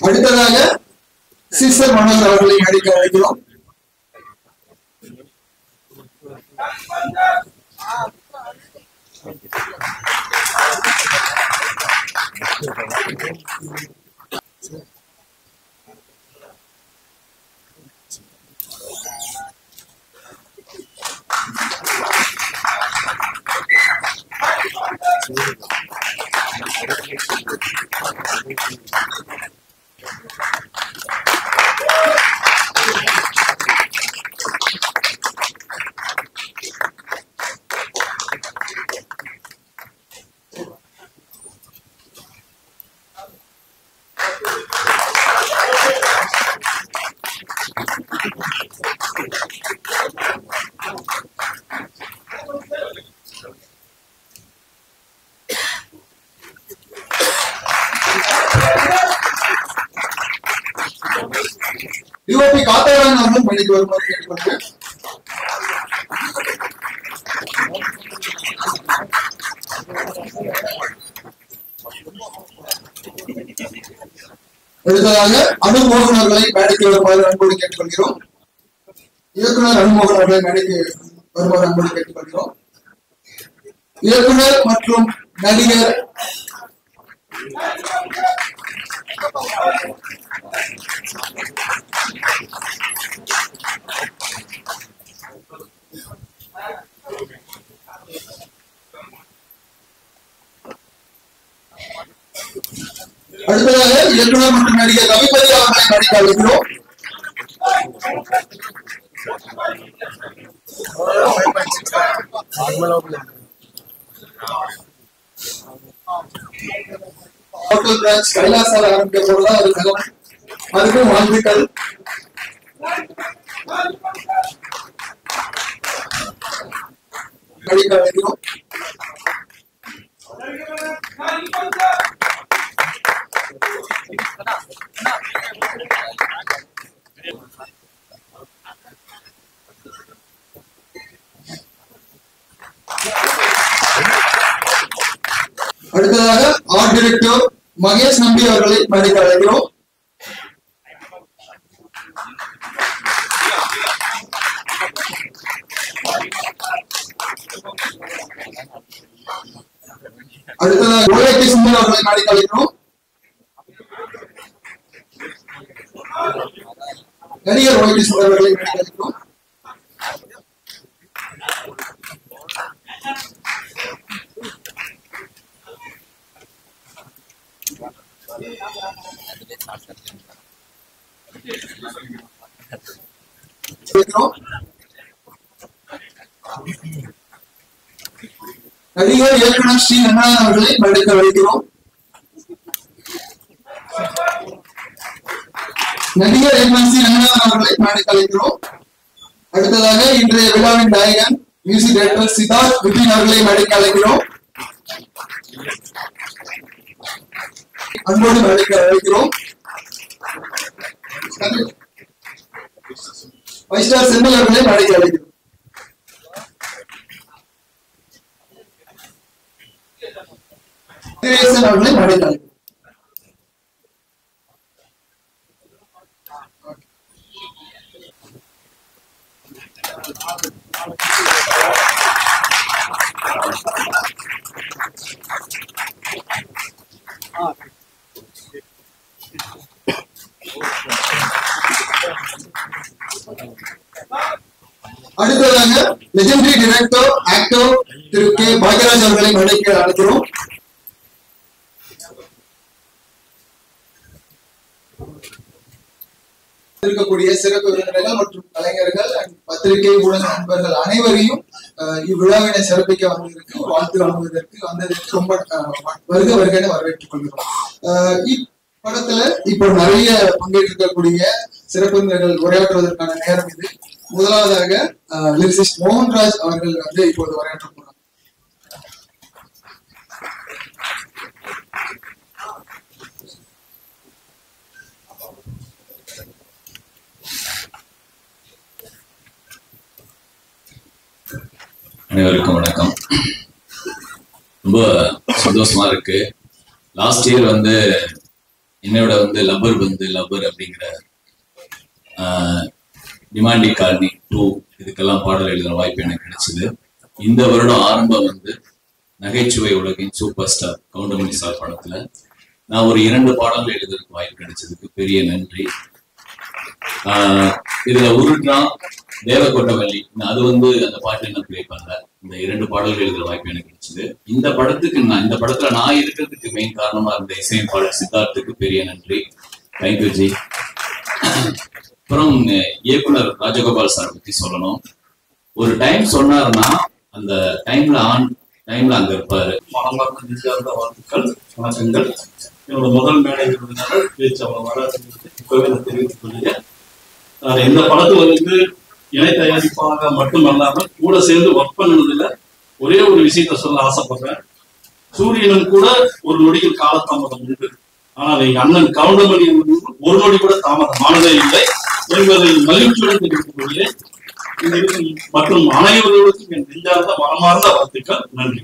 அடுத்ததாக சீசர் மனோகர் அவர்களை அழைக்க அழைக்கிறோம். யுவபி காத்தாரான் அவர்கள் மணிக்கு வருமாறு கேட்டுக்கொள்கிறேன். அடுத்ததாக அனுமோகன் அவர்களை மேடைக்கு வருமாறு அன்போடு கேட்டுக்கொள்கிறோம். இயக்குனர் அனுமோகன் அவர்களை மேடைக்கு வருமாறு அன்போடு கேட்டுக்கொள்கிறோம். இயக்குனர் மற்றும் நடிகர் அடுத்ததாக இயக்குனர் மற்றும் நடிகர் ரவிபதி அவர்களை நடிக்க அழைக்கிறோம். ஹோட்டல் பிரான்ச் கைலாசால ஆரம்பிக்க போறதா அதுக்கும் வாழ்த்துக்கள். நடிக்க அழைக்கிறோம். அடுத்ததாக ஆர்ட் டைரக்டர் மகேஷ் நம்பி அவர்களை மேடைக்கு அழைக்கிறோம். அடுத்ததாக ஓஏகே சுந்தர் அவர்களை மேடைக்கு அழைக்கிறோம். நடிகர் ஓஏகே சுந்தர் அவர்களை மேடைக்கு அழைக்கிறோம். நடிகர் இயக்குனர் ஸ்ரீ ரங்கநாதன் அவர்களை மேடைக்கு அழைக்கிறோம். நடிகர் இயக்குனர் ஸ்ரீ ரங்கநாதன் அவர்களை மேடைக்கு அழைக்கிறோம். அடுத்ததாக இன்றைய விழாவின் நாயகன் மியூசிக் டைரக்டர் சித்தார்த் விபின் அவர்களை மேடைக்கு அழைக்கிறோம். அன்போடு மேடைக்கு அழைக்கிறோம். ஃபைவ் ஸ்டார் செந்தில் அவர்களை மேடைக்கு அழைக்கிறோம். அவர்களை மேடைக்கு அழைக்கிறோம். அடுத்ததாக லெஜெண்டரி டைரக்டர் ஆக்டர் திரு கே பாக்யராஜ் அவர்களை மேடைக்கு அழைக்கிறோம். இருக்கக்கூடிய சிறப்பு விருந்தினர்கள் மற்றும் கலைஞர்கள் பத்திரிகை ஊடக நண்பர்கள் அனைவரையும் இவ்விழாவினை சிறப்பிக்க வந்ததற்கு வாழ்த்து வந்ததற்கு ரொம்ப வருக வரவேற்றுக் கொள்கிறோம். இப்படத்துல இப்போ நிறைய பங்கேற்றிருக்கக்கூடிய சிறப்பு விருந்தினர்கள் உரையாற்றுவதற்கான நேரம் இது. முதலாவதாக லிரிசிஸ்ட் மோகன்ராஜ் அவர்கள் இப்போது உரையாற்ற போறாங்க. அனைவருக்கும் வணக்கம். ரொம்ப சந்தோஷமா இருக்கு. லாஸ்ட் இயர் வந்து என்னோட வந்து லப்பர் அப்படிங்கிற டிமாண்டி காலனி 2 இதுக்கெல்லாம் பாடல் எழுதுற வாய்ப்பு எனக்கு கிடைச்சது. இந்த வருடம் ஆரம்பம் வந்து நகைச்சுவை உலகின் சூப்பர் ஸ்டார் கவுண்டமணி சார் படத்துல நான் ஒரு 2 பாடல்கள் எழுதுறதுக்கு வாய்ப்பு கிடைச்சதுக்கு பெரிய நன்றி. இதுல உருட்டா தேவகோட்டவல்லி அது வந்து அந்த பாட்டு என்ன பிளே பண்ணல. இந்த 2 பாடல்கள் எழுதுற வாய்ப்பு எனக்கு கிடைச்சது. இந்த படத்துல நான் இருக்கிறதுக்கு மெயின் காரணமா இருந்த இசையமைப்பாளர் சித்தார்த்துக்கு பெரிய நன்றி. Thank you G. அப்புறம் இயக்குனர் ராஜகோபால் சார் பத்தி சொல்லணும். ஒரு டைம் சொன்னாருன்னா அந்த டைம்ல அங்க இருப்பாரு. வாழ்த்துக்கள், வணக்கங்கள். என்னோட முதல் மேடை விருந்தினர் பேச்சு அவ்வளவு வராது இப்பவே நான் தெரிவித்துக் கொள்கிறேன். இந்த படத்துல வந்து இணை தயாரிப்பாக மட்டுமல்லாமல் கூட சேர்ந்து ஒர்க் பண்ணதுல ஒரே ஒரு விஷயத்த சொல்ல ஆசைப்படுறேன். சூரியனும் கூட ஒரு நொடியில் காலதாமதம் உண்டு, ஆனால் எங்க அண்ணன் கவுண்டமணி ஒரு நொடி கூட தாமதமானதே இல்லை என்பதை மகிழ்ச்சியுடன் தெரிவித்துக் கொள்கிறேன். மற்றும் அனைவர்களுக்கும் என் நெஞ்சார்ந்த மனமார்ந்த வாழ்த்துக்கள். நன்றி.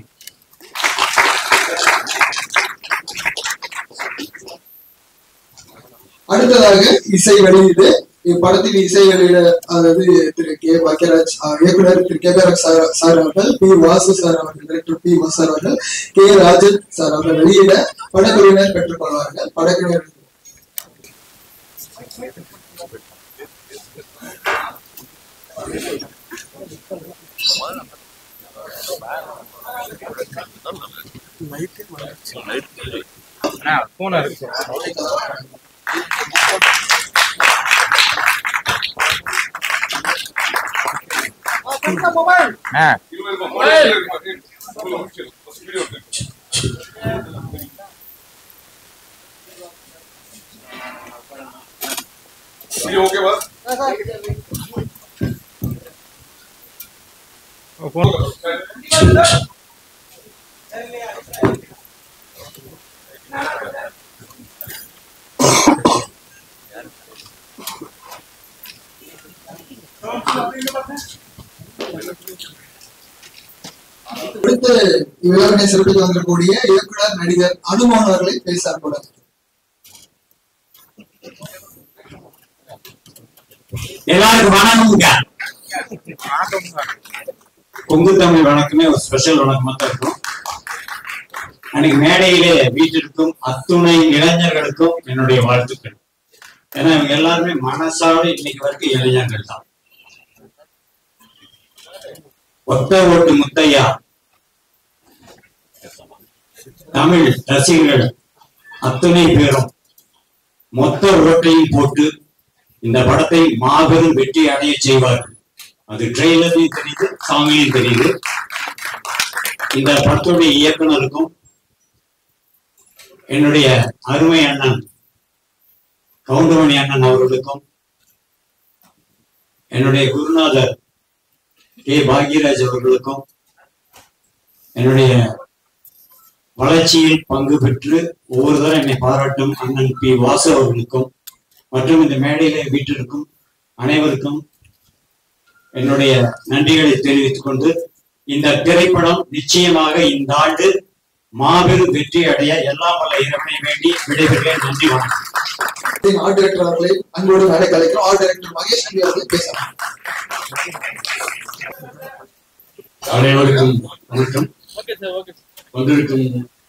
அடுத்ததாக இசை வெளியீடு. இப்படத்தின் இசை வெளியிட அதாவது திரு கே பாக்கியராஜ் இயக்குனர் திரு கே பாக்கியராஜ் சார் அவர்கள், பி வாசு சார் அவர்கள், டைரக்டர் பி வாசு அவர்கள், கே ராஜன் சார் அவர்கள் வெளியிட படக்குழுவினர் பெற்றுக்கொள்வார்கள். படக்குழுவினர் அடுத்து இவ்விழாவினை சிறப்பித்து வந்திருக்கக்கூடிய இயக்குனர் நடிகர் அனுமோகன் அவர்களை பேசார் கூட. எல்லாருக்கும் வணக்கம்ங்க. பொங்கு தமிழ் வணக்கமே ஒரு ஸ்பெஷல் வணக்கமா தான் இருக்கும். அன்னைக்கு மேடையிலே வீட்டிற்கும் அத்துணை இளைஞர்களுக்கும் என்னுடைய வாழ்த்துக்கள். ஏன்னா இவங்க எல்லாருமே மனசாவோட இன்னைக்கு வரைக்கும் இளைஞர்கள் தான். ஒத்த ஓட்டு முத்தையா தமிழ் ரசிகர்கள் அத்துணை பேரும் மொத்த ஓட்டையும் போட்டு இந்த படத்தை மாபெரும் வெற்றி அடைய செய்வார்கள். அது ட்ரெய்லர்லையும் தெரியுது, சாங்லையும் தெரியுது. இந்த படத்துடைய இயக்குனருக்கும் என்னுடைய அருமை அண்ணன் கவுண்டமணி அண்ணன் அவர்களுக்கும் என்னுடைய குருநாதர் கே பாக்யராஜ் அவர்களுக்கும் என்னுடைய வளர்ச்சியில் பங்கு பெற்று ஒவ்வொரு தரம் என்னை பாராட்டும் அண்ணன் பி வாசு அவர்களுக்கும் மற்றும் இந்த மேடையிலே வீட்டிற்கும் அனைவருக்கும் என்னுடைய நன்றிகளை தெரிவித்துக் கொண்டு இந்த திரைப்படம் நிச்சயமாக இந்த ஆண்டு மாபெரும் வெற்றி அடைய எல்லாம் வல்ல இறைவனை வேண்டி விடைபெறுகிறேன். நன்றி, வணக்கம். ஆர்ட் டைரக்டர் அவர்களை அன்போடு மேடை கலைக்கிறோம். ஆர்ட் டைரக்டர் மகேஷ் அம்பி அவர்களை பேசலாம். அனைவருக்கும் வணக்கம். வந்திருக்கும்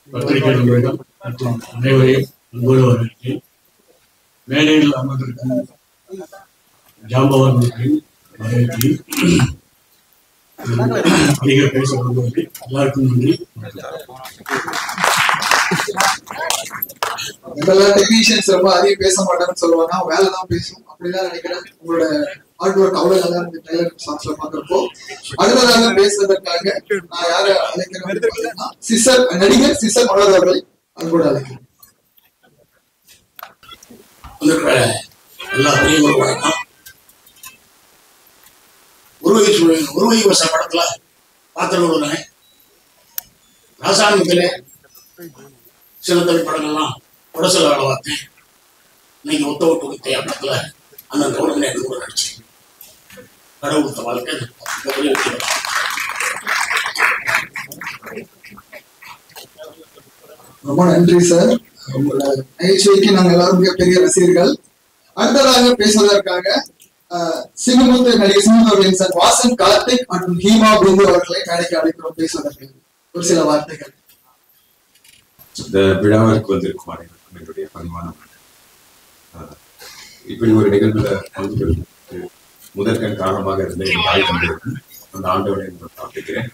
பத்திரிகை நண்பர்கள் மற்றும் அனைவரையும் அன்போடு வரவேற்கிறேன். மேடையில் அமர்ந்திருக்கும் ஜாம்பவான்களுக்கு வரவேற்கிறேன். அதிக பேச வருபவர்கள் எல்லாருக்கும் நன்றி. டெக்னீஷியன்ஸ் ரொம்ப அதிகம் பேச மாட்டாங்கன்னு சொல்லுவாங்க, வேலை தான் பேசும் அப்படிதான் நினைக்கிறேன். உங்களோட ஹார்ட் ஒர்க் அவ்வளவு நல்லா இருக்கு ட்ரைலர் சாங்ஸ்ல பாக்குறப்போ. அடுத்ததாக பேசுவதற்காக நான் யார அழைக்கிறேன், சிஸ்டர் நடிகர் சிஸ்டர் மனோர் அவர்களை அன்போடு அழைக்கிறேன். எல்லா பெரியவங்களும் வணக்கம். உருவகை வருஷ படத்துல பாத்திரம் ராசாயனத்திலே சில தமிழ் படங்கள்லாம் உடசல வேலை பார்த்தேன். இன்னைக்கு ஒத்த ஓட்டு முத்தையா படத்துல அந்த கவுண்டமணி எனக்கு கூட நடிச்சேன். கடவுள் கொடுத்த வாழ்க்கை ரொம்ப நன்றி சார். உங்களோட நகைச்சுவைக்கு நாங்கள் எல்லாரும் மிகப்பெரிய ரசிகர்கள். அடுத்ததாக பேசுவதற்காக சிங்கமுத்து நடிகர் சிங்கமுத்து அவர்களின் சார் வாசன் கார்த்திக் மற்றும் ஹீமா பிந்து அவர்களை மேடைக்கு அழைக்கிறோம் பேசுவதற்கு ஒரு சில வார்த்தைகள். இந்த விழாவிற்கு வந்திருக்கும் அனைவருக்கும் என்னுடைய பணிவான இப்படி ஒரு நிகழ்வுல பங்குபெறுவதற்கு முதற்கண் காரணமாக இருந்த என் தாய் தந்தைக்கும் அந்த ஆண்டவனை பிரார்த்திக்கிறேன்.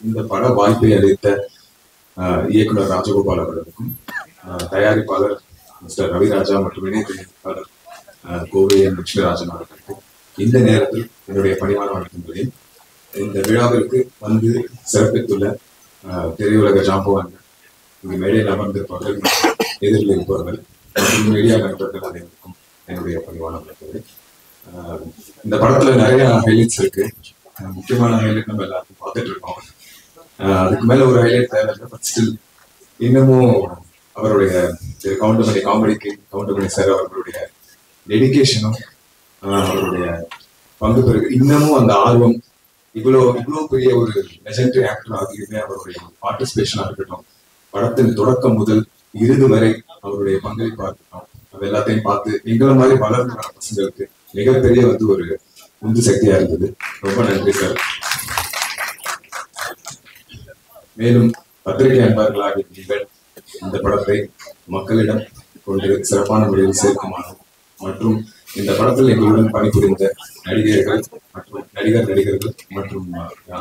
இந்த பட வாய்ப்பை அளித்த இயக்குனர் ராஜகோபால் அவர்களுக்கும் தயாரிப்பாளர் மிஸ்டர் ரவிராஜா மற்றும் இணை தயாரிப்பாளர் கோவையன் லட்சுமிராஜன் அவர்களுக்கும் இந்த நேரத்தில் என்னுடைய பணிவான வணக்கங்களையும் இந்த விழாவிற்கு வந்து சிறப்பித்துள்ள திரையுலக ஜாம்பவான்கள், இங்கு மேடையில் அமர்ந்திருப்பவர்கள், எதிரில் இருப்பவர்கள் மற்றும் மீடியா நண்பர்கள் அனைவருக்கும் என்னுடைய பணிவான வணக்கங்கள். இந்த படத்துல நிறைய ஹைலைட்ஸ் இருக்கு. முக்கியமான ஹைலைட் நம்ம எல்லாருக்கும் பார்த்துட்டு இருக்கோம். அதுக்கு மேல ஒரு ஹைலைட் தேவையில்லை. பட் ஸ்டில் இன்னமும் அவருடைய கவுண்டமணி சார் அவர்களுடைய டெடிகேஷனும் அவருடைய பங்கு பெறுக இன்னமும் அந்த ஆர்வம் இவ்வளவு பெரிய ஒரு லெஜெண்டரி ஆக்டர் ஆகியுமே அவருடைய பார்ட்டிசிபேஷனா இருக்கட்டும், படத்தின் தொடக்கம் முதல் இறுதி வரை அவருடைய பங்களிப்பா இருக்கட்டும், அது எல்லாத்தையும் பார்த்து எங்களை மாதிரி வளர்ந்து வர பசங்களுக்கு மிகப்பெரிய ஒரு உந்து சக்தியா இருந்தது. ரொம்ப நன்றி சார். மேலும் பத்திரிகை அன்பார்களாகிய நீங்கள் இந்த படத்தை மக்களிடம் கொண்டு சிறப்பான முறையில் சேர்க்குமாறு மற்றும் இந்த படத்தில் எங்களுடன் பணிபுரிந்த நடிகர்கள் மற்றும் நடிகர்கள் மற்றும்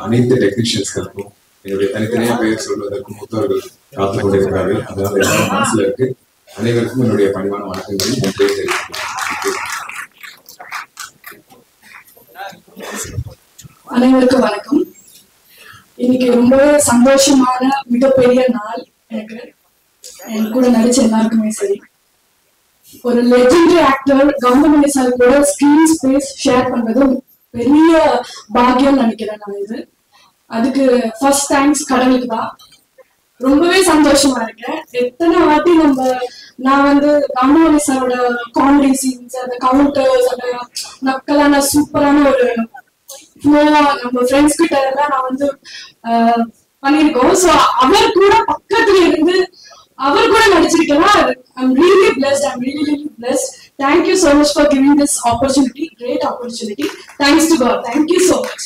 அனைத்து டெக்னீஷியன்ஸ்களுக்கும் என்னுடைய தனித்தனியா பெயர் சொல்வதற்கும் மூத்தவர்கள் காத்துக் கொண்டிருக்கிறார்கள். அதனால எல்லாரும் மனசுல இருக்கு. அனைவருக்கும் என்னுடைய பணிவான வணக்கங்களையும் நன்றியை தெரிவிக்கிறேன். அனைவருக்கும் வணக்கம். இன்னைக்கு ரொம்பவே சந்தோஷமான மிகப்பெரிய நாள். எனக்கு என் கூட நடிச்ச எல்லாருக்குமே சரி, ஒரு லெஜெண்டரி ஆக்டர் கவுண்டமணி சார் கூட ஸ்கிரீன் ஸ்பேஸ் ஷேர் பண்றதும் பெரிய பாக்கியம் நினைக்கிறேன் நான். இது அதுக்கு ஃபர்ஸ்ட் தேங்க்ஸ் கடவுளுக்கு தான். ரொம்பவே சந்தோஷமா இருக்கேன். எத்தனை வாட்டி நான் கவுண்டமணி சாரோட காமெடி சீன்ஸ், அந்த கவுண்டர்ஸ், அந்த நக்கலான சூப்பரான ஒரு நம்ம ஃப்ரெண்ட்ஸ் கிட்ட எல்லாம் நான் பண்ணிருக்கோம். ஸோ அவர் கூட பக்கத்துல இருந்து அவர் கூட நடிச்சிருக்கேன்னா I'm really blessed. I'm really blessed. Thank you so much for giving this opportunity. Great opportunity. Thanks to God. Thank you so much.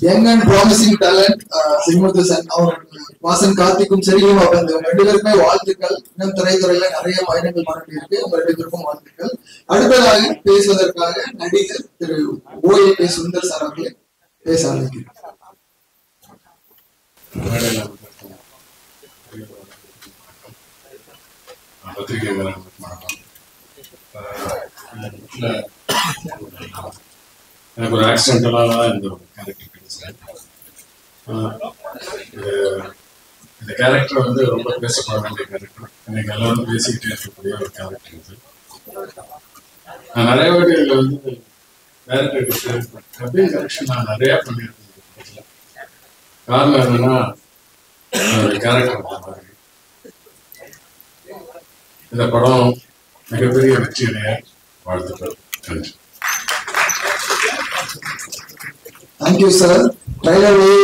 Young and promising talent Singamuthu sir அவர்கள் வாசன் கார்த்திக்கும் சரியும் அவங்க ரெண்டு பேருக்குமே வாழ்த்துக்கள். இன்னும் திரைத்துறையில நிறைய பயணங்கள் பண்ணி இருக்கு. உங்க ரெண்டு பேருக்கும் வாழ்த்துக்கள். அடுத்ததாக பேசுவதற்காக நடிகர் திரு OAP சுந்தர் சார் அவர்களை பேச அழைக்கிறேன். பத்திரிகை எனக்கு ஒரு ஆக்சிடென்டலாக தான் இந்த ஒரு கேரக்டர் கிடைச்சேன். இந்த கேரக்டர் ரொம்ப பேசப்பட வேண்டிய கேரக்டர். எனக்கு எல்லாரும் பேசிக்கிட்டே இருக்கக்கூடிய ஒரு கேரக்டர் இது. நான் நிறைய வாட்டி இதில் டேரக்டர் டப்பிங் கரெக்ஷன் நான் நிறையா பண்ணியிருக்கேன். காரணம் என்னன்னா கேரக்டர் மாதிரி இந்த படம் மிகப்பெரிய வெற்றியடைய வாழ்த்துக்கள். நன்றி. Thank you sir. ட்ரைலர்லயே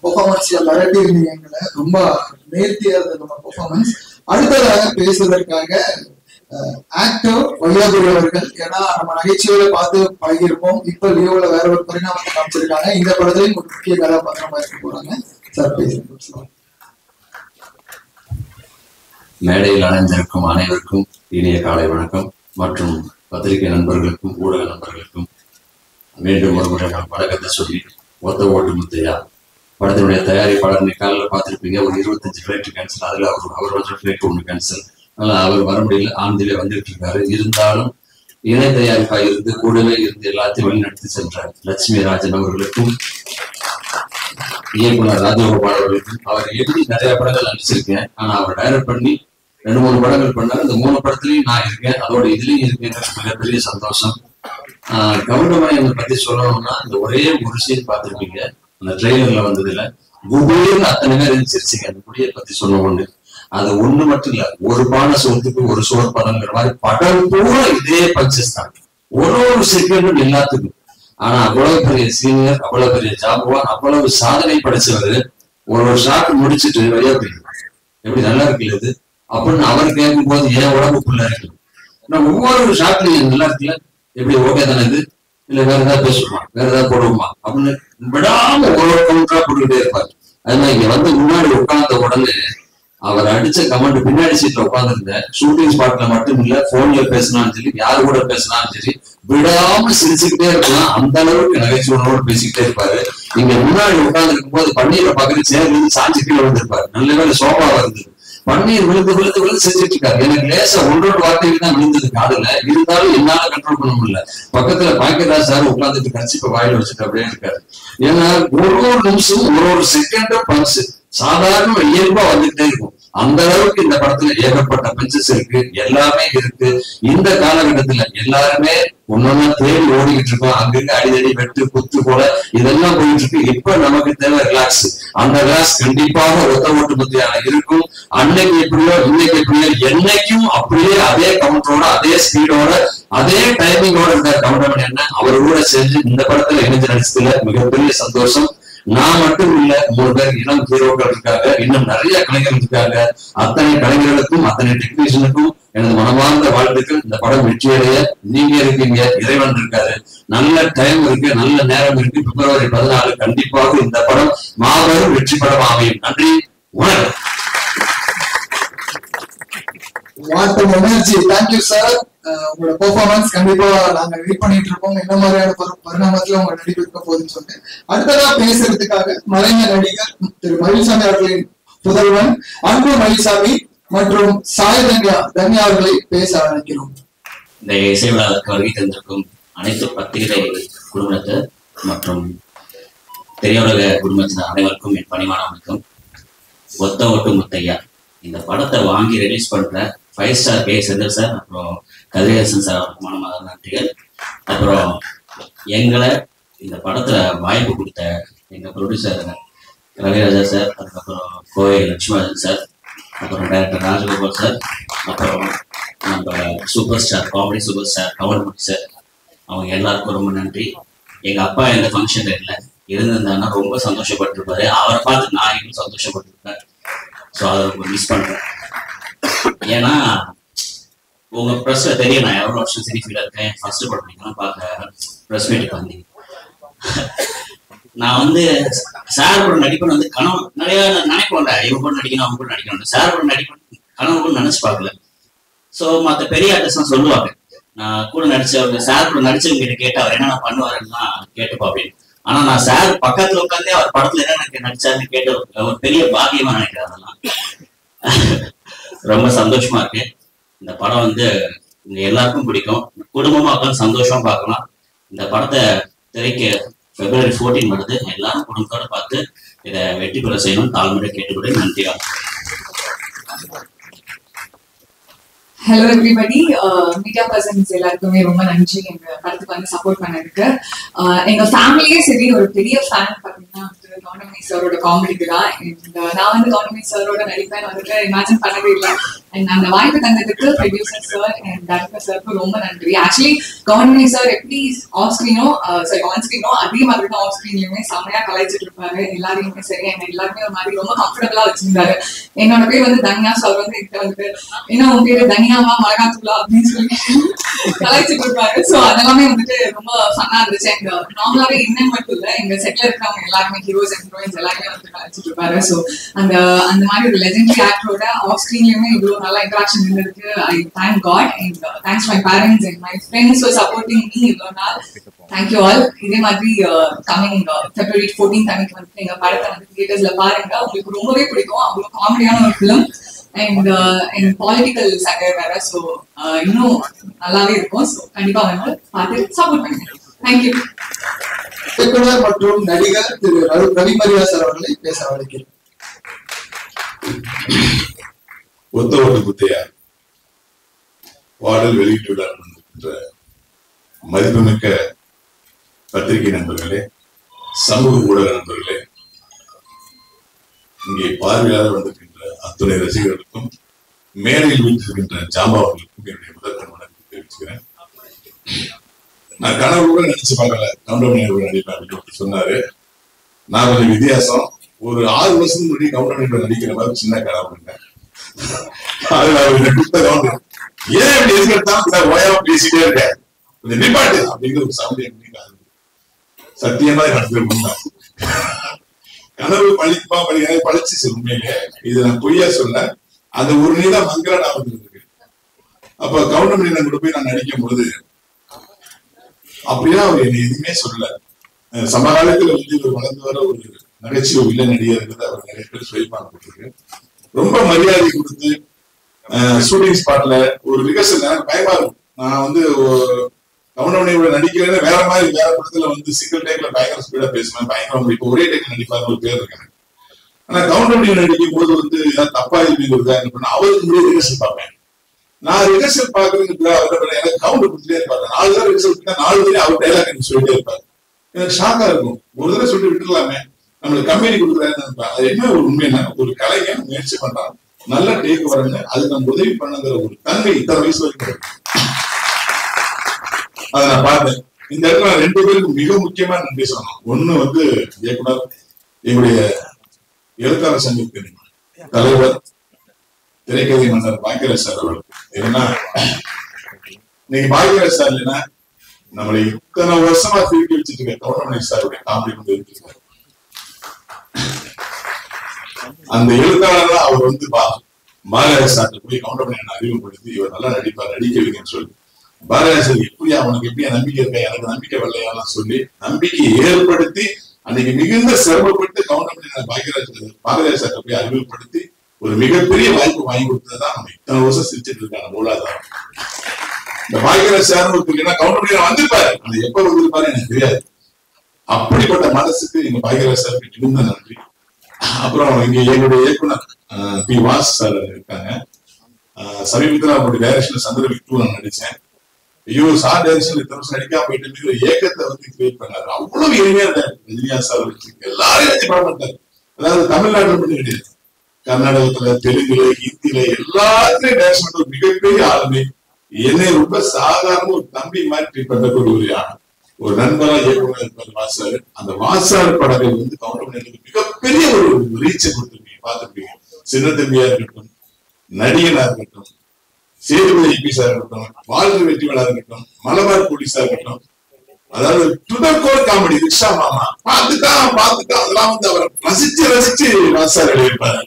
பெர்ஃபார்மன்ஸ்ல மிரட்டி இருந்தீங்க எங்களை. ரொம்ப நேர்த்தியா இருந்தது நம்ம பெர்ஃபார்மன்ஸ். அடுத்ததாக பேசுவதற்காக ஆக்டர் வையாபுரி அவர்கள். ஏன்னா நம்ம நகைச்சுவையில பார்த்து பழகிருப்போம். இப்ப லியோல வேற ஒரு பரிணாமத்தை காமிச்சிருக்காங்க. இந்த படத்துலயும் ஒரு முக்கிய கதாபாத்திரமா இருக்க போறாங்க. சார் பேசுங்க. மேடையில் அணைந்திருக்கும் அனைவருக்கும் இனிய காலை வணக்கம். மற்றும் பத்திரிகை நண்பர்களுக்கும் ஊடக நண்பர்களுக்கும் மீண்டும் ஒரு முறை நான் வணக்கத்தை சொல்லி, ஒத்த ஓட்டு முத்தையா படத்தினுடைய தயாரிப்பாளர் காலையில் பார்த்துருப்பீங்க. ஒரு 25 ஃபிளைட் கேன்சல். அதில் அவர் வந்து ஃபிளைட் ஒன்று கேன்சல். அதனால் அவர் வர முடியல. ஆந்திலே வந்துட்டு இருக்காரு. இருந்தாலும் இணை தயாரிப்பாக இருந்து கூடவே இருந்து எல்லாத்தையும் வழிநடத்தி சென்ற லட்சுமிராஜன் அவர்களுக்கும், இயக்குனர் ராஜகோபால் அவர்களுக்கும். அவர் எழுதி நிறைய படங்கள் நடிச்சிருக்கேன். ஆனா அவர் டைரக்ட் பண்ணி 2-3 படங்கள் பண்ணாரு. இந்த 3 படத்துலயும் நான் இருக்கேன். அதோட இதுலயும் இருக்கேன். மிகப்பெரிய சந்தோஷம். கவுண்டமணியை பத்தி சொல்லணும்னா, இந்த ஒரே ஒரு சீன் பார்த்திருப்பீங்க அந்த ட்ரெய்லர்ல வந்ததுல. குபேர்னு அத்தனை பேர் இருந்துச்சிருச்சுங்க. அந்த குடியை பத்தி சொல்ல ஒண்ணு. அது ஒண்ணு மட்டும் இல்ல, ஒரு பானை சோத்துக்கு ஒரு சோறு படங்கிற மாதிரி படம் பூரா இதே பஞ்சஸ் தான். ஒரு செகண்டும் எல்லாத்துக்கும். ஆனா அவ்வளவு பெரிய சீனியர், அவ்வளவு பெரிய ஜாம்பவான், அவ்வளவு சாதனை படைச்சவர் ஒரு ஷாட் முடிச்சுட்டு வெளியே போயிடும், எப்படி நல்லா இருக்குல்ல இது அப்படின்னு அவர் கேட்கும் போது என் உடம்புக்குள்ள இருக்கு. ஒவ்வொரு ஷாட்லயும் நல்லா இருக்குல்ல, எப்படி ஓகே தானே இது, இல்ல வேற ஏதாவது பேசுமா, வேற ஏதாவது போடுவோமா அப்படின்னு விடாம ஒரு கவுண்டரா போட்டுக்கிட்டே இருப்பாரு. அதனால இங்க வந்து முன்னாடி உட்கார்ந்த உடனே அவர் அடிச்ச கமெண்ட் பின்னாடி சீட்ல உட்கார்ந்துருந்த ஷூட்டிங் ஸ்பாட்ல மட்டும் இல்ல, போன்ல பேசினாலும் சரி, யாரு கூட பேசினாலும் சரி, விடாம சிரிச்சுக்கிட்டே இருக்கலாம். அந்த அளவுக்கு நகைச்சுவனோடு பேசிக்கிட்டே இருப்பாரு. இங்க முன்னாடி உட்கார்ந்து இருக்கும் போது பன்னீரை பக்கத்து சேர்ந்து இருந்து சாஞ்சி கீழே வந்திருப்பாரு. நல்ல வேலை சோபாவா இருந்தது. பன்னீர் விழுந்து விழுந்து விழுந்து செஞ்சுட்டு இருக்காரு. எனக்கு லேசா ஒன்றோட வார்த்தைக்கு தான் விழுந்தது காதுல, இருந்தாலும் என்னால கண்ட்ரோல் பண்ண முடியல. பக்கத்துல பாக்கியராஜ் சார் உட்கார்ந்துட்டு கட்சிப்ப வாயில வச்சுட்டு அப்படியே இருக்காரு. ஏன்னா ஒரு நிமிஷம் ஒரு செகண்டும் பஞ்சு சாதாரண இயல்பா வந்துகிட்டே இருக்கும். அந்த அளவுக்கு இந்த படத்துல ஏகப்பட்ட பஞ்சஸ் இருக்கு, எல்லாமே இருக்கு. இந்த காலகட்டத்துல எல்லாருமே ஒன்னொன்னா தேடி ஓடிக்கிட்டு இருக்கோம். அங்கிருந்து அடிதடி வெட்டு குத்து போல இதெல்லாம் போயிட்டு இருக்கு. இப்ப நமக்கு தேவை ரிலாக்ஸ். அந்த ரிலாக்ஸ் கண்டிப்பாக ஒத்த ஓட்டு மத்தியான இருக்கும். அன்னைக்கு எப்படியோ இன்னைக்கு எப்படியோ என்னைக்கும் அப்படியே அதே கவுண்டரோட அதே ஸ்பீடோட அதே டைமிங்கோட இருக்காரு கவுண்டமணி அண்ணன். அவர் கூட செஞ்சு இந்த படத்துல இணைஞ்சு நடிச்சதுல மிகப்பெரிய சந்தோஷம். நான் மட்டும் இல்ல, 3 பேர் இளம் ஹீரோக்கள் இருக்காங்க, இன்னும் நிறைய கலைஞர்கள் இருக்காங்க. அத்தனை கலைஞர்களுக்கும் அத்தனை டெக்னீஷியனுக்கும் எனது மனமார்ந்த வாழ்த்துக்கள். இந்த படம் வெற்றியடைய நீங்க இருக்கீங்க, இறைவன் இருக்காரு, நல்ல டைம் இருக்கு, நல்ல நேரம் இருக்கு. பிப்ரவரி 14 கண்டிப்பாக இந்த படம் மாபெரும் வெற்றி படம் அமையும். நன்றி, வணக்கம். What an energy. Thank you sir. உங்களோட பெர்ஃபார்மன்ஸ் கண்டிப்பா நாங்க வெயிட் பண்ணிட்டு இருக்கோம், என்ன மாதிரியான பரிணாமத்துல உங்க நடிப்பு இருக்க போகுதுன்னு சொல்லிட்டு. அடுத்ததா பேசுறதுக்காக மறைந்த நடிகர் திரு மயில்சாமி அவர்களின் புதல்வன் அன்பு மயில்சாமி மற்றும் சாய் தன்யா அவர்களை பேச அழைக்கிறோம். இந்த இசை விழாவுக்கு வருகை தந்திருக்கும் அனைத்து பத்திரிகை குடும்பத்தினர் மற்றும் திரையுலக குடும்பத்தினர் அனைவருக்கும் என் பணிவான வணக்கம். ஒத்த ஓட்டு முத்தையா இந்த படத்தை வாங்கி ரிலீஸ் பண்ற 5 ஸ்டார் கே செந்தில் சார் அப்புறம் கதிரேசன் சார் அவருக்கு மனமார்ந்த நன்றிகள். அப்புறம் எங்களை இந்த படத்துல வாய்ப்பு கொடுத்த எங்க ப்ரொடியூசர் ரவிராஜா சார், அதுக்கப்புறம் கோவை லட்சுமணன் சார், அப்புறம் டைரக்டர் ராஜகோபால் சார், அப்புறம் நம்ம super star comedy super star government sir, அவங்க எல்லாருக்கும் ரொம்ப நன்றி. எங்க அப்பா எந்த ஃபங்க்ஷன்ல இல்லை, இருந்திருந்தாங்கன்னா ரொம்ப சந்தோஷப்பட்டிருப்பாரு. அவரை பார்த்து நான் இன்னும் சந்தோஷப்பட்டிருப்பேன். ஸோ அதை ரொம்ப மிஸ் பண்றேன். ஏன்னா உங்க ப்ரெஸ்ல தெரியும் நான் எவ்வளவு வருஷம் சினி ஃபீல்ட்ல இருக்கேன். ஃபர்ஸ்ட் படம் நீங்களாம் பார்க்க ப்ரெஸ் மீட்டுக்கு வந்தீங்க. நான் வந்து சார் கூட நடிப்பேன்னு வந்து கனவு நிறைய நினைப்போம்ல, இவங்க கூட நடிக்கணும் அவங்க கூட நடிக்கணும். சார் கூட நடிப்பேன் கனவு கூட நினைச்சு பார்க்கல. ஸோ மற்ற பெரிய ஆர்டிஸ்ட் சொல்லுவாங்க நான் கூட நடிச்சவங்க சார் கூட நடிச்சவங்க கிட்ட கேட்டு அவர் என்ன பண்ணுவாருன்னா கேட்டுப்பா அப்படின்னு. ஆனா நான் சார் பக்கத்துல உட்காந்தே அவர் படத்துல என்ன நடிச்சாருன்னு கேட்டு ஒரு பெரிய பாக்கியமா நினைக்கிறேன். அதெல்லாம் ரொம்ப சந்தோஷமா இருக்கு. இந்த படம் வந்து எல்லாருக்கும் பிடிக்கும், குடும்பமா உட்காந்து சந்தோஷமா பார்க்கலாம். இந்த படத்தை திரைக்கு February 14 வருது. எல்லாரும் குடும்பத்தோட பார்த்து இதை வெற்றி பெற செய்யணும் தாழ்மையை கேட்டுக்கொண்டு நன்றி. ஹலோ எவ்ரிபடி, மீடியா பர்சன்ஸ் எல்லாருக்குமே ரொம்ப நன்றி எங்க படத்துக்கு வந்து சப்போர்ட் பண்ணதுக்கு. எங்க ஃபேமிலியே சரி ஒரு பெரிய ஃபேன் பார்த்தீங்கன்னா கவுண்டமணி சாரோட காமெடிக்கு தான். நான் வந்து கவுண்டமணி சாரோட நடிப்பேன் வந்துட்டு இமேஜின் பண்ணவே இல்லை. அண்ட் அந்த வாய்ப்பு தந்ததுக்கு ப்ரொடியூசர் சார் அண்ட் டைரக்டர் சாருக்கு ரொம்ப நன்றி. ஆக்சுவலி கவுண்டமணி சார் எப்படி ஆஃப் ஸ்கிரீனோ சாரி ஆன் ஸ்கிரீனோ அதே மாதிரி தான் ஆஃப் ஸ்கிரீன்லயுமே செம்மையா கலாய்ச்சிட்டு இருப்பாரு. எல்லாரையுமே சரி என்ன எல்லாருமே ஒரு மாதிரி ரொம்ப கம்ஃபர்டபுளா வச்சிருந்தாரு. என்னோட பேர் வந்து தன்யா சார் வந்து கிட்ட வந்துட்டு ஏன்னா உங்க பேரு தனியாவா மிளகாத்தூளா அப்படின்னு சொல்லி கலாய்ச்சிட்டு இருப்பாரு. ஸோ அதெல்லாமே வந்துட்டு ரொம்ப ஃபன்னா இருந்துச்சு. எங்க நார்மலாவே இன்னும் மட்டும் இல்ல எங்க செட்ல இருக்கிறவங்க எல்லாருமே ஹீரோஸ் அண்ட் ஹீரோயின்ஸ் எல்லாருமே வந்து கலாய்ச்சிட்டு இருப்பாரு. ஸோ அந்த மாதிரி ஒரு லெஜெண்டரி ஆக்டரோட ஆஃப் ஸ்கிரீன்லயுமே இவ்வளவு நல்லா இன்டராக்ஷன் இருந்ததுக்கு I thank god and thanks my parents and my friends for supporting me இவ்வளவு நாள். Thank you all. இதே மாதிரி கமிங் February 14 அன்னைக்கு வந்து எங்க படத்தை வந்து தியேட்டர்ஸ்ல பாருங்க. உங்களுக்கு ரொம்பவே பிடிக்கும். அவ்வளவு காமெடியான ஒரு ஃபிலிம் அண்ட் பாலிட்டிக்கல் சட்டை வேற. ஸோ இன்னும் நல்லாவே இருக்கும். ஸோ கண்டிப்பா வந்து பார்த்து சப்போர்ட் பண்ணுங்க. தேங்க்யூ. இயக்குனர் மற்றும் நடிகர் திரு ரவி மரியா சார் அவர்களை பேச அழைக்கிறேன். ஒத்த ஓட்டு முத்தையா பாடல் வெளியீட்டு விழா நடந்திருக்கின்ற மதிப்புமிக்க பத்திரிகை நண்பர்களே, சமூக ஊடக நண்பர்களே, இங்கே பார்வையாளர் வந்திருக்கின்ற அத்துணை ரசிகர்களுக்கும் மேடையில் வீட்டிருக்கின்ற ஜாமாவர்களுக்கும் என்னுடைய முதற்கண் வணக்கம் தெரிவிச்சுக்கிறேன். நான் கனவு கூட நினைச்சு பார்க்கல கவுண்டமணி அவர்கள் நடிப்பேன் அப்படின்னு சொன்னாரு. நான் கொஞ்சம் வித்தியாசம். ஒரு 6 வருஷத்துக்கு முன்னாடி கவுண்டர் நடிக்கிற மாதிரி சின்ன கனவு இருந்தேன். அதுல அவர் கொடுத்த கவுண்டர் ஏன் இப்படி எதுக்கெடுத்தாலும் ஓயாம பேசிட்டே இருக்க, கொஞ்சம் நிப்பாட்டு அப்படிங்கிற ஒரு சவுண்ட் எப்படி சத்தியமா நடத்திருக்கோம். கனவு பழிச்சு உண்மையிலே இது நான் பொய்யா சொல்ல. அந்த ஒரு நீதான் மங்களா நான் வந்துருக்கு. அப்ப கவுண்டமணி நான் கூட போய் நான் நடிக்கும் பொழுது அப்படியே அவர் என்னை எதுவுமே சொல்லல. சமகாலத்துல வந்து இவர் வளர்ந்து வர ஒரு நகைச்சுவை இல்ல நடிகர் அவர் நிறைய பேர் சொல்லிப்பாங்க. ரொம்ப மரியாதை கொடுத்து ஷூட்டிங் ஸ்பாட்ல ஒரு ரிகர்சல் எனக்கு பயமா இருக்கும். நான் வந்து கவுண்டமணியோட நடிக்கிறேன்னு வேற மாதிரி வேற படத்துல வந்து சிங்கிள் டேக்ல பயங்கர ஸ்பீடா பேசுவேன், பயங்கரம் இப்ப ஒரே டேக்ல நடிப்பாரு ஒரு பேர் இருக்கு. ஆனா கவுண்டமணி நடிக்கும் போது வந்து ஏதாவது தப்பா இருக்குதா என்ன பண்ண அவருக்கு முன்னாடி ரிகர்சல் பார்ப்பேன். நான் ரிகர்சல் பாக்குறதுக்கு அவர்கிட்ட எனக்கு கவுண்டர் கொடுத்துட்டே இருப்பாரு. 4 தடவை ரிகர்சல் பண்ணா 4 தடவை அவர் டைலாக் எனக்கு சொல்லிட்டே இருப்பாரு. எனக்கு ஷாக்கா இருக்கும். ஒரு தடவை சொல்லி விட்டுலாமே, நம்மளுக்கு கம்பெனி கொடுக்குறாருன்னு இருப்பாங்க. அது என்ன ஒரு உண்மைன்னா ஒரு கலைஞன் முயற்சி பண்றான், நல்ல டேக் வரணும், அது நம்ம உதவி பண்ணுங்கிற ஒரு தன்மை இத்தனை வயசு வரைக்கும் அதை நான் பார்த்தேன். இந்த இடத்துல 2 பேருக்கு மிக முக்கியமா நன்றி சொல்லணும். ஒண்ணு வந்து இயக்குனர் எங்களுடைய எழுத்தாளர் சங்கத்தின் தலைவர் திரைக்கதை மன்னர் பாக்கியராஜ் சார் அவர்கள். ஏன்னா இன்னைக்கு பாக்கியராஜ் சார் இல்லைன்னா நம்மளை இத்தனை வருஷமா திருப்பி வச்சுட்டு இருக்க கவுண்டமணி சாருடைய காமெடி கொண்டு இருக்கு. அந்த எழுத்தாளர் அவர் வந்து பாரதிராஜ் சார்ட்ட போய் கவுண்டமணி என்ன அறிமுகப்படுத்தி இவர் நல்லா நடிப்பார், நடிக்க வைங்கன்னு சொல்லி பாரதிராஜ் சார் எப்படியா அவனுக்கு எப்படியா நம்பிக்கை இருக்கா, எனக்கு நம்பிக்கை வரலையான்னு சொல்லி நம்பிக்கையை ஏற்படுத்தி அன்னைக்கு மிகுந்த சிரமப்பட்டு கவுண்டமணி பாரதிராஜ் சார்ட்ட போய் அறிமுகப்படுத்தி ஒரு மிகப்பெரிய வாய்ப்பு வாங்கி கொடுத்ததுதான் நம்ம இத்தனை வருஷம் சிரிச்சிட்டு இருக்காங்க மூலாதாரம். இந்த பாக்கியராஜ் சார் கவுண்டமணி வந்திருப்பாரு, அது எப்ப வந்திருப்பாரு எனக்கு தெரியாது. அப்படிப்பட்ட மனசுக்கு எங்க பாக்கியராஜ் சாருக்கு மிகுந்த நன்றி. அப்புறம் இங்க எங்களுடைய இயக்குனர் பி வாஸ் சார் இருக்காங்க. சமீபத்தில் அவருடைய டைரக்ஷன்ல சந்திரவிக் 2 நான் நடிச்சேன். ஐயோ சார் டைரக்ஷன் இத்தனை வருஷம் நடிக்காம போயிட்டு ஏக்கத்தை வந்து கிரியேட் பண்ணாரு. அவ்வளவு எளிமையா இருந்தாரு ரஜினிகாந்த் சார் வச்சு எல்லாரையும் வச்சு படம் பண்ணாரு. அதாவது தமிழ்நாட்டுல மட்டும் கிடையாது, கர்நாடகத்துல, தெலுங்குல, ஹிந்தில எல்லாத்துலயும் டைரக்ஷன் ஒரு மிகப்பெரிய ஆளுமை. என்னை ரொம்ப சாதாரண ஒரு தம்பி மாதிரி ட்ரீட் பண்ணக்கூடிய ஒரு நண்பரா இயக்குனர் இருப்பார் வாசாரு. அந்த வாசாரு படங்கள் வந்து கவுண்டமணி மிகப்பெரிய ஒரு ரீச்சை கொடுத்துருப்பீங்க, பார்த்துருப்பீங்க. சின்ன தம்பியா இருக்கட்டும், நடிகனா இருக்கட்டும், சேதுபதி ஐபிஎஸ்ஸா இருக்கட்டும், வாழ்க்கை வெற்றிகளா இருக்கட்டும், மலபார் போலீஸா இருக்கட்டும், அதாவது டுடர்கோர் காமெடி ரிக்ஷா மாமா பார்த்துட்டான் அதெல்லாம் வந்து அவர் ரசிச்சு வாசாரு எழுதியிருப்பாரு.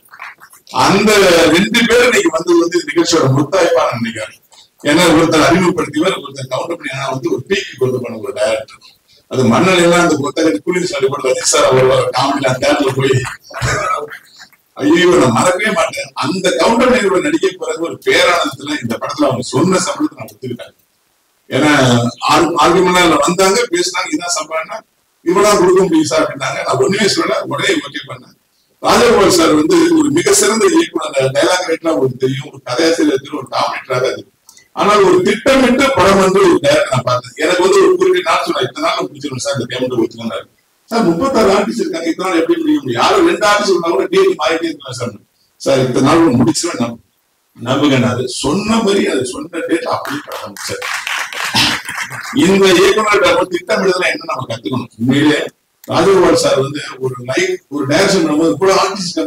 அந்த 2 பேரும் இன்னைக்கு வந்தது வந்து நிகழ்ச்சியோட முத்தாய்ப்பா நான் நினைக்கிறேன். ஏன்னா ஒருத்தர் அறிமுகப்படுத்தியவர், ஒருத்தர் கவுண்டமணி வந்து ஒரு பீக்கு கொண்டு பண்ண ஒரு டைரக்டர். அது மன்னல் எல்லாம் அந்த புத்தகத்தை குளிர் சொல்லி கொடுத்து சார் அவர் காமெடி தேட்டர்ல போய் ஐயோ நான் மறக்கவே மாட்டேன். அந்த கவுண்டமணியோட நடிக்க பிறகு ஒரு பேரானத்துல இந்த படத்துல அவங்க சொன்ன சம்பளத்தை நான் ஒத்துக்கிட்டாங்க. ஏன்னா 6 மணி நேரம் வந்தாங்க, பேசினாங்க, இதான் சம்பளம்னா இவ்வளவு கொடுக்க முடியும் சார் அப்படின்னாங்க. நான் ஒண்ணுமே சொல்லல, உடனே ஓகே பண்ணேன். ராஜகோபால் சார் வந்து ஒரு மிக சிறந்த இயக்குனர், டைலாக் ரைட்டரா உங்களுக்கு தெரியும், ஒரு கதையாசிரியர், ஒரு காமெடிட்டராக இருக்கு. ஆனால் ஒரு திட்டமிட்டு படம் வந்து ஒரு டைரக்டர் நான் பார்த்தேன். எனக்கு வந்து ஒரு குறிப்பிட்ட நாள் சொன்னா இத்தனை நாள் முடிச்சிருவேன் சார், இந்த பேமெண்ட் வச்சுக்கோங்க சார். 36 ஆர்டிஸ்ட் இருக்காங்க, இத்தனை நாள் எப்படி முடிய முடியும்? யாரும் 2 ஆர்டிஸ்ட் இருந்தா கூட டேட் மாறிட்டே இருக்கலாம் சார். சார் இத்தனை நாள் முடிச்சிருவேன் நம்புகிறேன். அது சொன்ன மாதிரி அது சொன்ன டேட் அப்படியே படம் சார். இந்த இயக்குனர் திட்டமிடுதல என்ன நம்ம கத்துக்கணும். உண்மையிலே ராஜகோபால் சார் வந்து ஒரு டைரக்ஷன் பண்ணும்போது கூட ஆர்டிஸ்ட்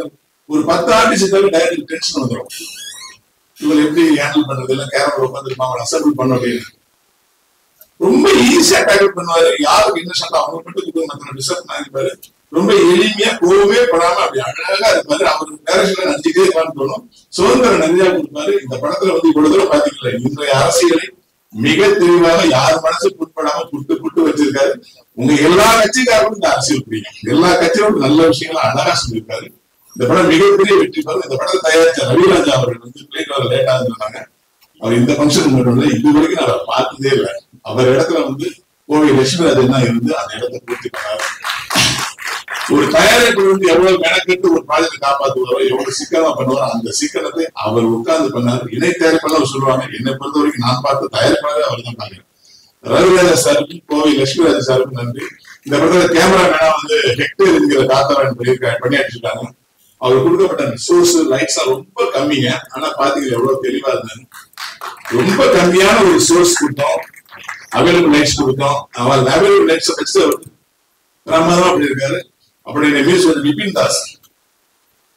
ஒரு 10 ஆர்டிஸ்ட் டைரக்டர் டென்ஷன் வந்துடும். இவங்க எப்படி ஹேண்டில் பண்றது, இல்ல கேரக்டர் உட்காந்துருப்பாங்க அசம்பிள் பண்ண அப்படின்னு ரொம்ப ஈஸியா டேக்கிள் பண்ணுவாரு. யாருக்கு என்ன ஷாட் அவங்க மட்டும் மற்ற டிஸ்டர்ப் ஆகிருப்பாரு. ரொம்ப எளிமையா கோவமே படாம அப்படி அழகா இருப்பாரு. அவர் டைரக்ஷன்ல நடிச்சுட்டே இருப்பான்னு தோணும். சுதந்திரம் நிறைய கொடுப்பாரு. இந்த படத்துல வந்து இவ்வளவு தூரம் பாத்தீங்களா, இன்றைய அரசியலை மிக தெளிவாக யார் மனசு புட்படாம புட்டு வச்சிருக்காரு. உங்க எல்லா கட்சிக்காரரும் இந்த அரசியல் புரியும், எல்லா கட்சியோட நல்ல விஷயங்களை அழகா சொல்லியிருக்காரு. இந்த படம் மிகப்பெரிய வெற்றி பெறும். இந்த படத்தை தயாரிச்ச ரவிராஜா அவர்கள் வந்து பிளேட் வர லேட்டா இருந்தாங்க. அவர் இந்த ஃபங்க்ஷன் மட்டும் இது வரைக்கும் நான் பார்த்ததே இல்லை. அவர் இடத்துல வந்து கோவை லட்சுமிராஜ் என்ன இருந்து அந்த இடத்தை பூர்த்தி பண்ணாரு. ஒரு தயாரிப்பு வந்து எவ்வளவு மெனக்கெட்டு ஒரு ப்ராஜெக்ட் காப்பாற்றுவாரோ, எவ்வளவு சிக்கனமா பண்ணுவாரோ அந்த சிக்கனத்தை அவர் உட்கார்ந்து பண்ணாரு. இணை தயாரிப்பாளர் சொல்லுவாங்க, என்னை பொறுத்த வரைக்கும் நான் பார்த்து தயாரிப்பாளர் அவர் தான் பாக்குறேன். ரவிராஜா சாருக்கும் கோவை லட்சுமிராஜா சாருக்கும் நன்றி. இந்த படத்துல கேமராமேனா வந்து ஹெக்டர் என்கிற தாத்தாவன் பணியாற்றிருக்காங்க. அவர் கொடுக்கப்பட்ட ரிசோர்ஸ் லைட்ஸ் ரொம்ப கம்மிங்க. ஆனா பாத்தீங்கன்னா எவ்வளவு தெளிவா இருந்தாங்க. ரொம்ப கம்மியான ஒரு ரிசோர்ஸ் கொடுத்தோம், அவைலபிள் லைட்ஸ் கொடுத்தோம். அவர் அவைலபிள் லைட்ஸ் வச்சு பிரமாதமா அப்படி இருக்காரு. அப்படி நியூஸ் வந்து விபின் தாஸ்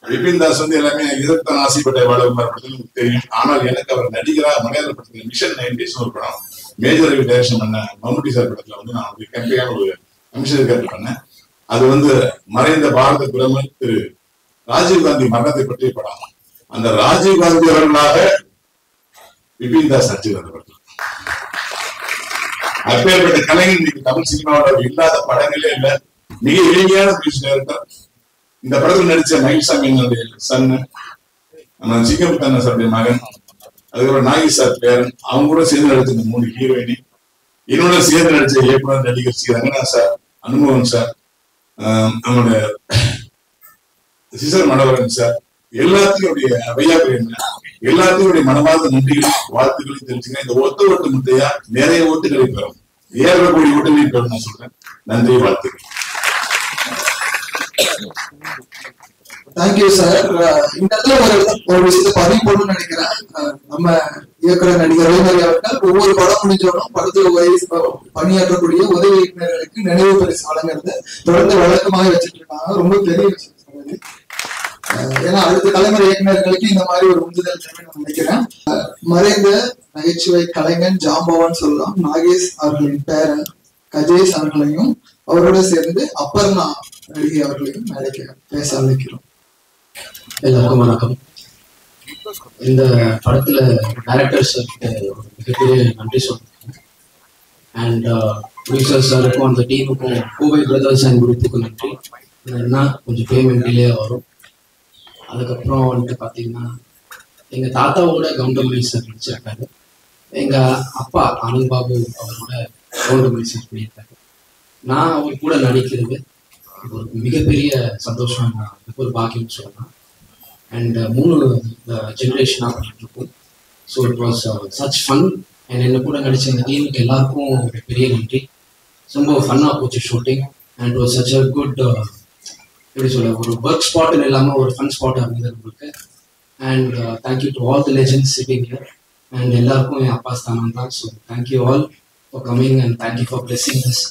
விபின் தாஸ் வந்து எல்லாமே இதற்கான ஆசைப்பட்ட வாழ்வுமார் படத்தில் தெரியும். ஆனால் எனக்கு அவர் நடிகரா மலையாள படத்துல மிஷன் 90s ஒரு படம் மேஜர் ரவி டைரக்ஷன் பண்ண மம்முட்டி சார் படத்துல வந்து நான் ஒரு கம்பெனியான ஒரு கமிஷனர் கேரக்டர் பண்ணேன். அது வந்து மறைந்த பாரத பிரதமர் திரு ராஜீவ்காந்தி மரணத்தை பற்றிய படம். அந்த ராஜீவ்காந்தி அவர்களாக விபின் தாஸ் நடிச்சிருந்த அந்த படத்தில். அப்பேற்பட்ட கலைஞர் இன்னைக்கு தமிழ் சினிமாவோட இல்லாத படங்களே இல்லை. மிக எளிமையான மியூசிக் டைரக்டர். இந்த படத்தில் நடிச்ச மயில்சாமி என்னுடைய சன்னு, நம்ம சிங்கம் கண்ணன் சாருடைய மகன், அதுக்கப்புறம் நாகி சார் பேரன், அவங்க கூட சேர்ந்து நடிச்ச 3 ஹீரோயினி, என்னோட சேர்ந்து நடிச்ச இயக்குனர் நடிகர் சி ரங்கநாத் சார், அனுமோகன் சார், நம்மளுடைய சிசர் மனோகரன் சார், எல்லாத்தையும் எல்லாத்தையும் மனமார்ந்த நன்றிகளும் வாழ்த்துக்களையும் தெரிஞ்சுக்கிறேன். இந்த ஒத்த ஓட்டு முத்தையா நிறைய ஓட்டுகளை பெறும், 7 கோடி ஓட்டுகளை பெறும் நான் சொல்றேன். நன்றி, வாழ்த்துக்கள். Thank you sir. இந்த இடத்துல ஒரு விஷயத்தை பதிவு போடணும்னு நினைக்கிறேன். நம்ம இயக்குனர் நடிகர் ரவிமரி அவர்கள் ஒவ்வொரு படம் முடிஞ்சோடும் படத்துல பணியாற்றக்கூடிய உதவி இயக்குநர்களுக்கு நினைவு பரிசு வழங்குறது தொடர்ந்து வழக்கமாக வச்சுட்டு இருக்காங்க. ரொம்ப பெரிய விஷயம். ஏன்னா அடுத்த தலைமுறை இயக்குநர்களுக்கு இந்த மாதிரி ஒரு உந்துதல் தேவை நான் நினைக்கிறேன். மறைந்த நகைச்சுவை கலைஞன் ஜாம்பவான் சொல்லலாம் நாகேஷ் அவர்களின் பேரன் கஜேஷ் அவர்களையும் அவரோட சேர்ந்து அப்பர்ணா நடிகை அவர்களையும் மேடைக்கு பேச அழைக்கிறோம். எல்லாருக்கும் வணக்கம். இந்த படத்துல டைரக்டர் சார்கிட்ட ஒரு மிகப்பெரிய நன்றி சொல்றேன். அண்ட் ப்ரொடியூசர் சாருக்கும் அந்த டீமுக்கும் கோவை பிரதர்ஸ் அண்ட் குரூப்புக்கும் நன்றி. என்னன்னா கொஞ்சம் பேமெண்ட் டிலே வரும். அதுக்கப்புறம் வந்துட்டு பார்த்தீங்கன்னா எங்கள் தாத்தாவோட கவுண்டமணி சார் நடிச்சிருக்காரு. எங்கள் அப்பா ஆனந்த் பாபு அவரோட கவுண்டமணி சார் பண்ணியிருக்காரு. நான் அவர் கூட நடிக்கிறது ஒரு மிகப்பெரிய சந்தோஷம், ஒரு பாக்கியம் சொல்லலாம். அண்ட் 3 ஜென்ரேஷனாக பண்ணிட்டு இருக்கோம். So it was such fun. And என்ன கூட நடிச்ச இந்த டீமுக்கு எல்லாருக்கும் ஒரு பெரிய நன்றி. ரொம்ப ஃபன்னாக போச்சு shooting. And was such a good எப்படி சொல்ல, ஒரு ஒர்க் ஸ்பாட்னு இல்லாமல் ஒரு ஃபன் ஸ்பாட்டாக இருந்தது உங்களுக்கு. And thank you to all the legends sitting here. And எல்லாருக்கும் என் அப்பா ஸ்தானம் தான். So thank you all for coming and thank you for blessing this.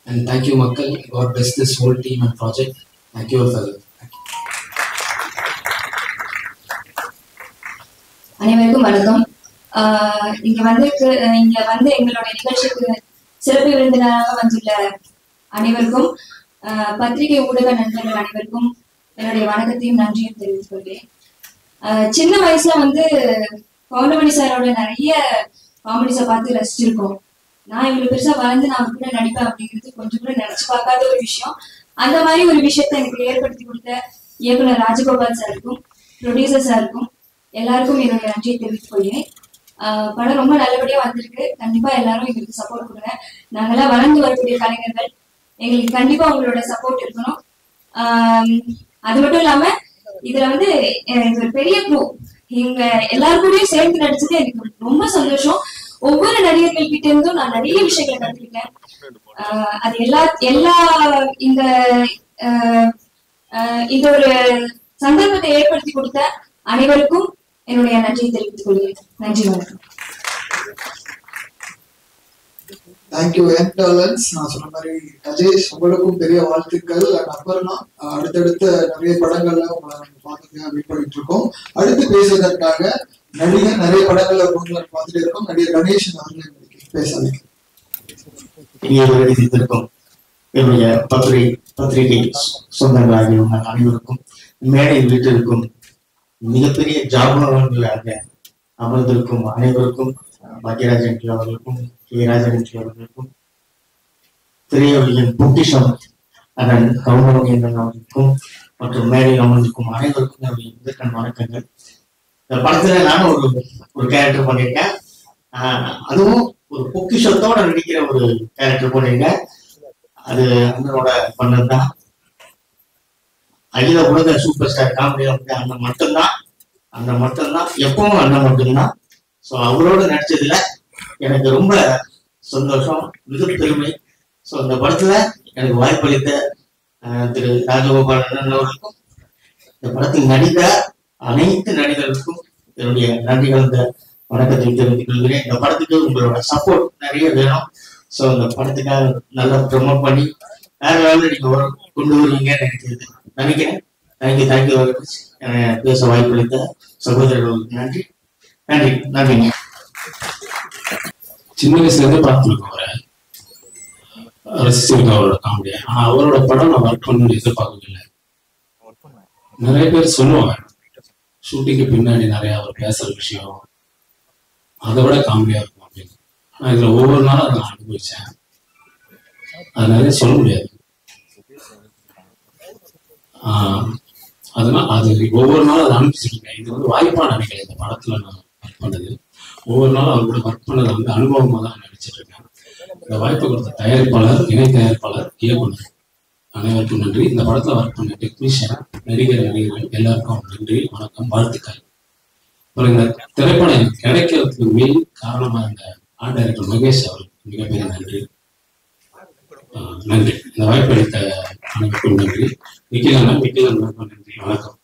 And thank you மக்கள். God bless this whole team and project. Thank you all for that. அனைவருக்கும் வணக்கம். இங்க வந்து எங்களுடைய நிகழ்ச்சிக்கு சிறப்பு விருந்தினராக வந்துள்ள அனைவருக்கும், பத்திரிகை ஊடக நண்பர்கள் அனைவருக்கும் என்னுடைய வணக்கத்தையும் நன்றியும் தெரிவித்துக் கொள்கிறேன். சின்ன வயசுல வந்து கவுண்டமணி சாரோட நிறைய காமெடிஸை பார்த்து ரசிச்சிருக்கோம். நான் இவ்வளவு பெருசா வளர்ந்து நான் கூட நடிப்பேன் அப்படிங்கிறது கொஞ்சம் கூட நினைச்சு பார்க்காத ஒரு விஷயம். அந்த மாதிரி ஒரு விஷயத்த எனக்கு ஏற்படுத்தி கொடுத்த இயக்குனர் ராஜகோபால் சாருக்கும் ப்ரொடியூசர் சாருக்கும் எல்லாருக்கும் என்னுடைய நன்றியை தெரிவித்துக் கொள்கிறேன். படம் ரொம்ப நல்லபடியா வந்திருக்கு. கண்டிப்பா எல்லாரும் எங்களுக்கு சப்போர்ட் கொடுங்க. நாங்கெல்லாம் வளர்ந்து வரக்கூடிய கலைஞர்கள், எங்களுக்கு கண்டிப்பா உங்களோட சப்போர்ட் இருக்கணும். அது மட்டும் இல்லாம இதுல வந்து ஒரு பெரிய குரூ, இவங்க எல்லாருக்கூடயும் சேர்ந்து நடிச்சது எனக்கு ரொம்ப சந்தோஷம். ஒவ்வொரு நடிகர்கள் கிட்ட இருந்தும் நான் நிறைய விஷயங்களை கற்றுக்கிட்டேன். அது எல்லா இந்த ஒரு சந்தர்ப்பத்தை ஏற்படுத்தி கொடுத்த அனைவருக்கும் என்னுடைய நன்றியை தெரிவித்துக் கொள்கிறேன். நன்றி, வணக்கம். தேங்க்யூ என்டாலன்ஸ். நான் சொன்ன மாதிரி அஜேஷ் உங்களுக்கும் பெரிய வாழ்த்துக்கள். அப்பர்னா அடுத்தடுத்த நிறைய படங்கள்ல உங்களை பார்த்துட்டு வெயிட் பண்ணிட்டு இருக்கோம். அடுத்து பேசுவதற்காக நடிகர் நிறைய படங்கள்ல பார்த்துட்டு இருக்கோம். நடிகர் கணேசன் அவர்களை பேச இருக்கும். என்னுடைய பத்திரிகை சொந்தங்களாகிய அனைவருக்கும், மேடையில் வீட்டிற்கும், மிகப்பெரிய ஜாபகங்களாக அமர்ந்திருக்கும் அனைவருக்கும், பாக்யராஜன் அவர்களுக்கும், ராஜன் அவர்களுக்கும், திரையுலகின் பொக்கிஷம் அதன் கவுண்டமணி அவர்களுக்கும் மற்றும் மேடையில் அமர்ந்திருக்கும் அனைவருக்கும் என்னுடைய முதற்கண் வணக்கங்கள். இந்த படத்துல நானும் ஒரு கேரக்டர் பண்ணியிருக்கேன். அதுவும் ஒரு பொக்கிஷத்தோட நடிக்கிற ஒரு கேரக்டர் பண்ணியிருக்கேன். அது அண்ணனோட பண்ணதுதான். அகில உலக சூப்பர் ஸ்டார் காமெடி அண்ணன் மட்டும்தான் எப்பவும் அண்ணன் மட்டும்தான். ஸோ அவரோட நடிச்சதுல எனக்கு ரொம்ப சந்தோஷம், மிக பெருமை. ஸோ இந்த படத்துல எனக்கு வாய்ப்பளித்த திரு ராஜகோபால் அண்ணன் அவர்களுக்கும், இந்த படத்தில் நடித்த அனைத்து நடிகர்களுக்கும் என்னுடைய நன்றி கலந்த வணக்கத்தை தெரிவித்துக் கொள்கிறேன். இந்த படத்துக்கு உங்களோட சப்போர்ட் நிறைய வேணும். ஸோ இந்த படத்துக்காக நல்லா ப்ரொமோட் பண்ணி வேற லெவலில் நீங்க கொண்டு வருவீங்கன்னு நினைக்கிறேன். Thank you very much. பேச வாய்ப்பளித்த சகோதரர்களுக்கு நன்றி நன்றி நன்றிங்க. சின்ன வயசுல இருந்தே பார்த்துருக்கோம், அவரை ரசிச்சிருக்கேன் அவரோட காமெடியை. ஆனா அவரோட படம் நான் ஒர்க் பண்ணணும்னு எதிர்பார்க்கவில்லை. நிறைய பேர் சொல்லுவாங்க ஷூட்டிங்கு பின்னாடி நிறைய அவர் பேசுற விஷயம் அதை விட காமெடியா இருக்கும் அப்படின்னு. ஆனா இதுல ஒவ்வொரு நாளும் அதை நான் அனுபவிச்சேன். அது நிறைய சொல்ல முடியாது. அதனால அது ஒவ்வொரு நாளும் அதை அனுப்பிச்சிட்டு இருக்கேன். இது வந்து வாய்ப்பா நினைக்கிறேன். இந்த படத்துல நான் ஒர்க் பண்ணது ஒவ்வொரு நாளும் அவர் கூட ஒர்க் பண்ணதை வந்து அனுபவமா தான் நினைச்சிட்டு இருக்கேன். இந்த வாய்ப்பை கொடுத்த தயாரிப்பாளர், இணை தயாரிப்பாளர், இயக்குனர் அனைவருக்கும் நன்றி. இந்த படத்துல ஒர்க் பண்ண டெக்னீஷியன், நடிகர்கள் எல்லாருக்கும் நன்றி, வணக்கம், வாழ்த்துக்கள். அப்புறம் இந்த திரைப்படம் கிடைக்கிறதுக்கு மெயின் காரணமா இருந்த ஆர்ட் டைரக்டர் மகேஷ் அவருக்கு மிகப்பெரிய நன்றி. நன்றி. இந்த வாய்ப்பு அளித்த அனைவருக்கும் நன்றி. நிக்கிலன் நன்றி, வணக்கம்.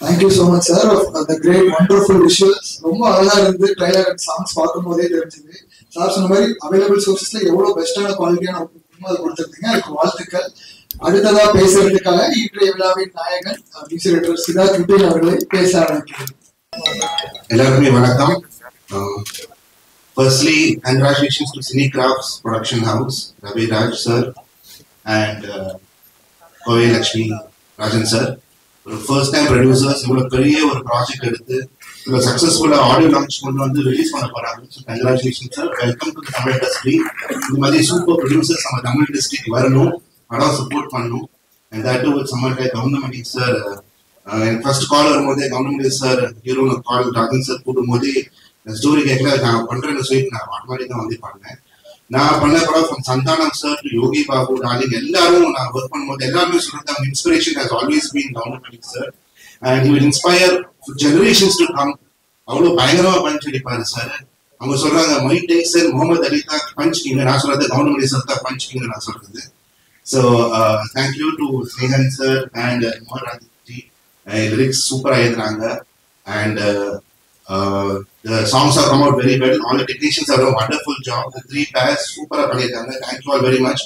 Thank you so much sir. அந்த கிரேட் வண்டர்ஃபுல் விஷுவல்ஸ் ரொம்ப அழகா இருந்து ட்ரைலர் அண்ட் சாங்ஸ் பார்க்கும் போதே தெரிஞ்சது. சார் சொன்ன மாதிரி அவைலபிள் சோர்சஸ்ல எவ்வளவு பெஸ்டான குவாலிட்டியான அதை கொடுத்துருக்கீங்க, அதுக்கு வாழ்த்துக்கள். அடுத்ததா பேசுறதுக்காக இன்றைய விழாவின் நாயகன் மியூசிக் டைரக்டர் சித்தார்த் விட்டல் அவர்களை பேச ஆரம்பிக்கிறேன். எல்லாருக்குமே வணக்கம். Firstly, congratulations to Cinecrafts Production House, Ravi Raj sir and Kovai Lakshmi Rajan sir. First time producers, இவ்வளவு பெரிய ஒரு ப்ராஜெக்ட் எடுத்து இவ்வளவு சக்சஸ்ஃபுல்லா ஆடியோ லான்ச் கொண்டு வந்து ரிலீஸ் பண்ண போறாங்க. Congratulation sir. Welcome to Tamil industry. இந்த மாதிரி சூப்பர் ப்ரொடியூசர்ஸ் நம்ம தமிழ் இண்டஸ்ட்ரிக்கு வரணும், படம் சப்போர்ட் பண்ணணும். And that with summon like Goundamani sir. எனக்கு ஃபர்ஸ்ட் கால் வரும்போதே கவுண்டமணி சார் ஹீரோ கால் ராஜன் சார் கூடும்போதே ஸ்டோரி கேட்கல நான் பண்றேன்னு சொல்லிட்டு நான் ஆட்டோமேட்டிக் தான் வந்து பண்ணேன். நான் பண்ண படம் from Santhanam sir to Yogi Babu darling எல்லாரும் நான் ஒர்க் பண்ணும்போது எல்லாருமே சொல்றாங்க inspiration has always been Goundamani sir and he will inspire generations to come. அவ்வளவு பயங்கரமா பஞ்ச் அடிப்பாரு சார். அவங்க சொல்றாங்க மைக் டைசன், முகமது அலி தான் பஞ்ச் கிங், நான் சொல்றது கவுண்டமணி சார் தான் பஞ்ச் கிங் நான் சொல்றது. So thank you to Snehan sir and Moraji. Lyrics சூப்பரா எழுதுறாங்க and the songs have come out very well. All the technicians have done a wonderful job. The 3 pairs super பண்ணிருக்காங்க. Thank you all very much.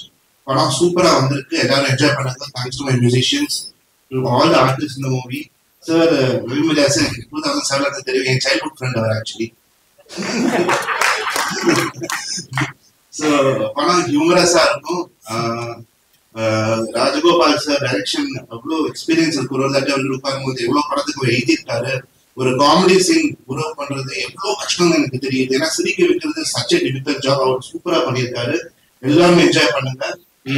படம் சூப்பரா வந்திருக்கு, எல்லாரும் enjoy பண்ணுங்க. Thanks to my musicians, to all the artists in the movie. Sir, Vimil Hasan 2007 தெரியும், என் childhood friend அவர் actually. So படம் ஹியூமரஸா இருக்கும். Rajagopal sir direction அவ்வளோ எக்ஸ்பீரியன்ஸ் இருக்கு. ஒரு தாட்டி அவர் பார்க்கும்போது எவ்வளவு படத்துக்கு எழுதியிருக்காரு. ஒரு காமெடி சீன் உருவ பண்றது எவ்வளவு கஷ்டம் எனக்கு தெரியுது. ஏன்னா சிரிக்க வைக்கிறது சச் எ டிஃபிகல்ட் ஜாப். அவர் சூப்பரா பண்ணியிருக்காரு. எல்லாருமே என்ஜாய் பண்ணுங்க.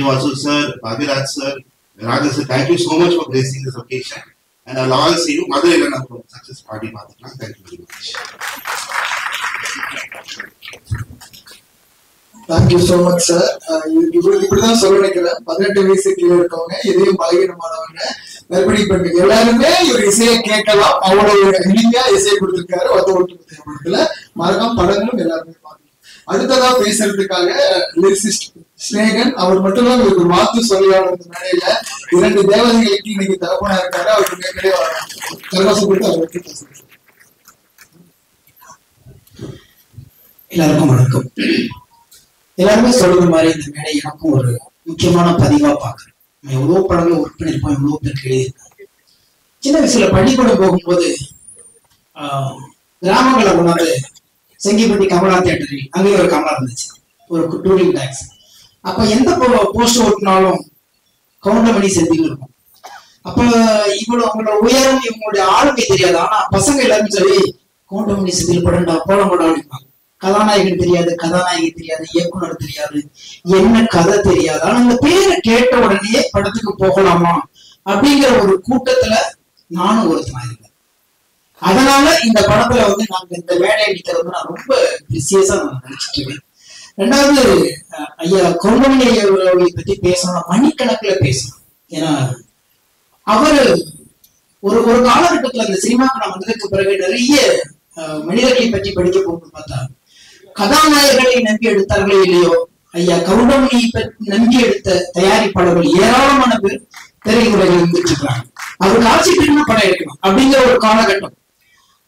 Vasu sir, Bhagyaraj sir, Raja sir, thank you so much for grazing this occasion and I'll all see you. மதுரையில நம்ம சக்சஸ் பார்ட்டி பார்த்துக்கலாம். Thank you very much. Thank you so much sir. இப்படிதான் சொல்ல நினைக்கிறேன். 18 வயசு கீழே இருக்கவங்க, எதையும் பலகீனமானவங்க, மறுபடி பண்ணுங்க எல்லாருமே இவர் இசையை கேட்கலாம். அவ்வளவு இனிமையா இசையை கொடுத்திருக்காரு. ஒட்டுமொத்த மறக்காம படங்களும் எல்லாருமே பார்க்கணும். அடுத்ததா பேசுறதுக்காக லிரிசிஸ்ட் ஸ்னேகன் அவர் மட்டும்தான் இவருக்கு ஒரு வார்த்தை சொல்லியான இந்த மேடையில 2 தேவதைகளுக்கு இன்னைக்கு தகப்பனா இருக்காரு. அவருக்கு மேலே கரவாசம் கொடுத்து அவருக்கு பேசுறேன். எல்லாருக்கும் வணக்கம். எல்லாருமே சொல்ற மாதிரி இந்த மேடை எனக்கும் ஒரு முக்கியமான பதிவா பாக்குறேன். எவ்வளவு படங்கள் ஒர்க் பண்ணிருப்போம், எவ்வளவு பேருக்கு எழுதியிருக்காங்க. சின்ன வயசுல பள்ளிக்கூடம் போகும்போது கிராமங்களை கொண்டாந்து செங்கிப்பட்டி கமலா தியேட்டரில் அங்கேயும் ஒரு கமலா இருந்துச்சு, ஒரு டூரிங் டாக்ஸ். அப்ப எந்த போஸ்ட் ஓட்டினாலும் கவுண்டமணி செந்தில் இருக்கும். அப்ப இவ்வளவு அவங்களோட உயரம் இவங்களுடைய ஆளுமை தெரியாது. ஆனா பசங்க எல்லாரும் சரி கவுண்டமணி செந்தில் படம்டா போலம் படம் அடிப்பாங்க. கதாநாயகன் தெரியாது, கதாநாயகி தெரியாது, இயக்குனர் தெரியாது, என்ன கதை தெரியாது. ஆனா இந்த பேரை கேட்ட உடனே படத்துக்கு போகலாமா அப்படிங்கிற ஒரு கூட்டத்துல நானும் ஒருத்தனா இருந்தேன். அதனால இந்த படத்துல வந்து நாங்க இந்த வேலையை அடிக்கிறது நான் ரொம்ப பிரிசியஸா நான் நினைச்சிட்டு இருக்கேன். 2வது ஐயா கவுண்டமணி ஐயாவை பத்தி பேசணும்னா மணிக்கணக்குல பேசணும். ஏன்னா அவரு ஒரு காலகட்டத்துல அந்த சினிமாக்கு நான் வந்ததுக்கு பிறகு நிறைய மனிதர்களை பற்றி படிக்க போகும்போது பார்த்தா கதாநாயகர்களை நம்பி எடுத்தார்களே இல்லையோ, ஐயா கவுண்டமணியை நம்பி எடுத்த தயாரிப்பாளர்கள் ஏராளமான பேர் திரையுலகில் இருந்துட்டு இருக்காங்க. அவர் காட்சி பிரிவு படம் எடுக்கணும் அப்படிங்கிற ஒரு காலகட்டம்.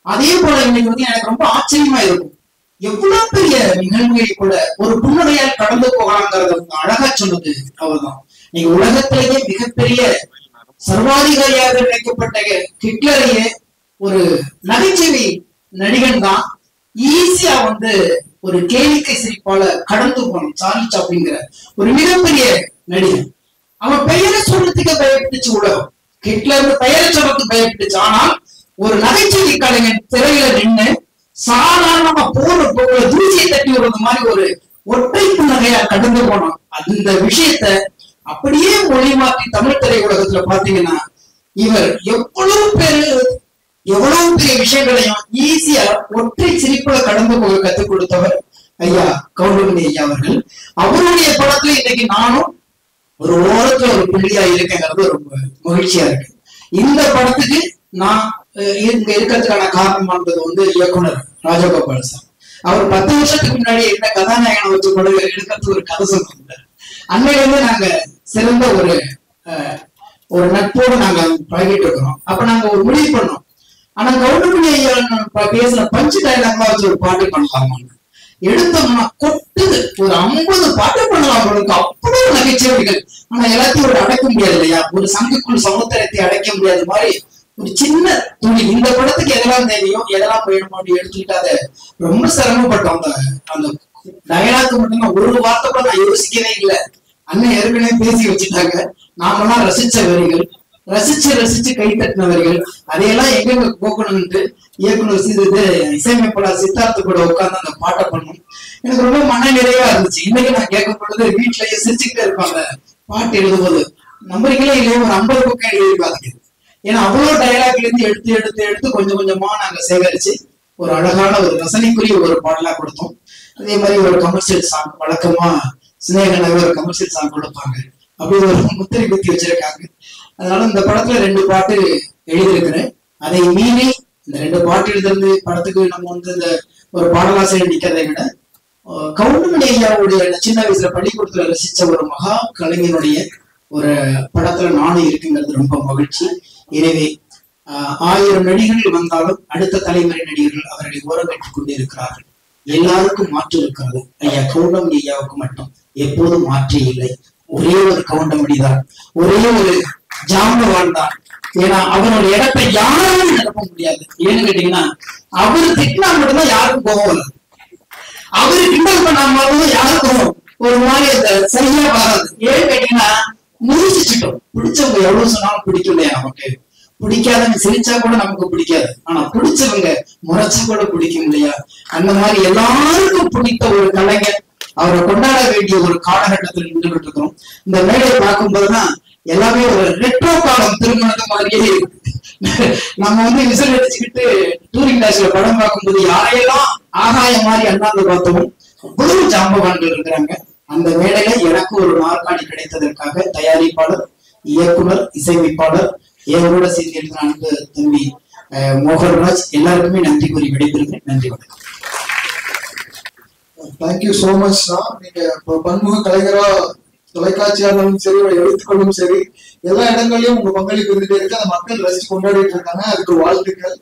அதே போல இன்னைக்கு வந்து எனக்கு ரொம்ப ஆச்சரியமா இருக்கும். எவ்வளவு பெரிய நிகழ்வுகளை கூட ஒரு புன்னகையால் கடந்து போகலாங்கிறத அழகா சொன்னது அவர்தான். நீங்க உலகத்திலேயே மிகப்பெரிய சர்வாதிகாரியாக நினைக்கப்பட்ட ஹிட்லரையே ஒரு நகைச்சுவை நடிகன் தான் ஈஸியா ஒரு கேளிக்கை சிரிப்பால கடந்து போனோம். சார்லி சாப்ளின்ங்கிற ஒரு மிகப்பெரிய நடிகன். அவன் பெயரை சொல்றதுக்கு பயப்பட்டுச்சு உலகம். ஹிட்லர் பெயரை சொல்றதுக்கு பயப்பட்டுச்சு. ஆனால் ஒரு நகைச்சுவை கலைஞன் திரையில நின்று சாதாரணமா போற தூசியை தட்டி விடுறது மாதிரி ஒரு ஒற்றை புன்னகையா கடந்து போனோம். அந்த விஷயத்த அப்படியே மொழி மாற்றி தமிழ் திரை உலகத்துல பாத்தீங்கன்னா இவர் எவ்வளவு பெரிய விஷயங்களையும் ஈஸியா ஒற்றை சிரிப்புல கடந்து போக கத்துக் கொடுத்தவர் ஐயா கவுண்டமணி ஐயா அவர்கள். அவருடைய படத்துல இன்னைக்கு நானும் ஒரு ஓரத்துல ஒரு புள்ளியா இருக்கேங்கிறது ரொம்ப மகிழ்ச்சியா இருக்கு. இந்த படத்துக்கு நான் இங்க இருக்கிறதுக்கான காரணமானது இயக்குனர் ராஜகோபால் சார். அவர் 10 வருஷத்துக்கு முன்னாடி என்ன கதாநாயகனை வச்சு படம் எடுக்கிறதுக்கு ஒரு கதை சொல்லிருந்தார். அன்னையிலிருந்து நாங்க சிறந்த ஒரு நட்போடு நாங்க பழகிட்டு இருக்கிறோம். அப்ப நாங்க ஒரு முடிவு பண்ணோம். ஆனா கவுண்டமணி ஐயா பேசுற பஞ்சு டைலாக்லாம் வச்சு ஒரு பாட்டு பண்ணலாமா, எடுத்தோம்னா கொட்டுது. ஒரு 50 பாட்டு பண்ணலாம் அவங்களுக்கு, அவ்வளவு நகைச்சுவைகள். ஆனா எல்லாத்தையும் ஒரு அடைக்க முடியாது இல்லையா, ஒரு சங்குக்குள் சமுத்திரத்தை அடைக்க முடியாத மாதிரி ஒரு சின்ன துணி. இந்த படத்துக்கு எதெல்லாம் தெரியும் எதெல்லாம் வேணுமோ அப்படி எடுத்துக்கிட்டு அதை ரொம்ப சிரமப்பட்டோம். அந்த டயலாக் மட்டும்தான் ஒரு வார்த்தை கூட நான் யோசிக்கவே இல்லை. அண்ணன் ஏற்கனவே பேசி வச்சுட்டாங்க. நாமெல்லாம் ரசிச்ச வரிகள், ரசிச்சு கை தட்டினவர்கள், அதையெல்லாம் எங்க போக்கணும்ட்டு இயக்குனர் இசையமைப்பாளர் சித்தார்த்து கூட உட்கார்ந்து அந்த பாட்டை பண்ணும். எனக்கு ரொம்ப மன நிறைவா இருந்துச்சு. இன்னைக்கு நான் கேட்கும் பொழுது வீட்டுலயே சிரிச்சுக்கிட்டே இருப்பாங்க. பாட்டு எழுதும்போது நம்புறீங்களே இல்லையே ஒரு 50 பக்கம் எழுதிருக்காங்க. ஏன்னா அவ்வளவு டயலாக்ல இருந்து எடுத்து கொஞ்சம் கொஞ்சமா நாங்க சேகரிச்சு ஒரு அழகான ஒரு ரசனைக்குரிய ஒரு பாடலா கொடுத்தோம். அதே மாதிரி ஒரு கமர்ஷியல் சாங், வழக்கமா சினேகனாக ஒரு கமர்ஷியல் சாங் கொடுப்பாங்க, அப்படி ஒரு முத்திரை குத்தி வச்சிருக்காங்க. அதனால இந்த படத்துல 2 பாட்டு எழுதியிருக்கிறேன். அதை மீறி இந்த 2 பாட்டு எழுதுறது படத்துக்கு நம்ம இந்த ஒரு பாடலாசிரியர் நிக்கிறதை விட கவுண்டமணி ஐயாவுடைய சின்ன வயசுல பள்ளிக்கூடத்துல ரசிச்ச ஒரு மகா கலைஞனுடைய ஒரு படத்துல நானும் இருக்குங்கிறது ரொம்ப மகிழ்ச்சி. எனவே 1000 நடிகர்கள் வந்தாலும் அடுத்த தலைமுறை நடிகர்கள் அவர்களை ஓரங்கட்டிக் கொண்டே இருக்கிறார்கள். எல்லாருக்கும் மாற்று இருக்கிறது. ஐயா கவுண்டமணி ஐயாவுக்கு மட்டும் எப்போதும் மாற்றி இல்லை. ஒரே ஒரு கவுண்டமணி தான், ஒரே ஒரு ஜாம்பவான் தான். ஏன்னா அவரோட இடத்தை யாரும் நிரப்ப முடியாது. ஏன்னு கேட்டீங்கன்னா அவரு திட்டினா மட்டும்தான் யாருக்கும் கோபம் வராது. அவரு கிண்டல் பண்ணாம யாருக்கும் ஒரு மாதிரி அந்த சரியா வராது. ஏன்னு கேட்டீங்கன்னா முறிச்சிட்டோம். பிடிச்சவங்க எவ்வளவு சொன்னாலும் பிடிக்கலையா, நமக்கு பிடிக்காதவங்க சிரிச்சா கூட நமக்கு பிடிக்காது. ஆனா பிடிச்சவங்க முறைச்சு கூட பிடிக்கும் இல்லையா. அந்த மாதிரி எல்லாருக்கும் பிடித்த ஒரு கலைஞர், அவரை கொண்டாட வேண்டிய ஒரு காலகட்டத்தில் நின்றுகிட்டு இருக்கிறோம். இந்த மேடையை பார்க்கும்போதுதான் எல்லாமே ஒரு ரெட்ரோ காலம் திருமணத்து மாதிரியே இருக்கு. நம்ம விசில் அடிச்சுக்கிட்டு டூரிங் டாஸ்ல படம் பார்க்கும்போது யாரையெல்லாம் ஆகாய மாதிரி அண்ணாந்து பார்த்தோம், அவ்வளவு ஜாம்பவான்கள் இருக்கிறாங்க. அந்த மேடையில எனக்கு ஒரு நாற்காலி கிடைத்ததற்காக தயாரிப்பாளர், இயக்குனர், இசையமைப்பாளர், எங்களோட சேர்ந்து எழுதின அன்பு தம்பி மோகன்ராஜ் எல்லாருக்குமே நன்றி கூறி விடைபெறுகிறேன். நன்றி, வணக்கம். Thank you so much. நீங்க பன்முக கலைஞரா தொலைக்காட்சியாலும் சரி, எழுத்துக்களும் சரி, எல்லா இடங்களையும் உங்க பங்களிப்பு இருந்துட்டே இருக்கு. அந்த மக்கள் ரசிச்சு கொண்டாடிட்டு இருக்காங்க. அதுக்கு வாழ்த்துக்கள்.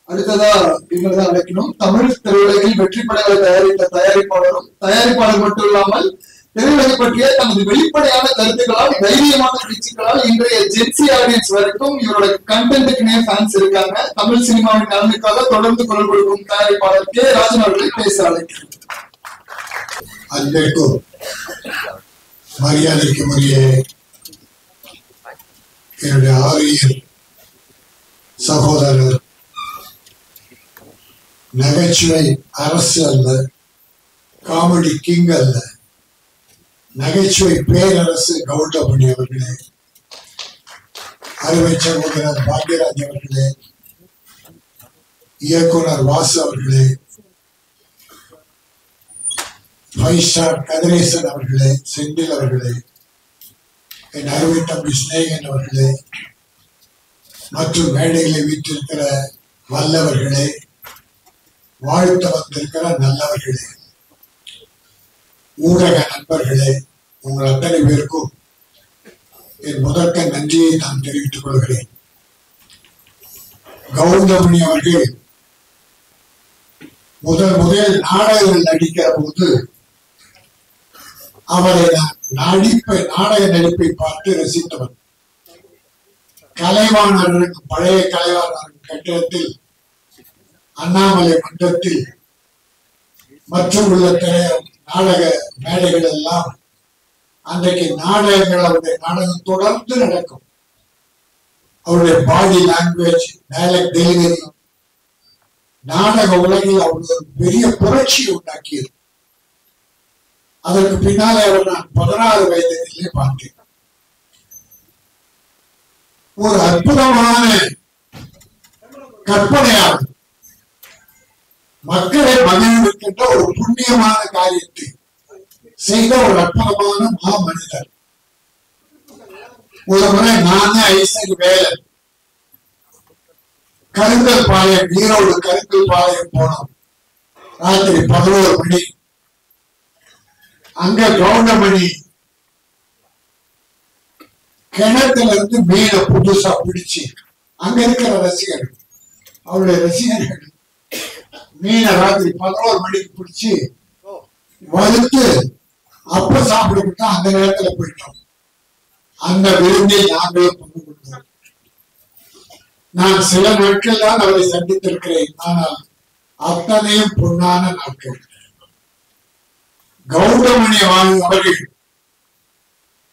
அடுத்ததா இவங்கதான் அழைக்கணும். தமிழ் திரையுலகில் வெற்றி படங்களை தயாரித்த தயாரிப்பாளர் மட்டும் இல்லாமல் திரையுலகை பற்றிய தனது வெளிப்படையான கருத்துக்களால், தைரியமான பேச்சுக்களால் இன்றைய ஜென்சி ஆடியன்ஸ் வரைக்கும் இவரோட கண்டென்ட்டுக்குனே ஃபேன்ஸ் இருக்காங்க. தமிழ் சினிமாவின் நலனுக்காக தொடர்ந்து குரல் கொடுக்கும் தயாரிப்பாளர் கே ராஜன் அவர்களை பேச அழைக்கிறேன். அன்பிற்கும் மரியாதைக்குரிய என்னுடைய ஆரியர் சகோதரர், நகைச்சுவை அரசு அல்ல, காமெடி கிங் அல்ல, நகைச்சுவை பேரரசு கவுண்டமணி அவர்களே, அறுவை சகோதரர் பாக்யராஜ் அவர்களே, இயக்குனர் வாசு அவர்களே, 5 ஸ்டார் கதிரேசன் அவர்களே, செந்தில் அவர்களே, என் அறுவை தம்பி சிநேகன் அவர்களே, மற்றும் மேடைகளை வீட்டிருக்கிற வல்லவர்களே, வாழ்த்த வந்திருக்கிற நல்லவர்களே, ஊடக நண்பர்களே, உங்கள் அத்தனை பேருக்கும் என் முதற்க நன்றியை நான் தெரிவித்துக் கொள்கிறேன். கவுண்டமணி அவர்கள் முதல் நாடகங்கள் நடிக்கிற போது அவரை நான் நாடக நடிப்பை பார்த்து ரசித்தவர். கலைவாணருக்கு பழைய கலைவாணர் கட்டிடத்தில் அண்ணாமலை மன்றத்தில் மற்றும் உள்ள நாடக மேடைகள் எல்லாம் அன்றைக்கு நாடகங்கள் அவருடைய நாடகம் தொடர்ந்து நடக்கும். அவருடைய பாடி லாங்குவேஜ், டயலாக் டெலிவரி நாடக உலகில் அவருடைய பெரிய புரட்சி உண்டாக்கியது. அதற்கு பின்னாலே அவர் நான் 16 வயதிலே பார்த்தேன். ஒரு அற்புதமான கற்பனையாளர், மக்களை மகிழ்விக்கின்ற ஒரு புண்ணியமான காரியத்தை செய்த ஒரு அற்புதமான மனிதர். ஒரு முறை நானே ஐசரி வேலன் கருங்கல் பாளையம், ஈரோடு கருங்கல் பாளையம் போனோம். ராத்திரி 11 மணி. அங்க கவுண்டமணி கிணத்துல இருந்து மீனை புதுசா பிடிச்சு அங்க இருக்கிற ரசிகர்கள், அவருடைய ரசிகர்கள் மீனை ராத்திரி 11 மணிக்கு பிடிச்சு வறுத்து அப்ப சாப்பிட்டு அந்த நேரத்துல போயிட்டோம். அந்த விருந்தில் நாங்களும் பங்கு கொண்டோம். நான் சில நாட்கள் தான் அவரை சந்தித்திருக்கிறேன், ஆனால் அத்தனையும் பொன்னான நாட்கள். கவுண்டமணி அவர்கள்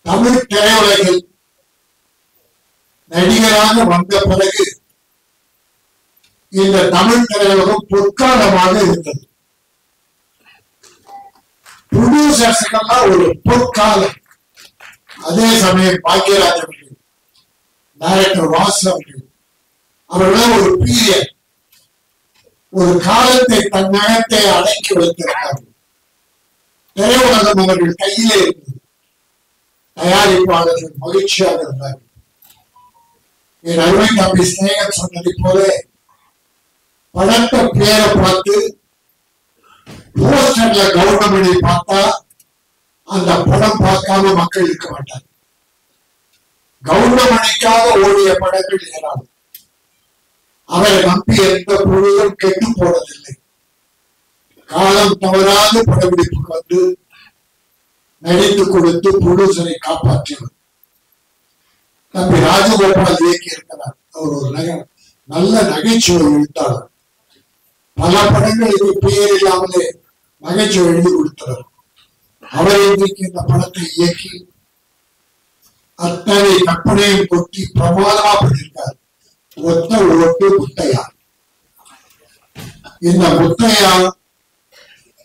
தமிழ் திரையுலகில் நடிகராக வந்த பிறகு இந்த தமிழ் திரையுலகம் பொற்காலமாக இருந்தது. ப்ரொடியூசர்ஸ்கெல்லாம் ஒரு பொற்காலம். அதே சமயம் பாக்கியராஜ் அவர்கள், டைரக்டர் வாசு அவர்கள் ஒரு பீரியட், ஒரு காலத்தை தன்னகத்தை அடக்கி வைத்திருந்தார்கள். திரையுலகம் அவர்கள் கையிலே இருந்தது. தயாரிப்பாளர்கள் மகிழ்ச்சியாக இருந்தார்கள். என் அருமை தம்பி ஸ்நேகன் சொன்னதை போல படத்தை பேரை பார்த்து போஸ்டர்ல கவுண்டமணி பார்த்தா அந்த படம் பார்க்காம மக்கள் இருக்க மாட்டாங்க. கவுண்டமணிக்காக ஓடிய படங்கள் ஏறாது. அவரை நம்பி எந்த பொழுதும் கெட்டு போனதில்லை. காலம் தவறாது படப்பிடிப்புக்கு வந்து நடித்து கொடுத்து ப்ரொடியூசரை காப்பாற்றியவர் தம்பி ராஜகோபால் இயக்கி இருக்கிறார். அவர் ஒரு நல்ல நகைச்சுவை எழுத்தாளர். பல படங்களுக்கு பெயர் இல்லாமலே நகைச்சுவை எழுதி கொடுத்தவர். அவர் இன்றைக்கு இந்த படத்தை இயக்கி அத்தனை கற்பனையும் கொட்டி பிரமாதமா பண்ணியிருக்கார். ஒத்த ஓட்டு முத்தையா. இந்த முத்தையா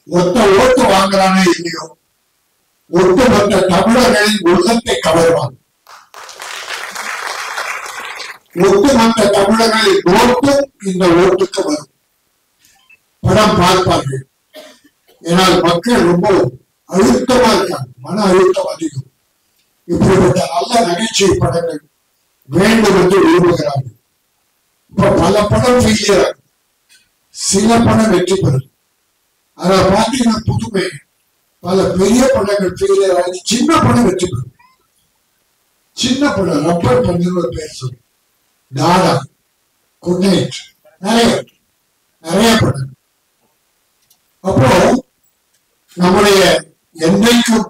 ஒத்த ஓட்டு வாங்குறானே இல்லையோ, ஒட்டுமொத்த தமிழர்களின் உள்ளத்தை கவர்வான். ஒட்டுமொத்த தமிழர்களின் நோட்டும் இந்த ஓட்டுக்கு வரும். படம் பார்ப்பார்கள். ஏனால் மக்கள் ரொம்ப அழுத்தமா இருக்காங்க, மன அழுத்தம் அதிகம். இப்படிப்பட்ட நல்ல நகைச்சுவை படங்கள் வேண்டும் என்று விரும்புகிறார்கள். இப்ப பல படம் ஃபெயிலியர் ஆகும், சில படம் வெற்றி பெறும். அதை பார்த்தீங்கன்னா புதுமை, பல பெரிய படங்கள் ஃபெயிலியர் ஆகி சின்ன படம் வெற்றி பெறும். சின்ன படம் ரப்பர் பண்ணு ஒரு பேர் சொல்லு, டாடா, குட் நைட், நிறைய படம். அப்போ நம்முடைய என்றைக்கும்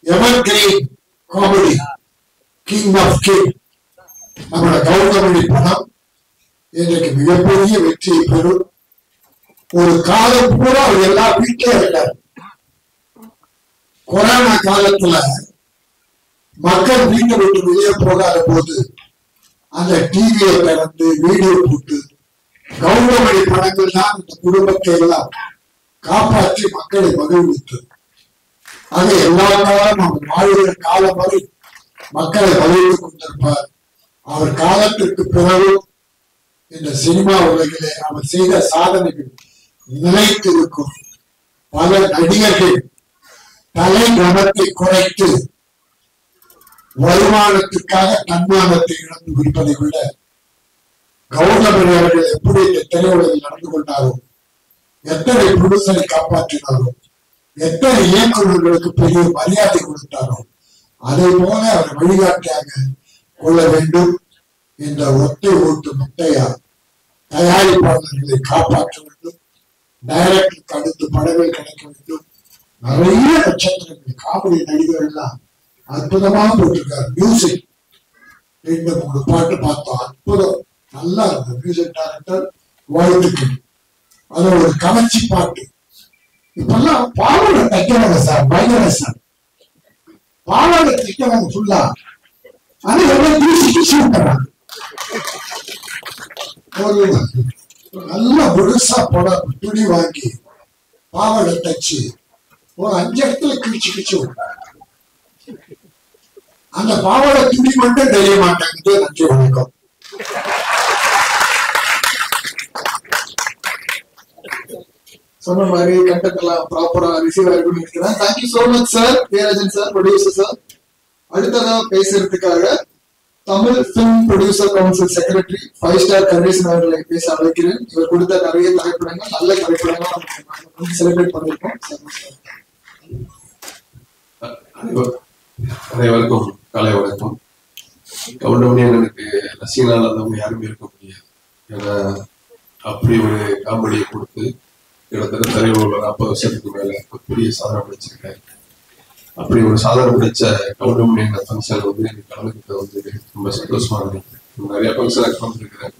evergreen comedy king of king நம்மளோட கவுண்டமணி படம் இன்றைக்கு மிகப்பெரிய வெற்றியை பெறும். ஒரு காலம் பூரா அவர் எல்லா வீட்டிலே இருக்கார். கொரோனா காலத்துல மக்கள் வீட்டை விட்டு வெளியே போகாத போது அந்த டிவியை திறந்து வீடியோ போட்டு கவுண்டமணி படங்கள் தான் இந்த குடும்பத்தை எல்லாம் காப்பாற்றி மக்களை மகிழ்வித்தது. ஆக எல்லா காலம் அவர் வாழ்கிற காலம் வரை மக்களை மகிழ்ந்து கொண்டிருப்பார். அவர் காலத்திற்கு பிறகு இந்த சினிமா உலகிலே அவர் செய்த சாதனைகள் நிலைத்திருக்கும். பல நடிகர்கள் தலை கனத்தை குறைத்து வருமானத்துக்காக தன்மானத்தை இழந்து விடுப்பதை விட கவுண்டமணி அவர்கள் எப்படி இந்த திரையுலகில் நடந்து கொண்டாரோ, எத்தனை ப்ரொடியூசரை காப்பாற்றினாரோ, எத்தனை இயக்குநர்களுக்கு பெரிய மரியாதை கொடுத்தாரோ, அதை போல அவர் வழிகாட்டியாக கொள்ள வேண்டும். இந்த ஒத்தை ஓட்டு முத்தையா தயாரிப்பாளர்களை காப்பாற்ற வேண்டும். டைரக்டருக்கு அடுத்து படங்கள் கிடைக்க வேண்டும். நிறைய நட்சத்திரங்கள் காமெடி நடிகர்கள் எல்லாம் அற்புதமா போட்டிருக்காரு. மியூசிக் 2-3 பாட்டு பார்த்தோம், அற்புதம், நல்லா இருந்தது. மியூசிக் டைரக்டர் வாழ்த்துக்கள். அது ஒரு கவர்ச்சி பாட்டு. இப்பெல்லாம் பாவாடை தைக்கிறவங்க சார், பயங்கர சார், பாவாடை தைக்கிறவங்க ஃபுல்லா. ஆனா எவ்வளவு தூசி விட்டுறாங்க. ஒரு நல்ல முழுசா போட துணி வாங்கி பாவாடை தைச்சு ஒரு 5 இடத்துல கிழிச்சு விட்டாங்க. அந்த பாவாடை துணி மட்டும் தெரிய மாட்டேங்குது. நன்றி, வணக்கம். சொன்ன மாதிரி கண்டென்ட் எல்லாம் ப்ராப்பரா ரிசீவ் ஆகிருக்குன்னு நினைக்கிறேன். Thank you so much sir, Perajan sir, producer sir. அடுத்ததா பேசுறதுக்காக Tamil film producer council secretary 5 star Ganesan அவர்களை பேச அழைக்கிறேன். இவர் கொடுத்த நிறைய திரைப்படங்கள், நல்ல திரைப்படங்கள் செலிப்ரேட் பண்ணிருக்கோம். அனைவருக்கும் காலை வணக்கம். கவுண்டமணி எனக்கு ரசிகனால இருந்தவங்க யாருமே இருக்க முடியாது. ஏன்னா அப்படி ஒரு காமெடியை கொடுத்து கிட்டத்தட்ட தலைவர் 40 வருஷத்துக்கு மேல பெரிய சாதனை படிச்சிருக்காரு. அப்படி ஒரு சாதனை படிச்ச கவுண்டமணி என்ற ஃபங்க்ஷன் வந்து எனக்கு கலந்துக்கிட்ட வந்து ரொம்ப சந்தோஷமா இருக்கு. நிறைய ஃபங்க்ஷன் கலந்துருக்கிறேன்.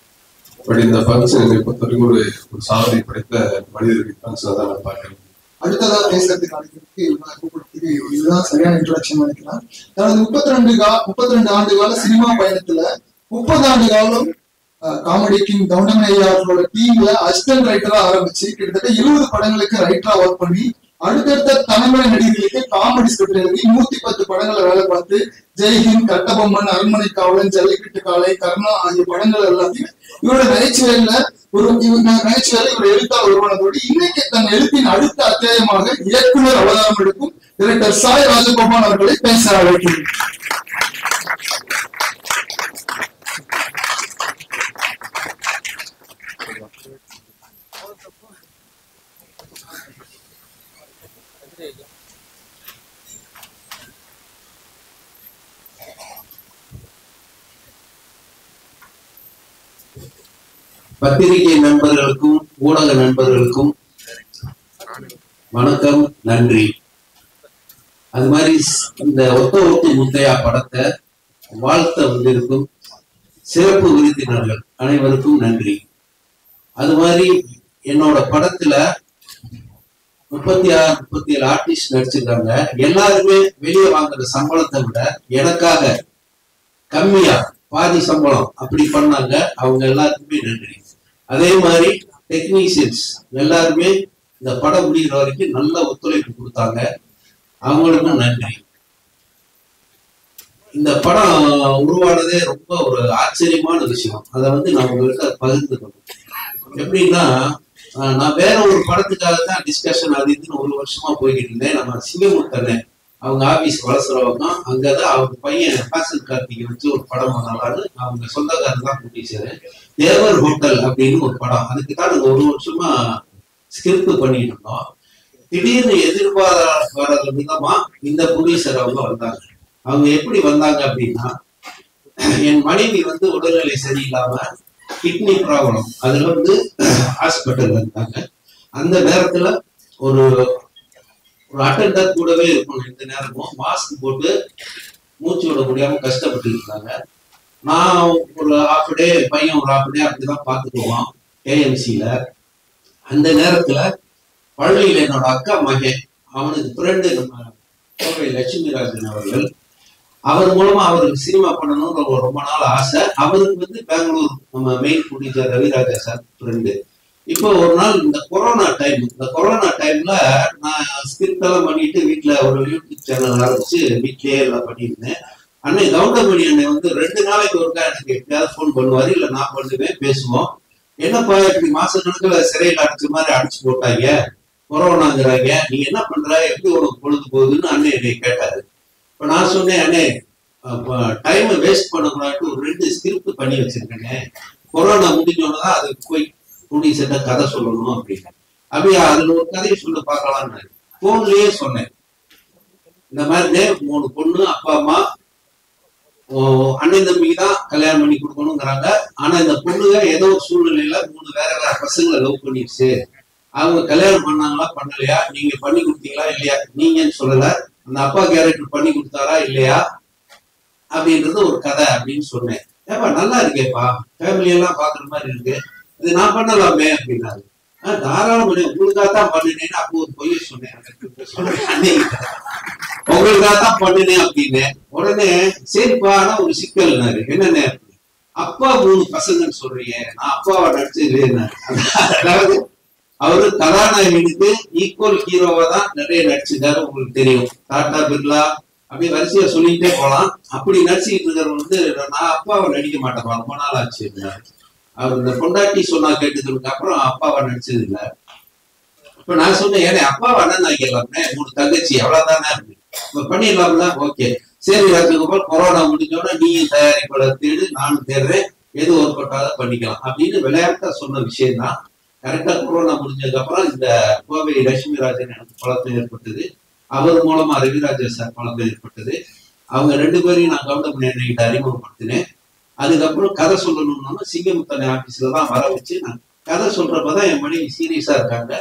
பட் இந்த ஃபங்க்ஷன் என்னை பொறுத்த வரைக்கும் ஒரு சாதனை படைத்த மனிதர்கள் ஃபங்க்ஷனை தான் நான் பார்க்கிறேன். அடுத்ததா பேசுறதுக்கு அழைக்கிறதுக்கு இதுதான் சரியான இன்ட்ரோடக்ஷன் நினைக்கலாம். தனது 32 ஆண்டு கால சினிமா பயணத்துல 30 ஆண்டு காலம் காமெடி கிங் கவுண்டமணி ஐயா அவர்களோட டீம்ல அசிஸ்டன்ட் ரைட்டரா ஆரம்பிச்சு கிட்டத்தட்ட 20 படங்களுக்கு ரைட்டரா ஒர்க் பண்ணி அடுத்தடுத்த தலைமுறை நடிகர்களுக்கு காமெடி ஸ்கிரிப்ட் எழுதி 110 படங்களை வேலை பார்த்து ஜெய்ஹிந்த், கட்டபொம்மன், அரண்மனை காவலன், ஜல்லிக்கட்டு காலை, கர்ணா ஆகிய படங்கள் எல்லாத்தையும் இவரோட நகைச்சுவையில இவர் எழுத்தாளர் உருவானதோடு இன்னைக்கு தன் எழுத்தின் அடுத்த அத்தியாயமாக இயக்குனர் அவதாரம் எடுக்கும் டைரக்டர் சாய் ராஜகோபால் அவர்களை பேச அழைக்கிறேன். பத்திரிகை நண்பர்களுக்கும் ஊடக நண்பர்களுக்கும் வணக்கம், நன்றி. அது மாதிரி இந்த ஒத்த முத்தையா படத்தை வாழ்த்த வந்திருக்கும் சிறப்பு விருந்தினர்கள் அனைவருக்கும் நன்றி. அது மாதிரி என்னோட படத்துல 36-37 ஆர்டிஸ்ட் நடிச்சிருக்காங்க. எல்லாருமே வெளியே வாங்குற சம்பளத்தை விட எனக்காக கம்மியா பாதி சம்பளம் அப்படி பண்ணாங்க. அவங்க எல்லாருக்குமே நன்றி. அதே மாதிரி டெக்னீஷியன்ஸ் எல்லாருமே இந்த படம் முடிகிற வரைக்கும் நல்ல ஒத்துழைப்பு கொடுத்தாங்க. அவங்களுக்கும் நன்றி. இந்த படம் உருவானதே ரொம்ப ஒரு ஆச்சரியமான விஷயம். அதை வந்து நான் உங்கள்கிட்ட பகிர்ந்துக்கணும். எப்படின்னா, நான் வேற ஒரு படத்துக்காக தான் டிஸ்கஷன் அது இதுன்னு 1 வருஷமா போய்கிட்டு இருந்தேன். நம்ம சிங்கமுத்தண்ணே அவங்க ஆபீஸ் வளசுறவங்க அங்கதான் அவங்க பையன் ஃபேஷன் கார்த்திகை வச்சு ஒரு படம் பண்ணலான்னு அவங்க சொந்தக்காரர் தான் கூட்டி சேரேன். தேவர் ஹோட்டல் அப்படின்னு ஒரு படம், அதுக்கு தான் நாங்கள் 1 வருஷமா ஸ்கிரிப்ட் பண்ணிட்டு இருந்தோம். திடீர்னு எதிர்பாராத விதமா இந்த ப்ரொடியூசர் அவங்க வந்தாங்க. அவங்க எப்படி வந்தாங்க அப்படின்னா, என் மனைவி வந்து உடல்நிலை சரியில்லாம கிட்னி ப்ராப்ளம், அதுல வந்து ஹாஸ்பிட்டல் இருந்தாங்க. அந்த நேரத்துல ஒரு அட்டெண்டர் கூடவே இருக்கணும். எந்த நேரமும் மாஸ்க் போட்டு மூச்சு விட முடியாம கஷ்டப்பட்டு இருந்தாங்க. நான் ஒரு ½ டே, பையன் ஒரு ½ டே அப்படிதான் பார்த்துக்குவோம் ஏஎம்சியில. அந்த நேரத்துல பள்ளியில என்னோட அக்கா மகன், அவனுக்கு ஃப்ரெண்டு நம்ம கோவை லட்சுமிராஜன் அவர்கள், அவர் மூலமா அவருக்கு சினிமா பண்ணணும்னு ரொம்ப நாள் ஆசை. அவருக்கு வந்து பெங்களூர் நம்ம main producer Raviraja sir friend. இப்போ ஒரு நாள் இந்த கொரோனா டைம்ல நான் ஸ்கிரிப்ட் எல்லாம் பண்ணிட்டு வீட்டுல ஒரு யூடியூப் சேனல் ஆரம்பிச்சு வீட்லயே எல்லாம் பண்ணியிருந்தேன். அன்னை கவுண்டமணி அண்ணன் வந்து 2 நாளைக்கு ஒருக்கா எனக்கு எப்படியாவது ஃபோன் பண்ணுவாரு, இல்ல நான் பண்ணுவேன், பேசுவோம். என்னப்பா இப்படி மாச கணக்குல சிறையில் அடிச்ச மாதிரி அடிச்சு போட்டாங்க, கொரோனாங்கிறாங்க, நீ என்ன பண்ற, எப்படி உனக்கு பொழுது போகுதுன்னு அண்ணன் என்னை கேட்டாரு. இப்ப நான் சொன்னேன், அண்ணே டைம் வேஸ்ட் பண்ணக்கூடாது, ஒரு 2 ஸ்கிரிப்ட் பண்ணி வச்சிருக்கேங்க, கொரோனா முடிஞ்சோன்னதான் அது போய் ப்ரொடியூசர்ட்ட கதை சொல்லணும் அப்படின்னு. அப்படியே அதுல ஒரு கதையை சொல்ல பார்க்கலான்னு போன்லயே சொன்னேன். இந்த மாதிரி 3 பொண்ணு, அப்பா அம்மா, அண்ணன் தம்பிக்கு தான் கல்யாணம் பண்ணி கொடுக்கணுங்கிறாங்க. ஆனா இந்த பொண்ணுங்க ஏதோ ஒரு சூழ்நிலையில 3 வேற பசங்களை லவ் பண்ணிடுச்சு. அவங்க கல்யாணம் பண்ணாங்களா பண்ணலையா, நீங்க பண்ணி கொடுத்தீங்களா இல்லையா, நீங்கன்னு சொல்லல, அந்த அப்பா கேரக்டர் பண்ணி கொடுத்தாரா இல்லையா அப்படின்றது ஒரு கதை அப்படின்னு சொன்னேன். ஏப்பா நல்லா இருக்கேப்பா, ஃபேமிலி எல்லாம் பாக்குற மாதிரி இருக்கு, இது நான் பண்ணலாமே அப்படின்னாரு. தாராளம் பண்ணி உங்களுக்காகத்தான் பண்ணினேன்னு அப்போ ஒரு பொய்ய சொன்னேன். உங்களுக்காகத்தான் பண்ணினேன் அப்படின்னு. உடனே சரிப்பா, ஆனா ஒரு சிக்கல்னாரு. என்னன்னு, அப்பா 3 பசங்கன்னு சொல்றீங்க, நான் அப்பாவை நடிச்சது. அதாவது அவரு கதாநாயகனுக்கு ஈக்குவல் ஹீரோவா தான் நிறைய நடிச்சிருக்காரு. உங்களுக்கு தெரியும், டாடா பிர்லா அப்படி வரிசையா சொல்லிட்டே போலாம். அப்படி நடிச்சுக்கிட்டு இருக்கிறவங்க நான் அப்பாவை நடிக்க மாட்டேன், ரொம்ப நாள் ஆச்சு. அவர் இந்த பொண்டாட்டி சொன்னா கேட்டதுக்கு அப்புறம் அப்பாவை நடிச்சது இல்ல. இப்ப நான் சொன்னேன், ஏன்னா அப்பாவை அண்ணன் ஆக்கிடலாம்னே, 3 தங்கச்சி அவ்வளவுதானே, இப்ப பண்ணிடலாம்ல. ஓகே சரி ராஜகோபால், கொரோனா முடிஞ்சோன்னா நீயும் தயாரிப்பாளர் தேடு, நானும் தேடுறேன், எது ஒர்க் அவுட்டாத பண்ணிக்கலாம் அப்படின்னு விளையாட்டா சொன்ன விஷயம் தான். கரெக்டா கொரோனா முடிஞ்சதுக்கு அப்புறம் இந்த கோவை லட்சுமி ராஜன் எனக்கு பழக்கம் ஏற்பட்டது. அவர் மூலமா ரவிராஜா சார் பழக்கம் ஏற்பட்டது. அவங்க 2 பேரையும் நான் கவுண்டமணி அண்ணன்கிட்ட அறிமுகப்படுத்தினேன். அதுக்கப்புறம் கதை சொல்லணும்னா சிங்கமுத்தனை ஆபீஸ்ல தான் வர வச்சு நான் கதை சொல்றப்பதான் என் மனைவி சீரியஸா இருக்காங்க.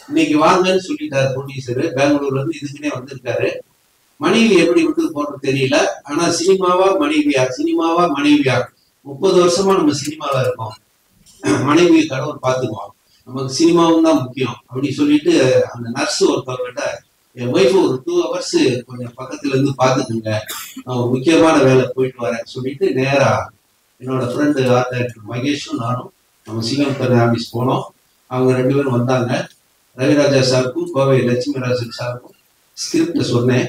இன்னைக்கு வாங்கன்னு சொல்லிட்டாரு ப்ரொடியூசரு, பெங்களூர்ல இருந்து இதுக்குன்னே வந்திருக்காரு. மனைவி எப்படி விட்டு போறது தெரியல, ஆனா சினிமாவா மனைவியா 30 வருஷமா நம்ம சினிமாவா இருக்கோம், மனைவி கணவர் பார்த்துக்குவோம், நமக்கு சினிமாவும் தான் முக்கியம் அப்படி சொல்லிட்டு அந்த நர்ஸ் ஒருத்தவர்கிட்ட, என் ஒய்ஃப் ஒரு 2 hours கொஞ்சம் பக்கத்துல இருந்து பாத்துக்குங்க, நான் ஒரு முக்கியமான வேலை போயிட்டு வரேன் சொல்லிட்டு நேரா என்னோட ஃப்ரெண்டு ஆர்ட் டைரக்டர் மகேஷும் நானும் நம்ம சிங்கமுத்தனை ஆபீஸ் போனோம். அவங்க 2 பேரும் வந்தாங்க. ரவிராஜா சாருக்கும் கோவை லட்சுமி ராஜன் சாருக்கும் ஸ்கிரிப்ட சொன்னேன்.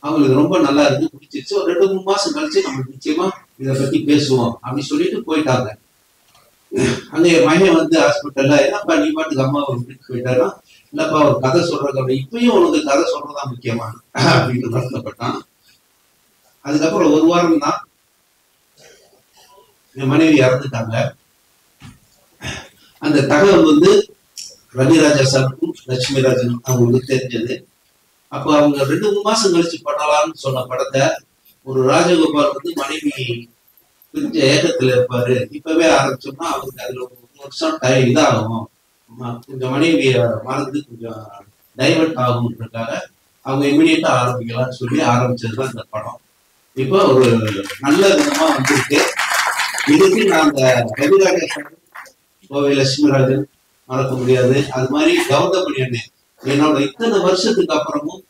அவங்களுக்கு ரொம்ப நல்லா இருக்கு, பிடிச்சிருச்சு. ஒரு 2-3 மாசம் கழிச்சு நம்ம நிச்சயமா இதை பத்தி பேசுவோம் அப்படின்னு சொல்லிட்டு போயிட்டாங்க. அங்க என் மகன் வந்து ஹாஸ்பிட்டல்ல, என்னப்பா நீ பாட்டுக்கு அம்மா ஒரு வீட்டுக்கு போயிட்டாரா, இல்லப்பா ஒரு கதை சொல்றது அப்படி, இப்பயும் உனக்கு கதை சொல்றதா முக்கியமா அப்படின்னு வருத்தப்பட்டான். அதுக்கப்புறம் 1 வாரம் தான் என் மனைவி இறந்துட்டாங்க. அந்த தகவல் வந்து ரவிராஜா சாருக்கும் லட்சுமி ராஜன் அவங்களுக்கு தெரிஞ்சது. அப்போ அவங்க 2-3 மாசம் கழிச்சு பண்ணலாம்னு சொன்ன படத்தை ஒரு ராஜகோபால் வந்து மனைவி கொஞ்சம் ஏக்கத்துல இருப்பாரு, இப்பவே ஆரம்பிச்சோம்னா அவருக்கு அதுல 1 வருஷம் இதாகும், கொஞ்சம் மனைவிய மறந்து கொஞ்சம் டைவர்ட் ஆகும்ன்றதுக்காக அவங்க இமீடியட்டா ஆரம்பிக்கலாம்னு சொல்லி ஆரம்பிச்சதுதான் இந்த படம். இப்போ ஒரு நல்ல விதமா வந்துருக்கு. இதுக்கு நான் அந்த ரவிராஜா கோவை லட்சுமி ராஜன் மறக்க முடியாது. அது மாதிரி கவுண்டமணி அண்ணன் என்னோட இத்தனை வருஷத்துக்கு அப்புறமும்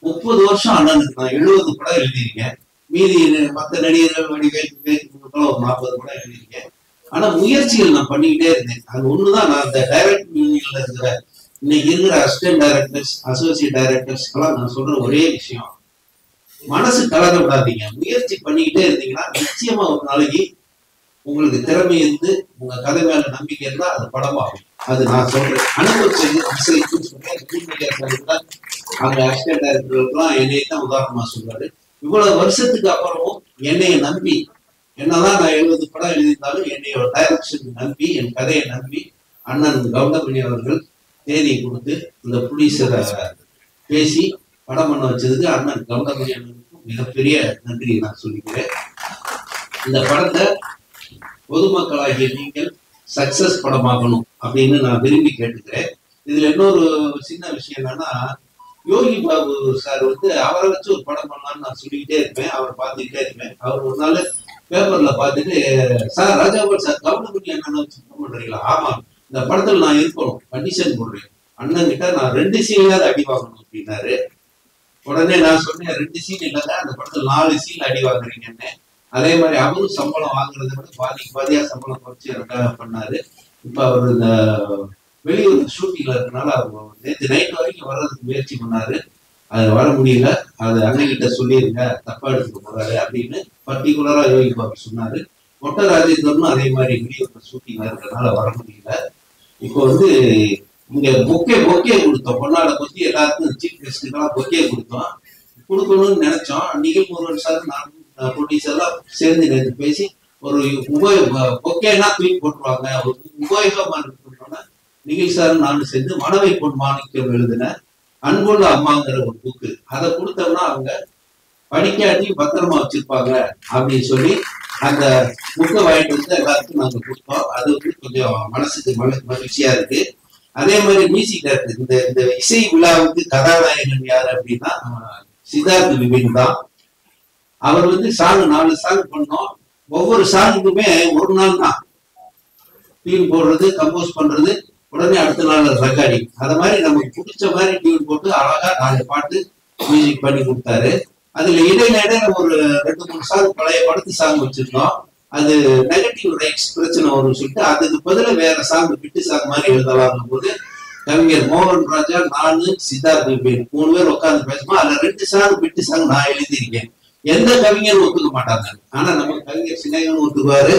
30 வருஷம் அண்ணனுக்கு நான் 70 படம் எழுதியிருக்கேன். மீதி மற்ற நடிகர்கள் வடிவேல் ஒரு 40 படம் எழுதியிருக்கேன். ஆனா முயற்சிகள் நான் பண்ணிக்கிட்டே இருந்தேன். அது ஒண்ணுதான் நான் இந்த டைரக்டர் யூனியன்ல இருக்கிற இன்னைக்கு இருக்கிற அசிஸ்டன்ட் டைரக்டர்ஸ், அசோசியேட் டைரக்டர்ஸ் எல்லாம் நான் சொல்ற ஒரே விஷயம், மனசு கலர விடாதீங்க. முயற்சி பண்ணிக்கிட்டே இருந்தீங்கன்னா நிச்சயமா ஒரு நாளைக்கு உங்களுக்கு திறமை இருந்து உங்க கதை மேல நம்பிக்கை இருந்தா அது படமாகும். அது நான் சொல்றேன், அனுபவிச்சது சொல்றேன். அங்க அசிஸ்டன்ட் டைரக்டர்களுக்கெல்லாம் என்னையை தான் உதாரணமா சொல்றாரு. இவ்வளவு வருஷத்துக்கு அப்புறமும் என்னைய நம்பி, என்னதான் நான் 70 படம் எழுதியிருந்தாலும் என்னையோட டைரக்ஷன் நம்பி, என் கதையை நம்பி அண்ணன் கவுண்டமணி அவர்கள் தேதியை கொடுத்து இந்த ப்ரொடியூசரை பேசி படம் பண்ண வச்சதுக்கு அண்ணன் கவுண்டமணி அண்ணனுக்கும் மிகப்பெரிய நன்றியை நான் சொல்லிக்கிறேன். இந்த படத்தை பொதுமக்களாகிய நீங்கள் சக்சஸ் படமாகணும் அப்படின்னு நான் விரும்பி கேட்டுக்கிறேன். இதுல இன்னொரு சின்ன விஷயம் என்னன்னா, யோகி பாபு சார் வந்து அவரை வச்சு ஒரு படம் பண்ணலாம்னு நான் சொல்லிக்கிட்டே இருப்பேன், அவரை பார்த்துக்கிட்டே இருப்பேன். அவர் ஒரு நாள் பேப்பர்ல பார்த்துட்டு, சார் ராஜாபால் சார் கவுண்டமணி அண்ணனை வச்சு படம் பண்றீங்களா? ஆமா, இந்த படத்துல நான் இருக்கணும், கண்டிஷன் போடுறேன், அண்ணன் கிட்ட நான் 2 சீன்லாவது அடி வாங்கணும் அப்படின்னாரு. உடனே நான் சொன்னேன், 2 சீன் இல்லைங்க, அந்த படத்துல 4 சீன் அடி வாங்குறீங்கன்னு. அதே மாதிரி அவரும் சம்பளம் வாங்குறதை விட பாதியா சம்பளம் குறைச்சி எனக்காக பண்ணாரு. இப்ப அவர் இந்த வெளியூர் ஷூட்டிங்ல இருக்கனால அவர் நேற்று நைட் வரைக்கும் வர்றதுக்கு முயற்சி பண்ணாரு, அது வர முடியல, அது அண்ணன்கிட்ட சொல்லிருங்க, தப்பா எடுத்துக்க போறாரு அப்படின்னு பர்டிகுலரா யோகி பாபு சொன்னாரு. மொட்டை ராஜேந்திரனும் அதே மாதிரி வெளியூர் ஷூட்டிங்ல இருக்கிறதுனால வர முடியல. இப்போ வந்து இங்க பொக்கே கொடுத்தோம், பொன்னாடை பத்தி எல்லாருக்கும் சீஃப் கெஸ்டுக்கெல்லாம் பொக்கே கொடுக்கணும்னு நினைச்சோம். நிகில் முருகன் சார் நான் ப்ரொடியூசர் எல்லாம் சேர்ந்து நேற்று பேசி ஒரு பொக்கேனா தூக்கி போட்டுருவாங்க, ஒரு உபயோகமா இருக்கணும்னா நிகில் சார் நானும் சேர்ந்து மனவை பொன் மாணிக்கம் எழுதின அன்புள்ள அம்மாங்கிற ஒரு புக்கு, அதை கொடுத்தோம்னா அவங்க படிக்காட்டி பத்திரமா வச்சிருப்பாங்க அப்படின்னு சொல்லி அந்த புக்கை வாங்கிட்டு வந்து எல்லாருக்கும் நாங்க கொடுத்தோம். அது வந்து கொஞ்சம் மனசுக்கு மகிழ்ச்சியா இருக்கு. அதே மாதிரி மியூசிக் டைரக்டர் இந்த இந்த இசை விழாவுக்கு கதாநாயகன் யாரு அப்படின்னா சித்தார்த் விபின் தான். அவர் வந்து சாங் 4 சாங் பண்ணோம். ஒவ்வொரு சாங்குக்குமே ஒரு நாள் தான் டியூன் போடுறது, கம்போஸ் பண்றது, உடனே அடுத்த நாள் ரெக்கார்டிங். அத மாதிரி நமக்கு பிடிச்ச மாதிரி டியூன் போட்டு அழகா 4 பாட்டு மியூசிக் பண்ணி கொடுத்தாரு. அதுல இடையில ஒரு 2-3 சாங் பழைய படத்து சாங் வச்சிருந்தோம். அது நெகட்டிவ் ரைட்ஸ் பிரச்சனை வரும்னு சொல்லிட்டு அதுக்கு பதிலாக வேற சாங் பிட்டு சாங் மாதிரி எழுதலாம் போது கவிஞர் மோகன் ராஜா, நானு, சித்தார்த் விபின் 3 பேர் உட்காந்து பேசுவோம். அதுல 2 சாங் பிட்டு சாங் நான் எழுதியிருக்கேன். எந்த கவிஞரும் ஒத்துக்க மாட்டாங்க. ஆனா நம்ம கவிஞர் சினேகன் ஒத்துக்குவாரு,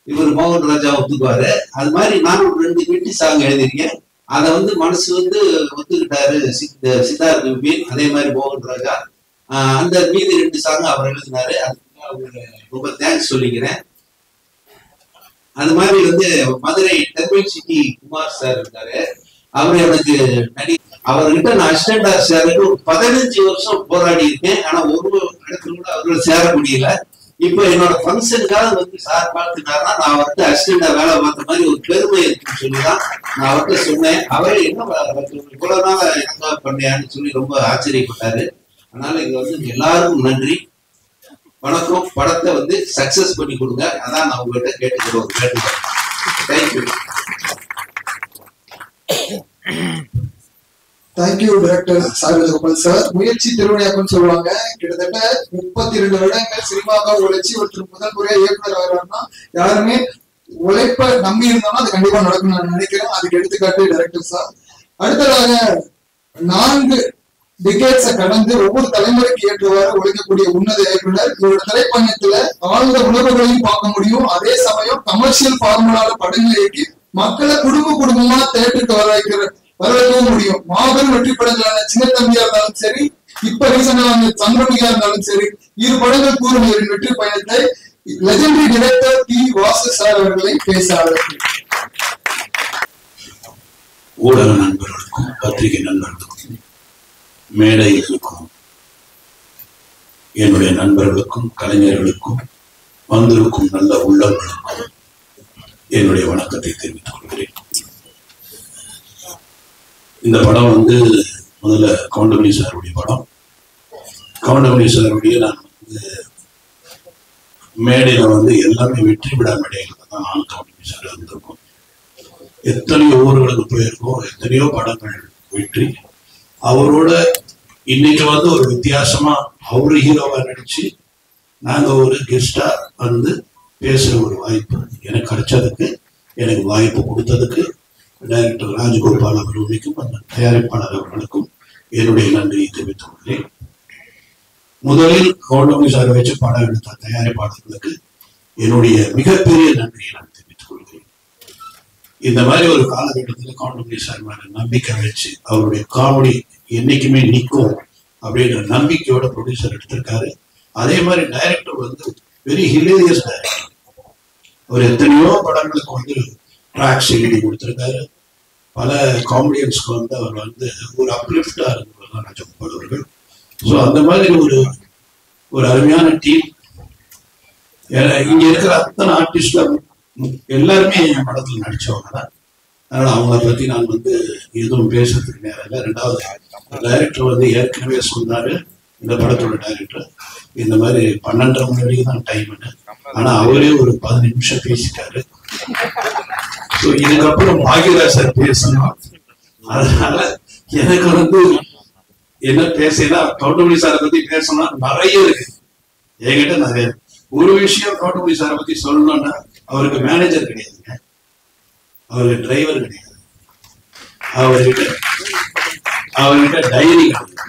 இவர் மோகன் ராஜா ஒத்துக்குவாரு. அது மாதிரி நான் ஒரு 2 பிட்டு சாங் எழுதியிருக்கேன். அதை வந்து மனசு வந்து ஒத்துக்கிட்டாரு சித்தார்த் விபின், அதே மாதிரி மோகன் ராஜா. அந்த மீதி 2 சாங் அவர் எழுதினாரு. அதுக்கு அவருக்கு ரொம்ப தேங்க்ஸ் சொல்லிக்கிறேன். அது மாதிரி வந்து Madurai temple city Kumar sir இருந்தாரு. அவரு எனக்கு அவர்கிட்ட நான் அசிஸ்டண்டா சேரக்கு 15 வருஷம் போராடி இருக்கேன். ஆனா ஒரு இடத்துல கூட அவர்களை சேர முடியல. இப்ப என்னோட ஃபங்க்ஷனுக்காக வந்து சார் பார்த்துட்டாருன்னா நான் அவர்கிட்ட அசிஸ்டண்டா வேலை பார்த்த மாதிரி ஒரு பெருமை இருக்குன்னு சொல்லிதான் நான் அவர்கிட்ட சொன்னேன். அவரே என்ன இவ்வளவு நாள் என்ன பண்ணேன்னு சொல்லி ரொம்ப ஆச்சரியப்பட்டாரு. அதனால இங்க வந்து எல்லாருக்கும் நன்றி, வணக்கம். படத்தை வந்து சக்சஸ் பண்ணி கொடுங்க, அதான் நான் உங்ககிட்ட கேட்டுக்கிறோம். Thank you. Thank you director Rajagopal sir. முயற்சி திருவினையாக்குன்னு சொல்லுவாங்க. கிட்டத்தட்ட 32 வருடங்கள் சினிமாவை உழைச்சி ஒருத்தர் முதல் முறையா இயக்குனர் ஆகிறாருன்னா யாருமே உழைப்ப நம்பி இருந்தாலும் அது கண்டிப்பா நடக்கும் நான் நினைக்கிறேன். அதுக்கு எடுத்துக்காட்டு டைரக்டர் சார். அடுத்ததாக 4 டிகேட்ஸை கடந்து ஒவ்வொரு தலைமுறைக்கு ஏற்றவாறு உழைக்கக்கூடிய உன்னத இயக்குனர். இவரோட திரைப்பயணத்துல ஆழ்ந்த உணர்வுகளையும் பார்க்க முடியும். அதே சமயம் கமர்ஷியல் ஃபார்முலால படங்களை இயக்கி மக்களை குடும்பமா தேட்டருக்கு வரவைக்கவும் முடியும். மாபெரும் வெற்றி படங்களான சின்ன தம்பியா இருந்தாலும் சரி, இப்ப ரீசெண்டா வந்து சந்திரமுகியா இருந்தாலும் சரி, 2 படங்கள் கூறும் வெற்றி பயணத்தை legendary director T. Vasu sir அவர்களை பேச அழைக்கிறேன். ஊடக நண்பர்களுக்கும் பத்திரிகை நண்பர்களுக்கும் மேடையில் இருக்கும் என்னுடைய நண்பர்களுக்கும் கலைஞர்களுக்கும் வந்திருக்கும் நல்ல உள்ளங்களுக்கும் என்னுடைய வணக்கத்தை தெரிவித்துக் கொள்கிறேன். இந்த படம் வந்து முதல்ல கவுண்டமணி சாருடைய படம். கவுண்டமணி சாருடைய நான் வந்து மேடையில வந்து எல்லாமே வெற்றி விழா மேடையில தான் நான் கவுண்டமணி சார் இருந்திருக்கோம். எத்தனையோ ஊர்களுக்கு போயிருக்கோம், எத்தனையோ படங்கள் வெற்றி. அவரோட இன்னைக்கு வந்து ஒரு வித்தியாசமா அவரு ஹீரோவா நடிச்சு நாங்க ஒரு கெஸ்டா வந்து பேசுற ஒரு வாய்ப்பு எனக்கு கிடைச்சதுக்கு, எனக்கு வாய்ப்பு கொடுத்ததுக்கு டைரக்டர் ராஜகோபால் அவர்களுக்கும் அந்த தயாரிப்பாளர் அவர்களுக்கும் என்னுடைய நன்றியை தெரிவித்துக் கொள்கிறேன். முதலில் கவுண்டமணி சார் வச்சு படம் எடுத்த தயாரிப்பாளர்களுக்கு என்னுடைய மிகப்பெரிய நன்றியை நான் தெரிவித்துக் கொள்கிறேன். இந்த மாதிரி ஒரு காலகட்டத்தில் கவுண்டமணி சார் மேல நம்பிக்கை வச்சு அவருடைய காமெடி என்னைக்குமே நிற்கும் அப்படின்ற நம்பிக்கையோட ப்ரொடியூசர் எடுத்திருக்காரு. அதே மாதிரி டைரக்டர் வந்து வெரி ஹிலேரியஸ் டைரக்டர். அவர் எத்தனையோ படங்களுக்கு வந்து ட்ராக்ஸ் எழுதி கொடுத்திருக்காரு. பல காமெடியன்ஸ்க்கு வந்து அவர் வந்து ஒரு அப்லிஃப்டா இருந்தவர் தான் ராஜகோபால் அவர்கள். ஸோ அந்த மாதிரி ஒரு அருமையான டீம். இங்க இருக்கிற அத்தனை ஆர்டிஸ்டும் எல்லாருமே என் படத்துல நடிச்சவங்க தான். அதனால அவங்கள பத்தி நான் வந்து எதுவும் பேசுறதுக்கு நேரம் இல்லை. 2வது டைரக்டர் வந்து ஏற்கனவே சொன்னாரு, இந்த படத்தோட டைரக்டர் இந்த மாதிரி 12:30 மணி வரைக்கும் தான் டைம்னு. ஆனா அவரே ஒரு 15 நிமிஷம் பேசிட்டாரு. ஸோ இதுக்கப்புறம் பாக்யராஜ் சார் பேசணும். அதனால எனக்கு வந்து என்ன பேசினா கவுண்டமணி சாரை பத்தி பேசணும் நிறைய இருக்கு என்கிட்ட. நிறைய ஒரு விஷயம் கவுண்டமணி சாரை பத்தி சொல்லணும்னா அவருக்கு மேனேஜர் கிடையாதுங்க, அவருக்கு டிரைவர் கிடையாது, அவர்கிட்ட டைரி கிடையாது.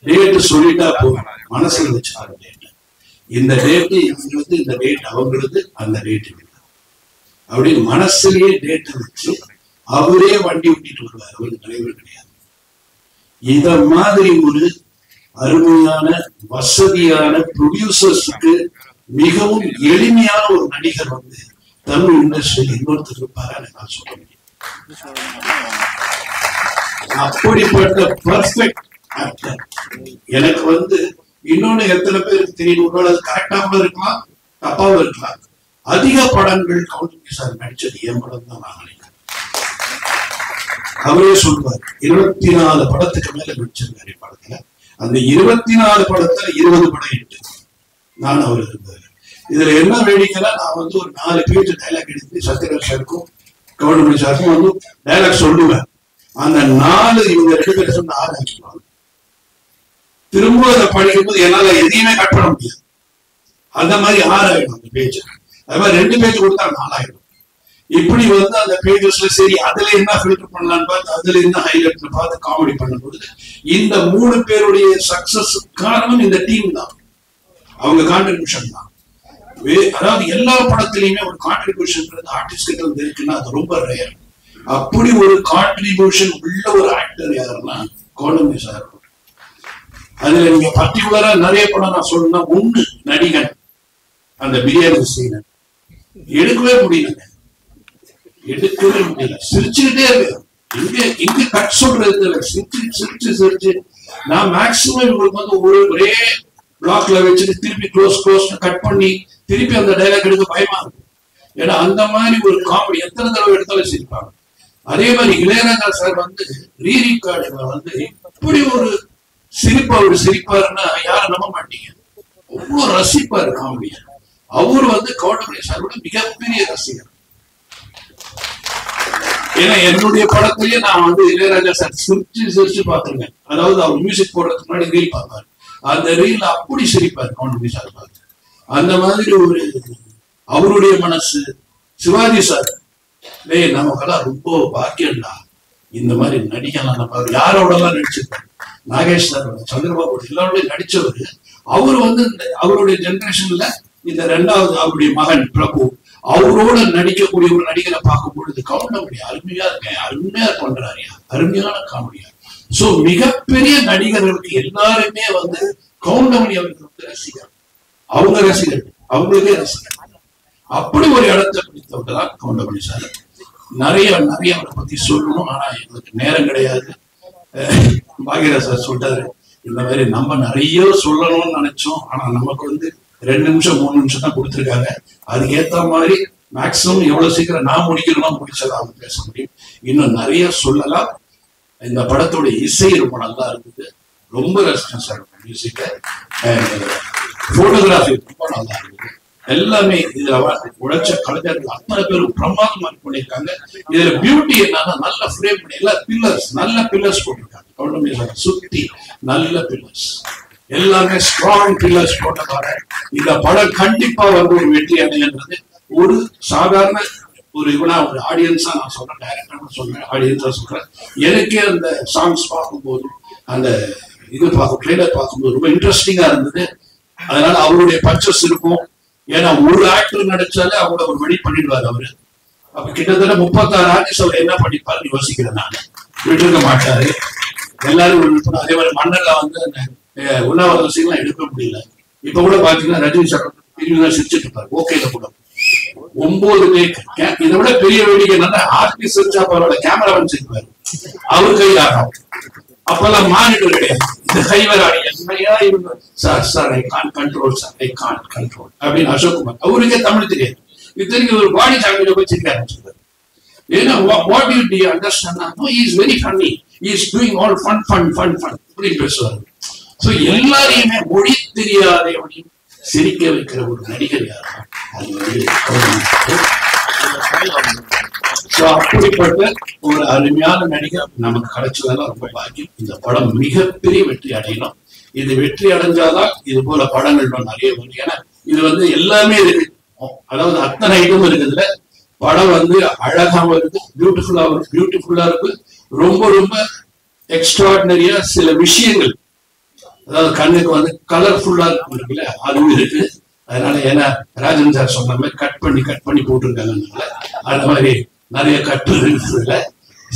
டேட்டு சொல்லிட்டா போதும், மனசுல வச்சுக்காரு டேட். இந்த டேட்டு இவங்களுக்கு, இந்த டேட் அவங்களுக்கு, அந்த டேட்டு அப்படின்னு மனசுலயே டேட்டை வச்சு அவரே வண்டி ஓட்டிட்டு வருவார். அவருக்கு டிரைவர் கிடையாது. இத மாதிரி ஒரு அருமையான வசதியான ப்ரொடியூசர்ஸுக்கு மிகவும் எளிமையான ஒரு நடிகர் வந்து தமிழ் இண்டஸ்ட்ரியில் இன்னொருத்தர் இருப்பாரு நான் சொல்ல முடியும். அப்படிப்பட்ட பர்ஃபெக்ட் ஆக்டர் எனக்கு வந்து இன்னொன்னு எத்தனை பேருக்கு தெரியும், அது கரெக்டாகவும் இருக்கலாம் தப்பாவும் இருக்கலாம். அதிக படங்கள் கவுண்டமணி சார் நடிச்சது என் படம் தான் நான் நினைக்கிறேன். அவரே சொல்லுவார் 24 படத்துக்கு மேல நடிச்சிருக்காரு படத்துல. அந்த 24 படத்துல 20 படம் இட்டு நான் அவர் இருந்தாரு. இதுல என்ன வேடிக்கைன்னா, நான் வந்து ஒரு 4 பேஜ் டைலாக் எடுத்து சத்யராஜ் சாருக்கும் கவுண்டமணி சாருக்கும் வந்து டைலாக் சொல்லுவேன். அந்த 4 இவங்க 2 பேரும் சொன்ன 6 ஆக்கிடுவாங்க. திரும்ப அதை படிக்கும்போது என்னால எதையுமே கட் பண்ண முடியாது. அந்த மாதிரி 6 ஆயிடும் அந்த பேஜ். அது மாதிரி 2 பேஜ் கொடுத்தா 4 ஆயிடும். இப்படி வந்து அந்த பேஜஸ்ல சரி அதுல என்ன ஃபில்டர் பண்ணலான்னு பார்த்து அதுல என்ன ஹைலைட்ல பார்த்து காமெடி பண்ணும்போது இந்த 3 பேருடைய சக்சஸ் காரணம் இந்த டீம் தான், அவங்க கான்ட்ரிபியூஷன் தான். அதாவது எல்லா படத்திலையுமே ஒரு கான்ட்ரிபியூஷன் ஆர்டிஸ்ட் கிட்ட வந்து இருக்குன்னா அது ரொம்ப ரேர். அப்படி ஒரு கான்ட்ரிபியூஷன் உள்ள ஒரு ஆக்டர் யாருன்னா கவுண்டமணி சார். அதுல நீங்க பர்டிகுலரா நிறைய படம் நான் சொல்லணும்னா, ஒண்ணு நடிகன் அந்த பிரியாணி சீனை எடுக்கவே முடியலங்க, எடுக்கவே முடியல. சிரிச்சுக்கிட்டே இருக்கு, இங்க கட் சொல்றது சிரிச்சு நான் மேக்சிமம் இவங்களுக்கு வந்து ஒரே பிளாக்ல வச்சுட்டு திருப்பி க்ளோஸ் கட் பண்ணி திருப்பி அந்த டைலாக் எடுக்க பயமா இருக்கும். ஏன்னா அந்த மாதிரி ஒரு காமெடி எத்தனை தடவை எடுத்தாலும் சிரிப்பாங்க. அதே மாதிரி இளையராஜா சார் வந்து ரீரிகார்டுல வந்து இப்படி ஒரு சிரிப்பாருன்னா யாரும் நம்ப மாட்டீங்க. அவ்வளவு ரசிப்பாரு காமெடியா. அவரு வந்து கவுண்டமணி சாரோட மிகப்பெரிய ரசிகர். ஏன்னா என்னுடைய படத்திலேயே நான் வந்து இளையராஜா சார் சிரிச்சு பார்த்திருக்கேன். அதாவது அவர் மியூசிக் போடுறதுக்கு முன்னாடி ரீல் பார்ப்பாரு, அந்த ரீல் அப்படி சிரிப்பாரு கவுண்டமணி சார் பார்த்து. அந்த மாதிரி ஒரு அவருடைய மனசு. சிவாஜி சார் நமக்கெல்லாம் ரொம்ப பாக்கியம்டா, இந்த மாதிரி நடிக்கலாம். நம்ம யாரோடலாம் நடிச்சிருக்காரு, நாகேஷ் சாரோட, சந்திரபாபு எல்லாரோட நடிச்சவர். அவரு வந்து அவருடைய ஜெனரேஷன்ல இந்த 2வது அவருடைய மகன் பிரபு அவரோட நடிக்கக்கூடிய ஒரு நடிகரை பார்க்கும் பொழுது கவுண்டமணி அருமையா பண்றாரு, அருமையான காமெடியா. சோ மிகப்பெரிய நடிகர்களுக்கு எல்லாருமே வந்து கவுண்டமணி அவருக்கு வந்து ரசிகர், அவங்க ரசிகர், அவங்களுக்கே ரசிகர். அப்படி ஒரு இடத்தை பிடித்தவங்க தான் கவுண்டமணி சார். நிறைய அவரை பத்தி சொல்லணும், ஆனா எங்களுக்கு நேரம் கிடையாது. பாக்யராஜ் சார் சொல்றாரு, இந்த மாதிரி நம்ம நிறைய சொல்லணும்னு நினைச்சோம், ஆனா நமக்கு வந்து 2 நிமிஷம் 3 நிமிஷம் தான் கொடுத்துருக்காங்க. அதுக்கு ஏத்த மாதிரி மேக்சிமம் எவ்வளவு சீக்கிரம் நான் முடிக்கணும்னா முடிச்சதான் அவங்க பேச முடியும். இன்னும் நிறைய சொல்லலாம். இந்த படத்தோட இசை ரொம்ப நல்லா இருந்தது, ரொம்ப ரசிச்சேன் சார் மியூசிக்க. போட்டோகிராஃபி ரொம்ப நல்லா இருந்தது. எல்லாமே இதுல உழைச்ச கலைஞர்கள் அத்தனை பேரும் பிரமாதமா பண்ணியிருக்காங்க. இதுல பியூட்டி என்னன்னா, நல்ல ஃப்ரேம் பண்ணி எல்லா பில்லர்ஸ் நல்ல பில்லர்ஸ் போட்டிருக்காங்க. கவுண்டமணி சார் சுத்தி நல்ல பில்லர்ஸ், எல்லாமே ஸ்ட்ராங் பில்லர்ஸ் போட்டதால இந்த படம் கண்டிப்பா வந்து ஒரு வெற்றி அடைகிறது. ஒரு சாதாரண ஒரு இவனா ஒரு ஆடியன்ஸா நான் சொல்றேன், டைரக்டர் சொல்றேன், ஆடியன்ஸா சொல்றேன். எனக்கே அந்த சாங்ஸ் பார்க்கும்போது அந்த இது ட்ரெய்லர் பார்க்கும்போது ரொம்ப இன்ட்ரெஸ்டிங்கா இருந்தது. அதனால அவருடைய பர்ச்சஸ் இருக்கும். ஏன்னா ஒரு ஆக்டர் நடிச்சாலே அவங்கள ஒரு வழி பண்ணிடுவாரு அவரு. அப்ப கிட்டத்தட்ட 36 ஆர்டிஸ்ட் அவர் என்ன பண்ணிப்பாருன்னு யோசிக்கிறேன் நான். விட்டுருக்க மாட்டாரு, எல்லாரும் அதே மாதிரி மன்னர்ல வந்து உண்ணாவிரத சீன்லாம் எடுக்க முடியல. இப்ப கூட பாத்தீங்கன்னா ரஜினி சார் பிரிவுதான் சிரிச்சுட்டு இருப்பாரு. ஓகேல கூட 9 டேக். இதை விட பெரிய வேடிக்கை என்னன்னா, ஆர்டிஸ்ட் சிரிச்சா அவரோட கேமராமேன் சிரிப்பாரு, அவரு கை ஆடும். அப்பெல்லாம் மானிட்டர் கிடையாது, இந்த கைவர் audience sir I can't control sir, I can't control அப்படின்னு அசோக்குமார். அவருக்கே தமிழ் தெரியாது, இத்தனைக்கு ஒரு பாடி லாங்குவேஜ் வச்சிருக்க ஆரம்பிச்சிருக்காரு. ஏன்னா what you do understand, no he is very funny, he is doing all fun இப்படி பேசுவாரு. சோ எல்லாரையுமே மொழி தெரியாதவனையும் சிரிக்க வைக்கிற ஒரு நடிகர் யாரா, அது வந்து அப்படிப்பட்ட ஒரு அருமையான நடிகர் நமக்கு கிடைச்சதெல்லாம் ரொம்ப பாக்கியம். இந்த படம் மிகப்பெரிய வெற்றி அடையணும். இது வெற்றி அடைஞ்சாதான் இது போல படங்கள் நிறைய வரும். ஏன்னா இது வந்து எல்லாமே இருக்கு, அதாவது அத்தனை ஐட்டம் இருக்குதுல. படம் வந்து அழகாவும் இருக்கு, பியூட்டிஃபுல்லா இருக்கு, ரொம்ப ரொம்ப எக்ஸ்ட்ராடினரியா சில விஷயங்கள், அதாவது கண்ணுக்கு வந்து கலர்ஃபுல்லா இருக்குல்ல, அதுவும் இருக்கு. அதனால ஏன்னா ராஜன் சார் சொன்ன மாதிரி கட் பண்ணி போட்டிருக்காங்க, அந்த மாதிரி நிறைய கட்டு இருக்குதுல்ல.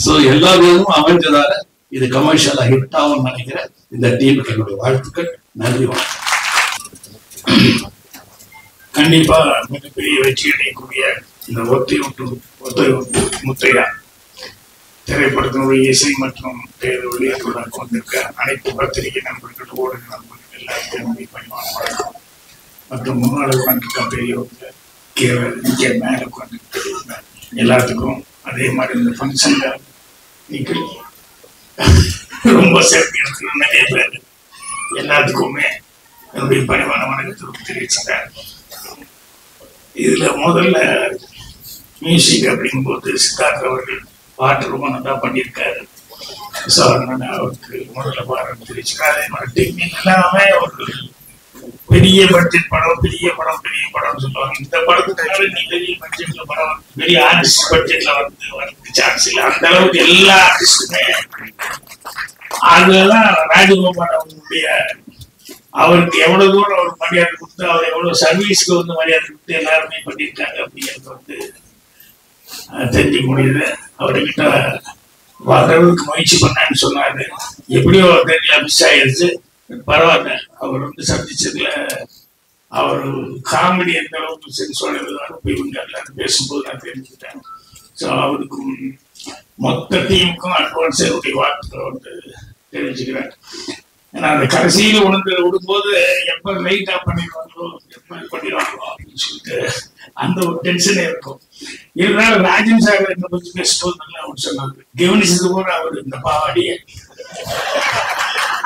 சோ எல்லா விதமும் அமைஞ்சதால இது கமர்ஷியலா ஹிட் ஆகும் நினைக்கிறேன். இந்த டீமுக்கு என்னுடைய வாழ்த்துக்கள், நன்றி, வணக்கம். கண்டிப்பா மிகப்பெரிய வெற்றி அடையக்கூடிய இந்த ஒத்தை முத்தையா திரைப்படத்தினுடைய இசை மற்றும் வெளியேற்றுவதற்கு வந்திருக்க அனைத்து பத்திரிகை நண்பர்கள், ஊடக நண்பர்கள் எல்லாத்தையும் பணிவான வணக்கம். மற்றும் முன்னாள் உட்காந்துருக்க பெரியவங்க இங்கே மேலே உட்காந்துருக்க எல்லாத்துக்கும், அதே மாதிரி இந்த ஃபங்க்ஷன்ல இன்னைக்கு ரொம்ப சிறப்பு இருக்கிற நிறைய பேர் எல்லாத்துக்குமே என்னுடைய பணிவான வணக்கத்தை தெரிவிச்சுட்டேன். இதுல முதல்ல மியூசிக் அப்படிங்கும்போது சித்தார்த் அவர்கள் பாட்டு ரொம்ப நல்லா பண்ணியிருக்காரு. ஸோ அதனால அவருக்கு முதல்ல பாராட்டு தெரிவிச்சுக்கிறேன். அதே மாதிரி டெக்னிக் எல்லாமே ஒரு பெரிய பட்ஜெட் படம் பெரிய படம் சொல்லுவாங்க. இந்த படத்துக்கு நீ பெரிய பட்ஜெட்ல படம் பெரிய ஆர்டிஸ்ட் பட்ஜெட்ல வந்து சான்ஸ் இல்லை. அந்த அளவுக்கு எல்லா ஆர்டிஸ்டுமே அதுலதான் ராஜகோபால் அவங்களுடைய அவருக்கு எவ்வளவு தூரம் அவர் மரியாதை கொடுத்து அவர் எவ்வளவு சர்வீஸ்க்கு வந்து மரியாதை கொடுத்து எல்லாருமே பண்ணியிருக்காங்க அப்படிங்கிறது வந்து தெரிஞ்சுக்க முடியுது. அவர்கிட்ட வர்றதுக்கு முயற்சி பண்ணான்னு சொன்னாரு. எப்படியோ தெரியல, மிஸ் ஆயிடுச்சு. பரவாயில்ல, அவர் வந்து சந்திச்சதுல அவர் காமெடி எந்த அளவுக்கு சென்சோட இவங்க எல்லாரும் பேசும்போது நான் தெரிஞ்சுக்கிட்டேன். ஸோ அவருக்கும் மொத்த டீமுக்கும் அட்வான்ஸ் என்னுடைய வாழ்த்துக்களை வந்து தெரிவிச்சுக்கிறேன். ஏன்னா அந்த கடைசியில் விடும்போது எப்ப லைட் ஆஃப் பண்ணிடுவாங்களோ எப்ப பண்ணிடுவாங்களோ அப்படின்னு சொல்லிட்டு அந்த ஒரு டென்ஷனே இருக்கும். இருந்தாலும் ராஜன் சார் என்னை பற்றி பேசும்போது நல்லா அவர் சொன்னாங்க, கவனிச்சது கூட அவர் இந்த பாவாடியை.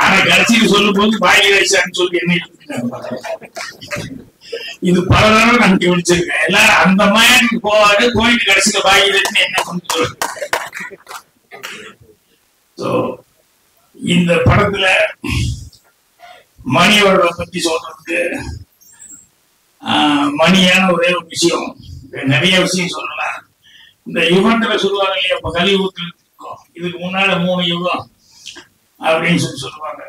ஆனா கடைசியில் சொல்லும் போது பாகியராஜான்னு சொல்லி என்ன இது பல தடவை நான் கவனிச்சிருக்கேன். எல்லாரும் அந்த மாதிரி போவாரு, போயிட்டு கடைசியில பாகியராஜன் என்ன கொண்டு. ஸோ இந்த படத்துல மணியோட பத்தி சொல்றதுக்கு மணியான ஒரே ஒரு விஷயம், நிறைய விஷயம் சொல்லலாம். இந்த யுகத்துல சொல்லுவாங்க இல்லையா, இப்ப கலியுகத்துல இருக்கோம், இதுக்கு முன்னால 3 யுகம் அப்படின்னு சொல்லி சொல்லுவாங்க.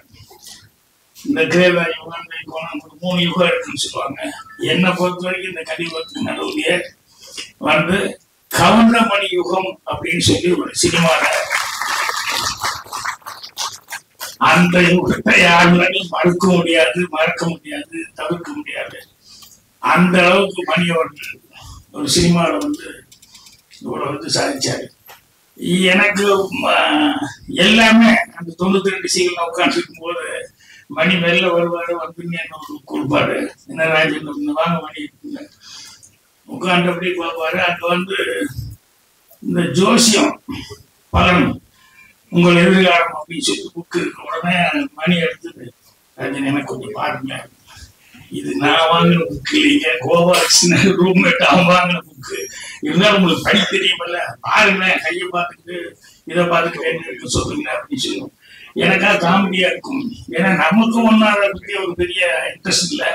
இந்த கிரேதா யுகம் 3 யுகம் இருக்குன்னு சொல்லுவாங்க. என்னை பொறுத்த வரைக்கும் இந்த கலியுகத்துக்கு நடுவுலயே வந்து கவுண்டமணி யுகம் அப்படின்னு சொல்லி ஒரு சினிமால அந்த யுகத்தை யாருனாலும் மறுக்க முடியாது, தவிர்க்க முடியாது. அந்த அளவுக்கு மணி அவர்கள் ஒரு சினிமாவில் வந்து இவ்வளவு வந்து சாதிச்சாரு. எனக்கு எல்லாமே அந்த 92 சீக்கிரம் உட்காந்துருக்கும் போது மணி வெளில வருவாரு, வந்துங்க என்ன கொடுப்பாரு, என்ன ராஜன் வாங்க மணி உட்காந்து அப்படி பார்ப்பாரு. அங்க வந்து இந்த ஜோசியம் பலன் உங்கள் எதிர்காலம் அப்படின்னு சொல்லி புக்கு இருக்க உடனே மணி எடுத்து ராஜன் எனக்கு கொஞ்சம் பாருங்க, இது நான் வாங்கின புக்கு இல்லைங்க, கோபாலகிருஷ்ணன் ரூம்மேட் அவன் வாங்கின புக்கு, இருந்தாலும் உங்களுக்கு படி தெரியுமில்ல, பாருங்களேன், கையை பார்த்துட்டு இதை பார்த்துட்டு என்ன சொல்லுங்க அப்படின்னு சொல்லுவோம். எனக்கா காமெடியா இருக்கும். ஏன்னா நமக்கும் ஒன்னும் அதை பத்தி ஒரு பெரிய இன்ட்ரெஸ்ட் இல்லை.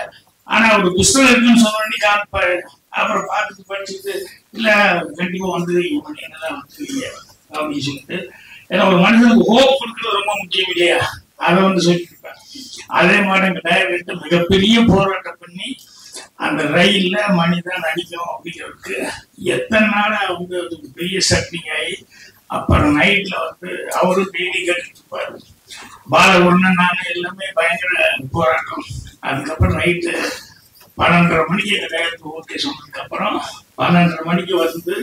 ஆனா ஒரு புஸ்தகம் இருக்குன்னு சொன்னோடனே காமிப்பாரு. அப்புறம் பார்த்துட்டு படிச்சுட்டு இல்ல கண்டிப்பா வந்துருவீங்க என்னதான் வந்துருவீங்க அப்படின்னு சொல்லிட்டு, ஏன்னா ஒரு மனுஷனுக்கு ஹோப் கொடுக்கறது ரொம்ப முக்கியம் இல்லையா, அதை வந்து சொல்லிட்டு இருப்பேன். அதே மாதிரி எங்க டைரக்டர் மிகப்பெரிய போராட்டம் பண்ணி அந்த ரயில்ல மணிதான் நடிக்கும் அப்படிங்கிறதுக்கு எத்தனை நாளா வந்து அது பெரிய சட்டிங் ஆகி அப்புறம் நைட்ல வந்து அவரும் டெய்லி கேட்டுட்டு இருப்பாரு. பாலகுருணன் நானும் எல்லாமே பயங்கர போராட்டம். அதுக்கப்புறம் நைட்டு 12:30 மணிக்கு எங்க டைரக்டர் ஓகே சொன்னதுக்கு அப்புறம் 12:30 மணிக்கு வந்து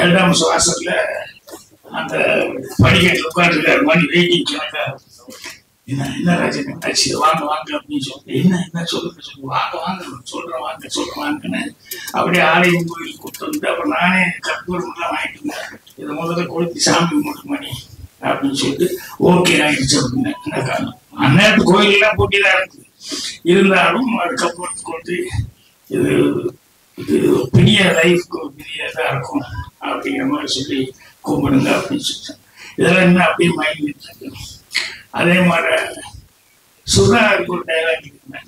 எல்டாம் சுவாசத்துல அந்த படிக்கட்டில் உட்காந்துருக்காரு. மணி வெயிட்டிங் என்ன ராஜன் ஆச்சு, வாங்க அப்படின்னு சொல்லிட்டு என்ன சொல்லுங்க வாங்க சொல்றேன்னு அப்படியே ஆலயம் கோயிலுக்கு கூப்பிட்டு வந்து அப்புறம் நானே கற்பூரம்லாம் வாங்கிட்டு இருந்தேன். இதை முதல்ல கொளுத்தி சாமி கும்பிட்டு மணி அப்படின்னு சொல்லிட்டு ஓகே ஆயிடுச்சு அப்படின்னு. அந்நேரத்து கோயிலெல்லாம் போட்டிதான் இருக்குது, இருந்தாலும் அதுக்கப்புறம் கொண்டு இது பெரிய லைஃப்க்கு பெரிய இதா இருக்கும் அப்படிங்கிற மாதிரி சொல்லி கும்பிடுங்க அப்படின்னு சொல்லிட்டேன். இதெல்லாம் என்ன அப்படியே மைண்ட் இருக்கு. அதே மாதிரி சுதாருக்கு ஒரு டைலாக் இருக்குங்க.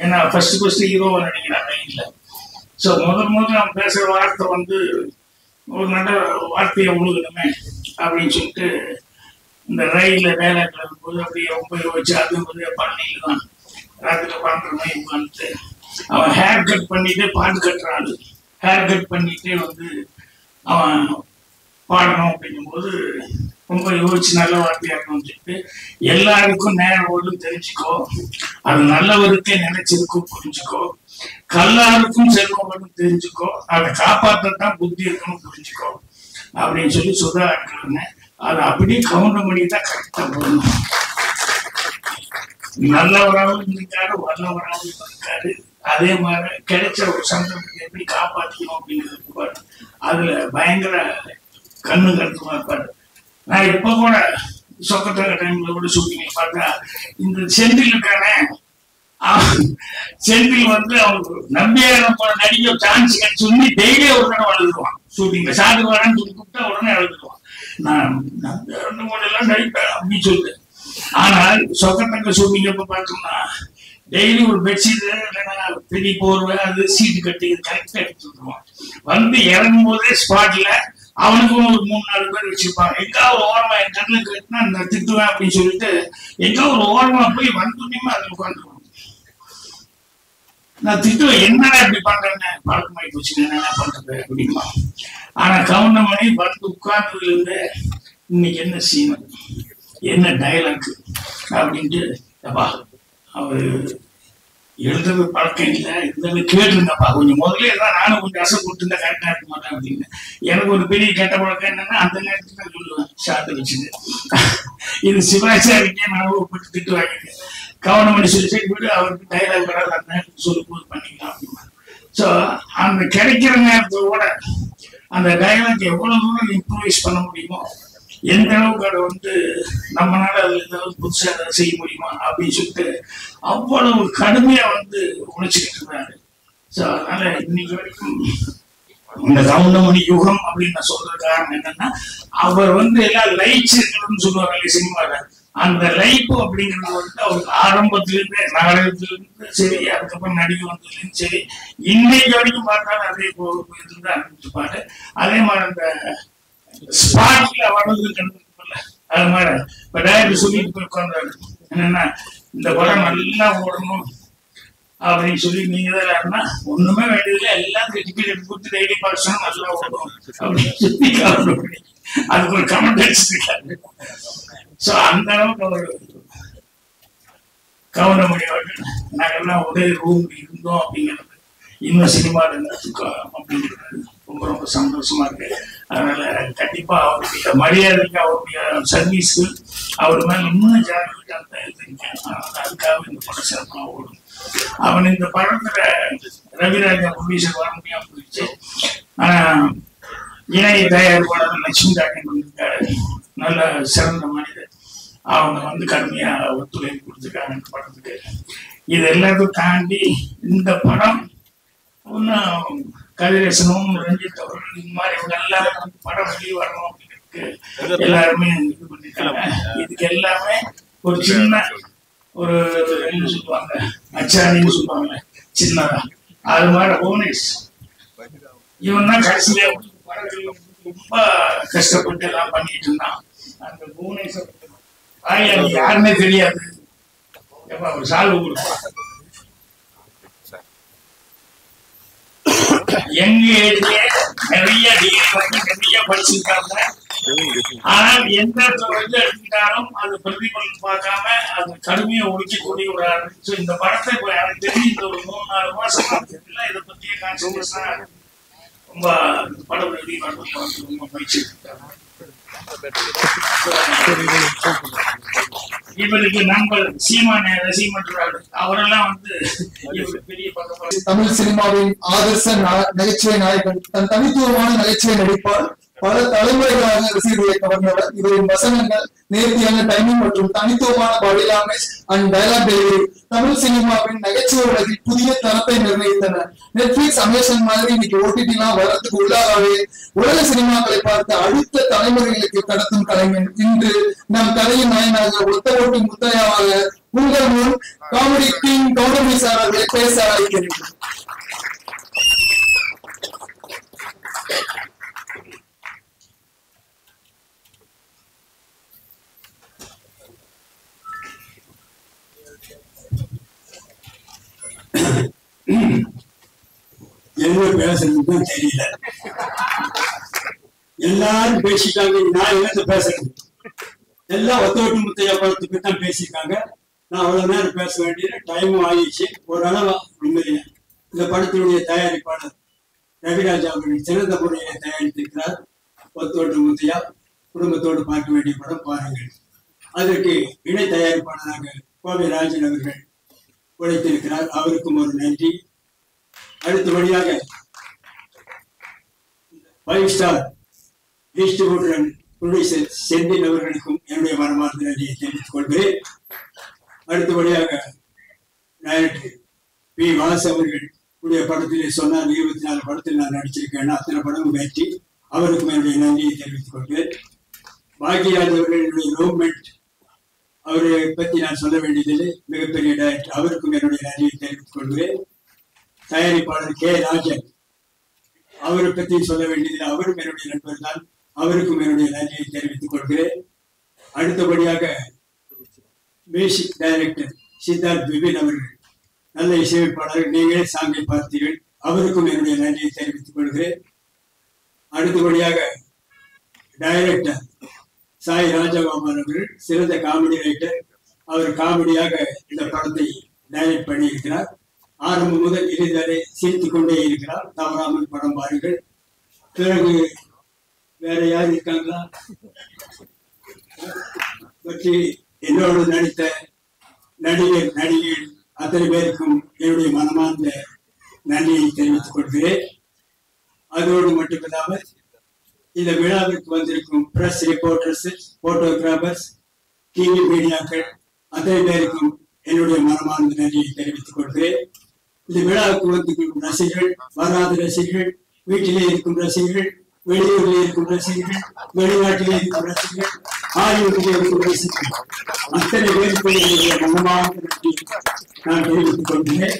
ஏன்னா ஃபர்ஸ்ட் ஹீரோவை நினைக்கிறாங்க இல்லை. ஸோ முதல்ல அவன் பேசுற வார்த்தை வந்து ஒரு நல்ல வார்த்தையை உழுகணுமே அப்படின்னு சொல்லிட்டு இந்த ரயில்ல டைலாக்ல இருக்கும்போது அப்படியே ரொம்ப யோசிச்சு அது வந்து பண்ணையில் தான் ராத்திரி 12:30 மணி உட்காந்துட்டு அவன் ஹேர் கட் பண்ணிட்டு பாட்டு கட்டுறான். ஹேர் கட் பண்ணிட்டு வந்து அவன் பாடணும் அப்படிங்கும்போது ரொம்ப யோசிச்சு நல்ல வார்த்தையா இருக்கணும்னு சொல்லிட்டு எல்லாருக்கும் நேரம் ஓடும் தெரிஞ்சுக்கோ, அது நல்லவருக்கே நினைச்சிருக்கும் புரிஞ்சுக்கோ, கல்லாருக்கும் செல்வங்களும் தெரிஞ்சுக்கோ, அதை காப்பாற்றத்தான் புத்தி இருக்கணும் புரிஞ்சுக்கோ அப்படின்னு சொல்லி சுதா இருக்கிறாங்க. அதை அப்படியே கவுண்டர் பண்ணி தான் கரெக்டா போடணும். நல்லவராகவும் இருக்காரு, வல்லவராகவும் இருக்காரு. அதே மாதிரி கிடைச்ச ஒரு சந்தர்ப்பத்தை எப்படி காப்பாற்றிக்கணும் அப்படிங்கிறது அதுல பயங்கர கண்ணு கருத்துமா இருப்பாரு. நான் இப்ப கூட சொக்கத்தக டைம்ல கூட ஷூட்டிங் பார்த்தா இந்த செந்தில் இருக்கானே, செந்தில் வந்து அவனுக்கு நம்பியாரம் போல நடிக்க சான்ஸ் சொல்லி டெய்லியே ஒரு தடவை எழுதுவான். ஷூட்டிங்ல சாது வரேன்னு சொல்லி கூப்பிட்டா உடனே எழுதுவான். நான் நம்பியாரம் போல எல்லாம் நடிப்பேன் அப்படின்னு சொல்லிட்டு. ஆனால் சொக்கத்தக்க ஷூட்டிங் எப்ப பார்த்தோம்னா டெய்லி ஒரு பெட்ஷீட் இல்லைன்னா பெரிய போர்வை அது சீட்டு கட்டி கரெக்டா எடுத்து விட்டுருவான். வந்து இறங்கும் போதே ஸ்பாட்ல அவனுக்கும் ஒரு 3-4 பேர் வச்சிருப்பாங்க. எங்கா ஒரு ஓரமா என் கண்ணுல கட்டினா நான் திட்டுவேன் அப்படின்னு சொல்லிட்டு எங்கா ஒரு ஓரமா போய் வந்துட்டுமே அதுல உட்காந்துருவான். நான் திட்டுவேன், என்னடா இப்படி பண்றேன்னு, பழக்கமாயி போச்சு என்ன பண்றது அப்படிமா. ஆனா கவுண்டமணி வந்து உட்கார்ந்ததுல இருந்து இன்னைக்கு என்ன சீன் என்ன டயலாக் அப்படின்ட்டு அப்பா அவரு எழுதுறது பழக்கம் இல்லை, இருந்தாலும் கேட்டுருந்தப்பா கொஞ்சம் முதல்ல தான் நானும் கொஞ்சம் அசை கொடுத்துருந்தா கரெக்டா இருக்க மாட்டேன் அப்படின்னு. எனக்கு ஒரு பெரிய கெட்ட பழக்கம் என்னன்னா அந்த நேரத்துக்கு நான் சொல்லுவேன் ஷார்ட் வச்சுட்டு இது சிவாச்சாரிக்கே நான் போட்டு திட்டு வாங்கிட்டேன். கவனமணி சொல்லி சரி போட்டு அவருக்கு டைலாக் வராது அந்த நேரத்துக்கு சொல்லி போது பண்ணிக்கலாம் அப்படின்னா. ஸோ அந்த கிடைக்கிற நேரத்தோட அந்த டைலாக் எவ்வளவு தூரம் இம்ப்ரூவைஸ் பண்ண முடியுமோ, எந்த அளவுக்கு அதை வந்து நம்மளால அதுல ஏதாவது புதுசா ஏதாவது செய்ய முடியுமா அப்படின்னு சொல்லிட்டு அவ்வளவு கடுமையா வந்து உழைச்சிக்கிட்டு இருந்தாரு. ஸோ அதனால இன்னைக்கு வரைக்கும் இந்த கவுண்டமணி யுகம் அப்படின்னு நான் சொல்ற காரணம் என்னன்னா, அவர் வந்து எல்லாம் லைட்ஸ் இருக்கணும்னு சொல்லுவாங்க சினிமால. அந்த லைஃப் அப்படிங்கிறது வந்து அவருக்கு ஆரம்பத்திலிருந்தே நாடகத்திலிருந்து சரி, அதுக்கப்புறம் நடிகை வந்ததுலேருந்து சரி, இன்னைக்கு வரைக்கும் பார்த்தாலும் அதே போயிட்டு ஆரம்பிச்சுப்பாரு. அதே மாதிரி அந்த ஸ்பாட்ல வர்றது கண்டுபிடிக்கல. அது மாதிரி இப்ப டைரக்டர் சொல்லிட்டு போய் உட்கார்ந்தாரு என்னன்னா, இந்த படம் நல்லா ஓடணும் அப்படின்னு சொல்லி நீங்க தான் யாருன்னா ஒண்ணுமே வேண்டியதில்லை, எல்லாத்துக்கும் டிக்கெட் எடுத்து கொடுத்து டெய்லி பார்க்கணும் நல்லா ஓடும் அப்படின்னு சொல்லி அதுக்கு ஒரு கமெண்ட் அடிச்சிருக்காரு. சோ அந்த அளவுக்கு அவர் கவுண்டமணி அவர்கள் நாங்கெல்லாம் ஒரே ரூம் இருந்தோம் அப்படிங்கிறது இன்னும் சினிமா அப்படிங்கிறது ரொம்ப ரொம்ப சந்தோஷமா இருக்கு. அதனால கண்டிப்பா அவருடைய மரியாதைக்கு அவருடைய சர்வீஸ்க்கு அவர் மேல இன்னும் ஜாகிரதையா இருக்கேன். அதுக்காக இந்த படம் சிறப்பாக ஓடும். அவன் இந்த படத்துல ரவிராஜா ப்ரொடியூசர் வர முடியாம போயிடுச்சு. ஆனா இணை தயாரிப்பாளர் லட்சுமி தாக்கன் வந்திருக்காரு, நல்ல சிறந்த மனிதர். அவங்க வந்து கடுமையா ஒத்துழைப்பு கொடுத்துருக்காங்க இந்த படத்துக்கு. இது எல்லாத்தையும் தாண்டி இந்த படம் இன்னும் கதிரேசனும் ரஞ்சித் அவர்கள் இந்த மாதிரி இவங்க எல்லாரும் வந்து படம் வெளியே வரணும் அப்படிங்கிறதுக்கு எல்லாருமே இது பண்ணிருக்காங்க. இதுக்கு எல்லாமே ஒரு சின்ன ஒரு என்ன சொல்லுவாங்க அச்சாணின்னு சொல்லுவாங்க சின்னதா, அது மாதிரி புவனேஷ் இவன் தான் கடைசியில படங்கள் ரொம்ப கஷ்டப்பட்டு எல்லாம் பண்ணிட்டு இருந்தான். அந்த புவனேஷ் யாருமே தெரியாது, எப்ப ஒரு சால்வு கொடுப்பான். எங்க ஏஜ்லயே நிறைய டிகிரி வந்து நிறைய படிச்சிருக்காங்க. ஆனால் எந்த தொழில் எடுத்துக்கிட்டாலும் அது பிரதிபலன் பார்க்காம அது கடுமையா ஒழிக்கக்கூடிய ஒரு ஆள். இந்த படத்தை இப்போ எனக்கு தெரிஞ்சு இந்த ஒரு 3-4 மாசம் இதை பத்தியே கான்சன்ட்ரேஷனா ரொம்ப படம் ரெடி பண்றதுல வந்து ரொம்ப பயிற்சி இருக்காங்க. இவருக்கு நண்பர் சீமானே ரசிகமன்றாரு, அவரெல்லாம் வந்து இவருக்கு பெரிய பக்கம். தமிழ் சினிமாவின் ஆதர்ச நகைச்சுவை நாயகன், தன் தனித்துவமான நகைச்சுவை நடிப்பால் பல தலைமுறைகளாக ரசிகர்களை கவர்ந்தவர். இவரின் வசனங்கள், நேர்த்தியான டைமிங் மற்றும் தனித்துவமான body language and dialogue delivery Tamil சினிமாவின் நகைச்சுவை உலகில் புதிய தரத்தை நிர்ணயித்தன. நெட்ஃபிளிக்ஸ், அமேசான் மாதிரி இன்னைக்கு ஓடிடி எல்லாம் வரத்துக்கு உள்ளாகவே உலக சினிமாக்களை பார்த்து அடுத்த தலைமுறைகளுக்கு கடத்தும் கலைஞன் இன்று நம் கதையின் நாயனாக ஒத்த ஓட்டு முத்தையாவாக உங்கள் முன் காமெடி கிங் கவுண்டமணி சார் அவர்களை பேச அழைக்கிறேன். என்ன பேசுறதுன்னு தெரியல, எல்லாரும் பேசிட்டாங்க. நான் என்ன பேசுறது, எல்லாம் ஒத்தோட்டு முத்தையா படத்துக்கு தான் பேசியிருக்காங்க. நான் அவ்வளவு நேரம் பேச வேண்டிய டைமும் ஆயிடுச்சு. ஓரளவு நிம்மதியா இந்த படத்தினுடைய தயாரிப்பாளர் ரவிராஜா அவர்கள் சிறந்த முறையை தயாரித்திருக்கிறார். ஒத்தோட்டு முத்தையா குடும்பத்தோடு பார்க்க வேண்டிய படம் பாருங்கள். அதற்கு இணை தயாரிப்பாளராக கோவை ராஜன் அவர்கள் உழைத்திருக்கிறார், அவருக்கும் ஒரு நன்றி. அடுத்தபடியாக 5 ஸ்டார் டிஸ்ட்ரிபியூட்டர் ப்ரொடியூசர் செந்தில் அவர்களுக்கும் என்னுடைய மனமார்ந்த நன்றியை தெரிவித்துக் கொள்கிறேன். அடுத்தபடியாக டைரக்டர் பி வாசு அவர்கள் படத்திலே சொன்னார் 24 படத்தில் நான் நடிச்சிருக்கேன், அத்தனை படமும் வெற்றி. அவருக்கும் என்னுடைய நன்றியை தெரிவித்துக் கொள்கிறேன். பாக்யராஜ் அவர்கள் என்னுடைய ரூம்மேட், அவரை பற்றி நான் சொல்ல வேண்டியதில்லை, மிகப்பெரிய டைரக்டர். அவருக்கும் என்னுடைய நன்றியை தெரிவித்துக் கொள்கிறேன். தயாரிப்பாளர் கே ராஜன், அவரை பற்றி சொல்ல வேண்டியதில்லை, அவரும் என்னுடைய நண்பர் தான். அவருக்கும் என்னுடைய நன்றியை தெரிவித்துக் கொள்கிறேன். அடுத்தபடியாக மியூசிக் டைரக்டர் சித்தார்த் விபின் அவர்கள், நல்ல இசையமைப்பாளர், நீங்களே சாங்கை பார்த்தீர்கள், அவருக்கும் என்னுடைய நன்றியை தெரிவித்துக் கொள்கிறேன். அடுத்தபடியாக டைரக்டர் சாய் ராஜகோபால் அவர்கள், சிறந்த காமெடி ரைட்டர். அவர் காமெடியாக இந்த படத்தை டைரக்ட் பண்ணியிருக்கிறார். ஆரம்பம் முதல் இறுதி வரை சிரித்துக் கொண்டே இருக்கிறார். தவறாமல் படம் பாருங்கள். பிறகு வேற யார் இருக்காங்களா பற்றி என்னோடு நடித்த நடிகர் நடிகைகள் அத்தனை பேருக்கும் என்னுடைய மனமார்ந்த நன்றியை தெரிவித்துக் கொள்கிறேன். அதோடு மட்டுமில்லாமல் இந்த விழாவிற்கு வந்திருக்கும் பிரஸ் ரிப்போர்ட்டர்ஸ், போட்டோகிராபர்ஸ், டிவி மீடியாக்கள் அத்தனை பேருக்கும் என்னுடைய மனமார்ந்த நன்றியை தெரிவித்துக் கொள்கிறேன். இந்த விழாவுக்கு வந்திருக்கும் ரசிகர்கள், வராத ரசிகர்கள், வீட்டிலே இருக்கும் ரசிகர்கள், வெளியூரில் இருக்கும் ரசிகர்கள், வெளிநாட்டிலே இருக்கும் ரசிகர்கள், ஆய்வுகளிலே இருக்கும் ரசிகர்கள் அத்தனை பேருக்கு என்னுடைய மனமார்ந்த நன்றி நான் தெரிவித்துக் கொள்கிறேன்.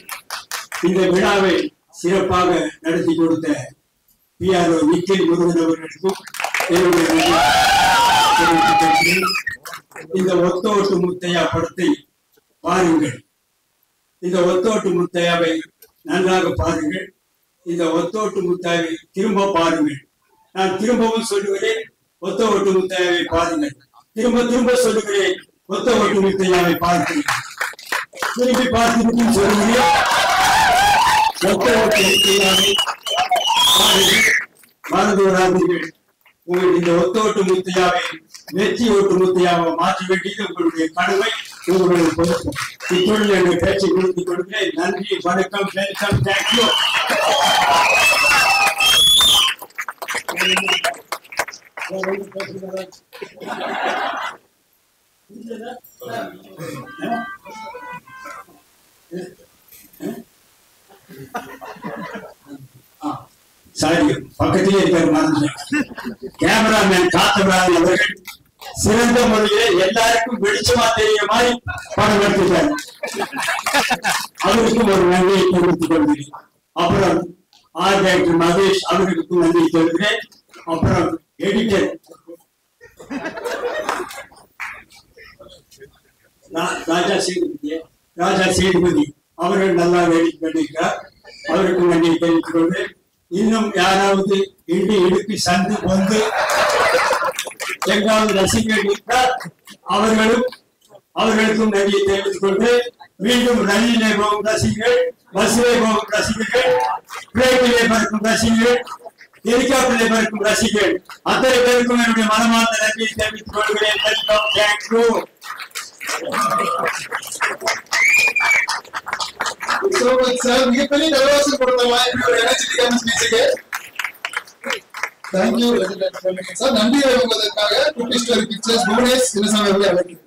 இந்த விழாவை சிறப்பாக நடத்தி கொடுத்த PRO நிக்கில் முருகன் அவர்களுக்கும் என்னுடைய நன்றி. இந்த ஒத்தோட்டு முத்தையா படத்தை பாருங்கள். இந்த ஒத்தோட்டு முத்தையாவை நன்றாக பாருங்கள். இந்த ஒத்தோட்டு முத்தையாவை திரும்ப பாருங்கள். நான் திரும்பவும் சொல்லுகிறேன், ஒத்த ஓட்டு முத்தையாவை பாருங்கள். திரும்ப திரும்ப சொல்லுகிறேன், ஒத்த ஓட்டு முத்தையாவை பாருங்கள். திரும்பி பார்த்து சொல்லுகிறேன், ஒத்த ஓட்டு முத்தையாவை மறந்துவிடாதீர்கள். உங்கள் இந்த ஒத்தோட்டு முத்தையாவை வெற்றி ஓட்டு முத்தையாவை மாற்ற வேண்டியது உங்களுடைய கடமை, உங்களுடைய பொறுப்பு. இப்பொழுது என்னுடைய பேச்சை கொடுத்துக் கொடுக்கிறேன். நன்றி, வணக்கம், வெல்கம், தேங்க்யூ. சாரி, பக்கத்திலே இருக்காரு, மறந்து. கேமராமேன் காத்தவராஜ் அவர்கள் சிறந்த முறையிலே எல்லாருக்கும் வெளிச்சமா தெரிய மாதிரி படம் எடுத்துட்டார். அவருக்கும் ஒரு நன்றியை தெரிவித்துக் கொள்கிறேன். அப்புறம் ஆர்ட் டைரக்டர் மகேஷ் அவர்களுக்கும் நன்றியை தெரிவிக்கிறேன். அப்புறம் எடிட்டர் ராஜா சேதுபதி அவர்கள் நல்லா எடிட் பண்ணியிருக்கார். அவருக்கும் நன்றியை தெரிவித்துக் கொள்கிறேன். இன்னும் யாராவது இடி இடுக்கு சந்து வந்து எங்காவது ரசிகர்கள் இருக்கிறார், அவர்களுக்கும் நன்றியை தெரிவித்துக் கொள்கிறேன். மீண்டும் ரயிலே போகும் ரசிகர்கள், பஸ்ஸிலே போகும் ரசிகர்கள், பிளேட்டிலே பறக்கும் ரசிகர்கள், ஹெலிகாப்டரிலே பறக்கும் ரசிகர்கள் அத்தனை பேருக்கும் என்னுடைய மனமார்ந்த நன்றியை தெரிவித்துக் கொள்கிறேன். Welcome, thank you. மிகப்பெரிய நிலவாசல் கொடுத்தவா ஒரு எனர்ஜெட்டிக்கான ஸ்பீச்சுக்கு தேங்க்யூ சார். நன்றி அறிவிப்பதற்காக புவனேஷ் சின்னசாமி அவர்களை அழைக்கிறேன்.